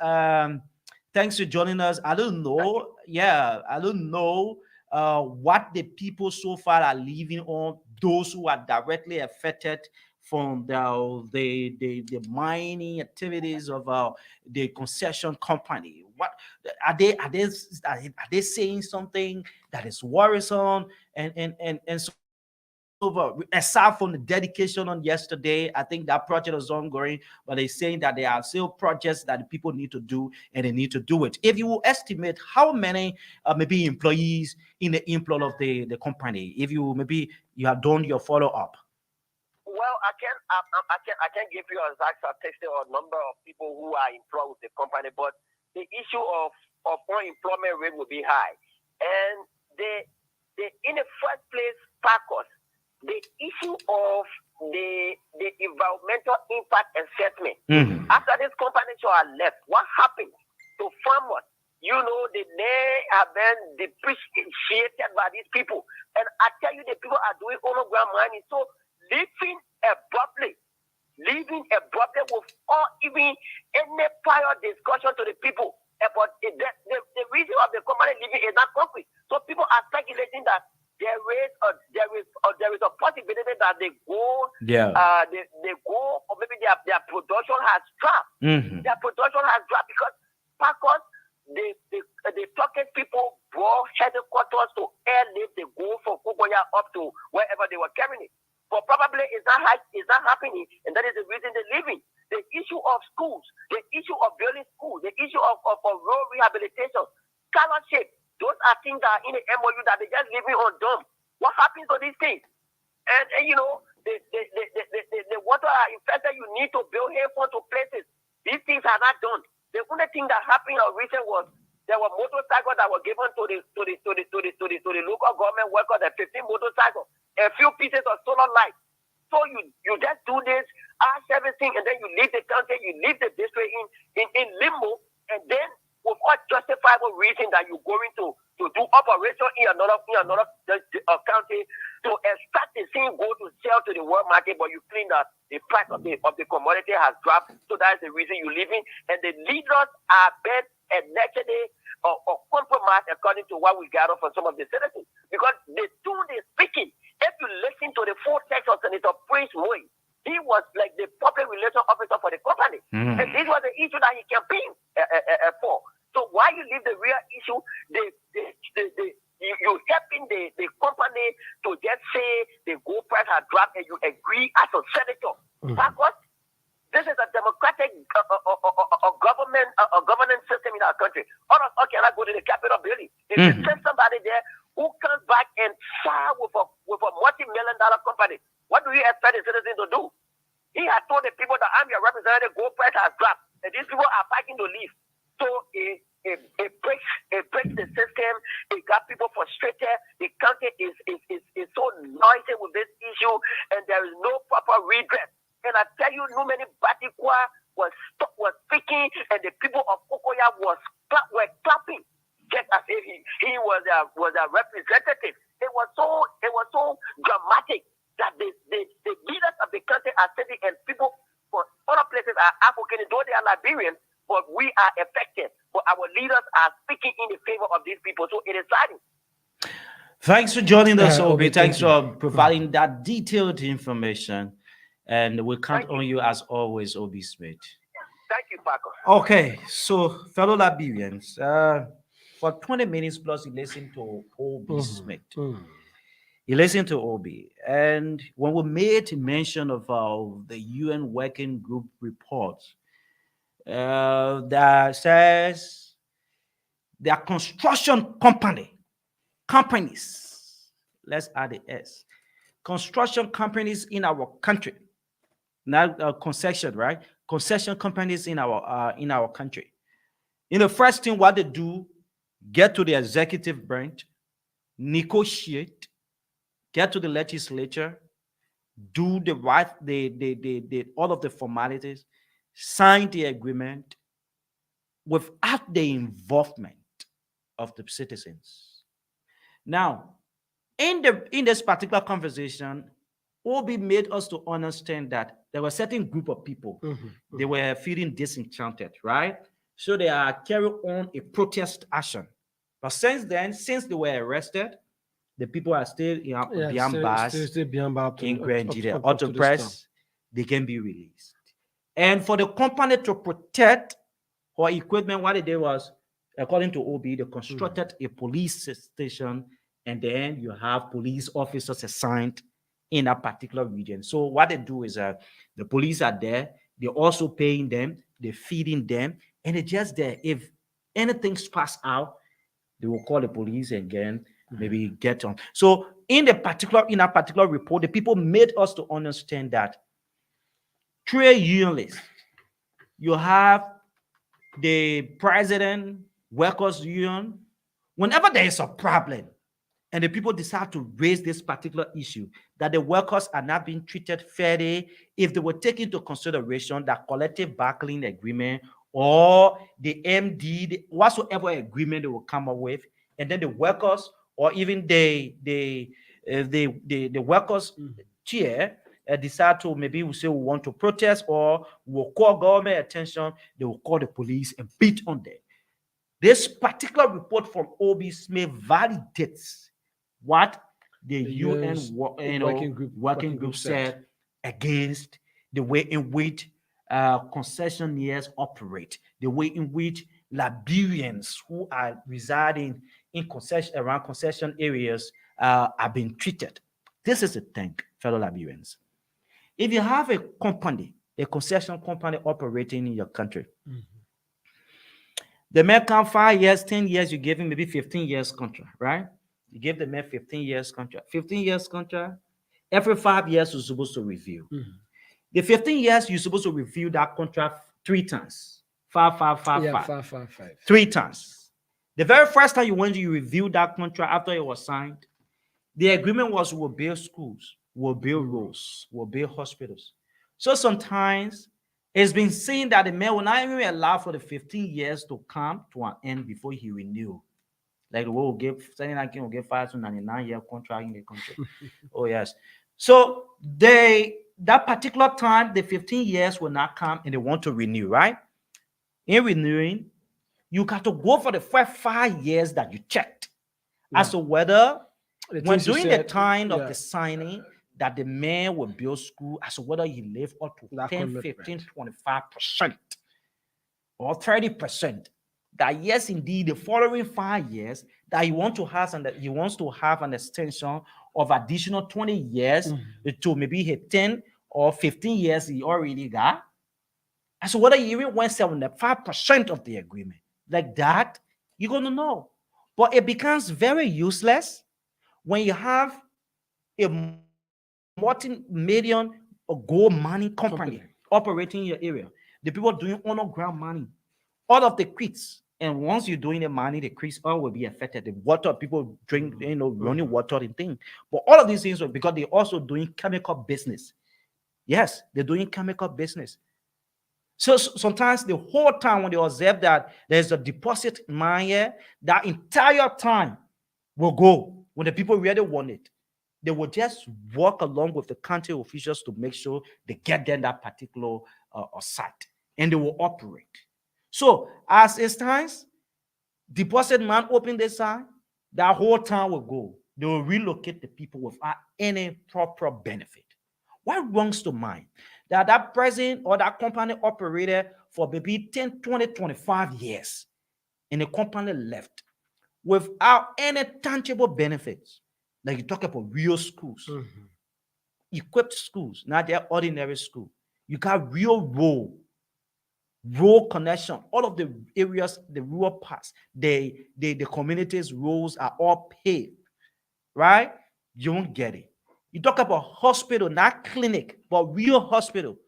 Thanks for joining us. I don't know. Yeah, I don't know what the people so far are living on, those who are directly affected from the mining activities of the concession company. What are they saying something that is worrisome? And so aside from the dedication on yesterday, I think that project is ongoing, but they're saying that there are still projects that the people need to do, and they need to do it. If you will estimate how many maybe employees in the employ of the company, if you have done your follow-up.
Well, I can't give you an exact statistic or number of people who are employed with the company, but the issue of unemployment rate will be high. And in the first place, Parkers, the issue of the environmental impact assessment. After this company are left, what happens to farmers? You know, they have been depreciated by these people. And I tell you, the people are doing underground mining. So leaving abruptly without even giving any prior discussion to the people about the reason of the company leaving is not concrete. So people are speculating that there is a possibility that they go, they go, or maybe their production has dropped. Their production has dropped because the talking people brought headquarters to airlift the gold from Kukoya up to wherever they were carrying it. But probably it's not happening, and that is the reason they're leaving. The issue of schools, the issue of building schools, the issue of road rehabilitation, scholarship, those are things that are in the MOU that they're just leaving on dumb. What happens to these things? And you know, the water are infested, you need to build airport to places. These things are not done. The only thing that happened or recent was there were motorcycles that were given to the local government workers, the 15 motorcycles, a few pieces of solar light. So you just do this, ask everything, and then you leave the country, you leave the district in limbo, and then with what justifiable reason that you're going to do operation in another country to extract the same gold to sell to the world market, but you claim that the price of the commodity has dropped, so that's the reason you're leaving. And the leaders are best allegedly or compromised according to what we gather from some of the citizens. Because the two they're speaking, if you listen to the full text of Senator Prince Moy, he was like the public relations officer for the company. And this was the issue that he campaigned for. So why you leave the real issue, you helping the company to just say the gold price has dropped and you agree as a senator. Because this is a democratic governance system in our country. All of us cannot go to the Capitol building. If you send somebody there who comes back and file with a multi-million-dollar company, what do you expect the citizens to do? He has told the people that I'm your representative, gold price has dropped, and these people are fighting to leave. So it breaks the system. It got people frustrated. The country is so noisy with this issue, and there is no proper redress. And I tell you, no many Batikwa was speaking, and the people of Okoya were clapping, just as if he was a representative. It was so dramatic that the leaders of the country are sitting, and people from other places are African, though they are Liberian, but we are affected. But our leaders are speaking in the favor of these people, so it is exciting.
Thanks for joining us, Obi. Thanks
thank
for providing that detailed information. And we count on you as always, Obi Smith.
Thank you, Paco.
Okay, so fellow Liberians, for 20 minutes plus, you listen to Obi Smith. You listen to Obi. And when we made mention of the UN Working Group report that says there are construction companies, let's add the S, construction companies in our country, not concession, right? Concession companies in our country. The first thing what they do, get to the executive branch, negotiate, get to the legislature, do the right, all of the formalities, sign the agreement without the involvement of the citizens. Now, in this particular conversation, Obi made us to understand that there were a certain group of people, they were feeling disenchanted, right? So they are carrying on a protest action. But since then, since they were arrested, the people are still behind bars in Grand Auto Press, they can be released. And for the company to protect her equipment, what they did was, according to Obi, they constructed a police station, and then you have police officers assigned in a particular region. So what they do is the police are there, they're also paying them, they're feeding them, and it's just there. If anything's passed out, they will call the police again, maybe get on. So in a particular report, the people made us to understand that trade unionists, you have the president, workers union, whenever there is a problem, and the people decide to raise this particular issue, that the workers are not being treated fairly, if they were taken into consideration that collective bargaining agreement or the MD, whatsoever agreement they will come up with, and then the workers or even the workers chair decide to, maybe we say we want to protest or we'll call government attention, they will call the police and beat on them. This particular report from O.B. Smith validates what the UN
US working group
said against the way in which concessionaires operate, the way in which Liberians who are residing in around concession areas are being treated. This is the thing, fellow Liberians. If you have a company, a concession company operating in your country, the man come 5 years, 10 years, you give him maybe 15 years contract, right? You give the man 15 years contract. 15 years contract, every 5 years you're supposed to review. The 15 years, you're supposed to review that contract 3 times. Five. 3 times. The very first time you review that contract after it was signed, the agreement was we'll build schools, we'll build roads, we'll build hospitals. So sometimes it's been seen that the man will not even allow for the 15 years to come to an end before he renew. Like we'll give, Senator King will give 5 to 99-year contract in the country. Oh, yes. So that particular time, the 15 years will not come and they want to renew, right? In renewing, you got to go for the first 5 years that you checked as to whether when during the time of the signing that the man will build school, as to whether he live up to 10, 15, 25% or 30%. That yes, indeed, the following 5 years that he wants to have an extension of additional 20 years to maybe hit 10 or 15 years he already got. And so whether he even went 75% of the agreement, like that, you're going to know. But it becomes very useless when you have a multi-million gold mining company operating in your area. The people doing underground mining, all of the creeks. And once you're doing the mining, the creeks all will be affected. The water, people drink, running water and things. But all of these things, because they're also doing chemical business. Yes, they're doing chemical business. So sometimes the whole time when they observe that there's a deposit mine here, that entire time will go when the people really want it. They will just work along with the county officials to make sure they get them that particular site, and they will operate. So as it stands, deposit man open this side, that whole town will go. They will relocate the people without any proper benefit. What wrongs to mind? That person or that company operated for maybe 10, 20, 25 years, and the company left without any tangible benefits. Like you talk about real schools, equipped schools, not their ordinary school. You got real road connection. All of the areas, the rural parts, the communities' roads are all paved, right? You won't get it. You talk about hospital, not clinic, but real hospital.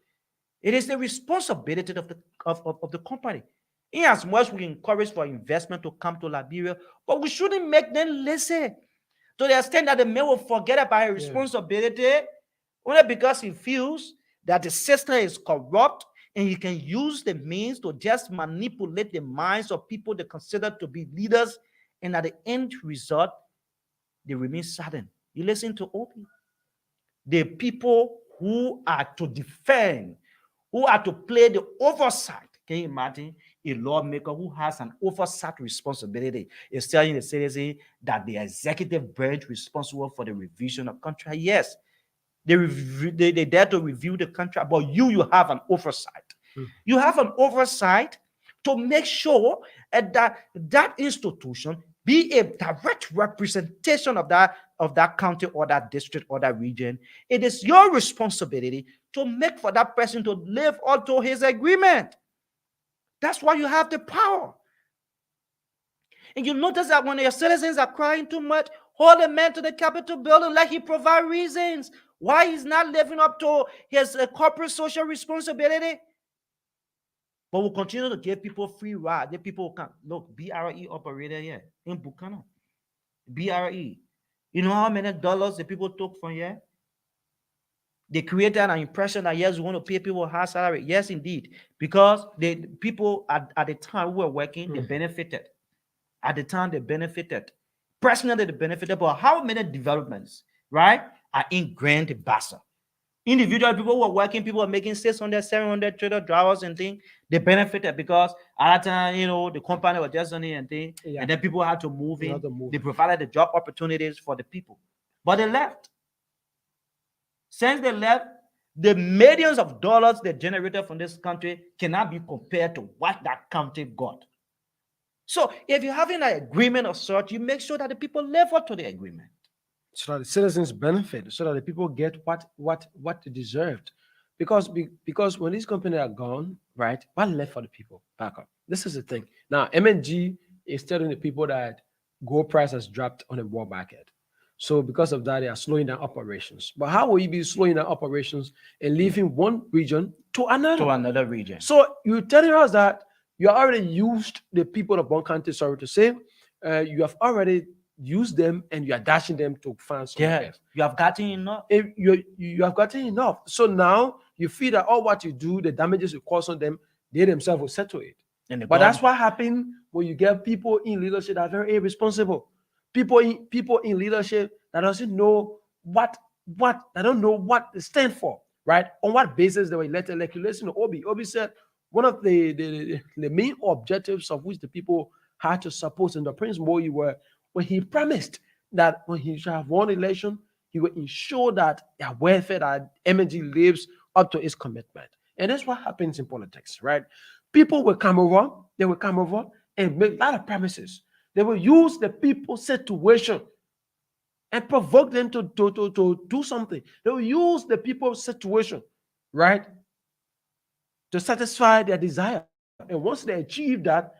It is the responsibility of the company. In as much we encourage for investment to come to Liberia, but we shouldn't make them listen to the extent that the man will forget about his responsibility only because he feels that the system is corrupt and he can use the means to just manipulate the minds of people they consider to be leaders, and at the end result, they remain saddened. You listen to OP. The people who are to defend, who are to play the oversight. Can you imagine a lawmaker who has an oversight responsibility is telling the citizen that the executive branch responsible for the revision of contract? Yes, they dare to review the contract, but you have an oversight. You have an oversight to make sure that institution be a direct representation of that county or that district or that region. It is your responsibility to make for that person to live up to his agreement. That's why you have the power. And you notice that when your citizens are crying too much, hold a man to the Capitol building, let him provide reasons why he's not living up to his corporate social responsibility. But we'll continue to give people free ride. The people can look, BRE operator here in Buchanan. BRE. You know how many dollars the people took from here? They created an impression that yes, we want to pay people a high salary. Yes, indeed. Because the people at the time who were working, they benefited. At the time, they benefited. Personally, they benefited. But how many developments, right, are in Grand Bassa? Individual people who are working, people are making 600, 700 $300 and things. They benefited because at that time, the company was just on it and things.
Yeah.
And then people had to move
They
in.
had to move
They
in.
provided the job opportunities for the people. But they left. Since they left, the millions of dollars they generated from this country cannot be compared to what that country got. So if you're having an agreement of sort, you make sure that the people live up to the agreement.
So that the citizens benefit, so that the people get what they deserved. Because when these companies are gone, right, what left for the people? Back up. This is the thing. Now, MNG is telling the people that gold price has dropped on the world market. So because of that, they are slowing down operations. But how will you be slowing down operations and leaving one region to another?
Region.
So you're telling us that you already used the people of one country, sorry to say, you have already used them and you are dashing them to find somewhere else.
You have gotten enough.
If you have gotten enough. So now you feel that all what you do, the damages you cause on them, they themselves will settle it. But that's what happened when you get people in leadership that are very irresponsible. People in leadership that doesn't know what they don't know what they stand for, right? On what basis they were elected. Like you listen to Obi. Obi said one of the main objectives of which the people had to support in the Prince Moyi were when he promised that when he should have won election, he would ensure that their welfare, that MNG lives up to its commitment. And that's what happens in politics, right? People will come over, and make a lot of promises. They will use the people's situation and provoke them to do something. They will use the people's situation, right, to satisfy their desire. And once they achieve that,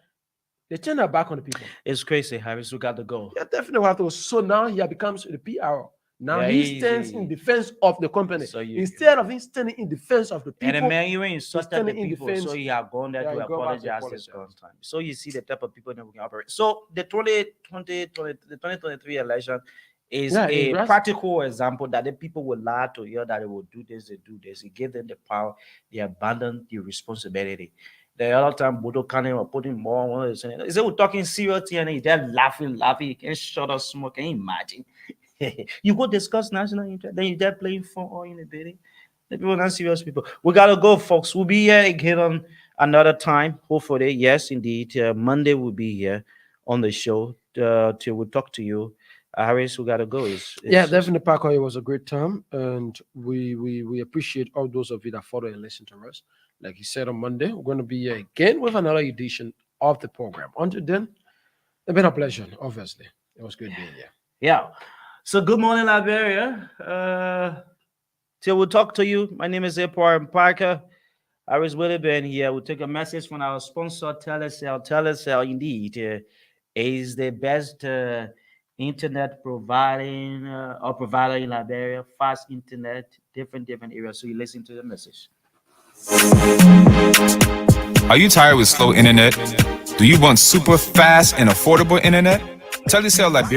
they turn their back on the people.
It's crazy, Harris. We got to go.
Yeah, definitely have to. So now he becomes the PRO. Now
Yeah,
he stands in defense of the company.
So
instead of him standing in defense of the people.
And the man, you ain't insulted the
standing in
people,
defense.
so he have gone there
Yeah,
to
he go back to
apologize this time. So you see the type of people that we can operate. So the 2023 election is a practical example that the people will lie to you that they will do this, they do this. It gave them the power, they abandon the responsibility. The other time, Bodo Kane were putting more on it. Is it we're talking serious and they're laughing. You can't shut up smoke. Can you imagine? You go discuss national interest, then you're there playing for in the building. The people are not serious people. We gotta go, folks. We'll be here again on another time. Hopefully, yes, indeed. Monday we'll be here on the show till we talk to you. Harris, we gotta go.
Yeah, definitely, Paco. It was a great time, and we appreciate all those of you that follow and listen to us. Like you said on Monday, we're going to be here again with another edition of the program. Until then, it's been a pleasure. Obviously, it was good being here.
Yeah. So good morning, Liberia. Till we'll talk to you. My name is Epar Parker. Harris Willie been here. We'll take a message from our sponsor, Telecel. Telecel, indeed, is the best internet provider in Liberia. Fast internet, different areas. So you listen to the message.
Are you tired with slow internet? Do you want super fast and affordable internet? Telecel Liberia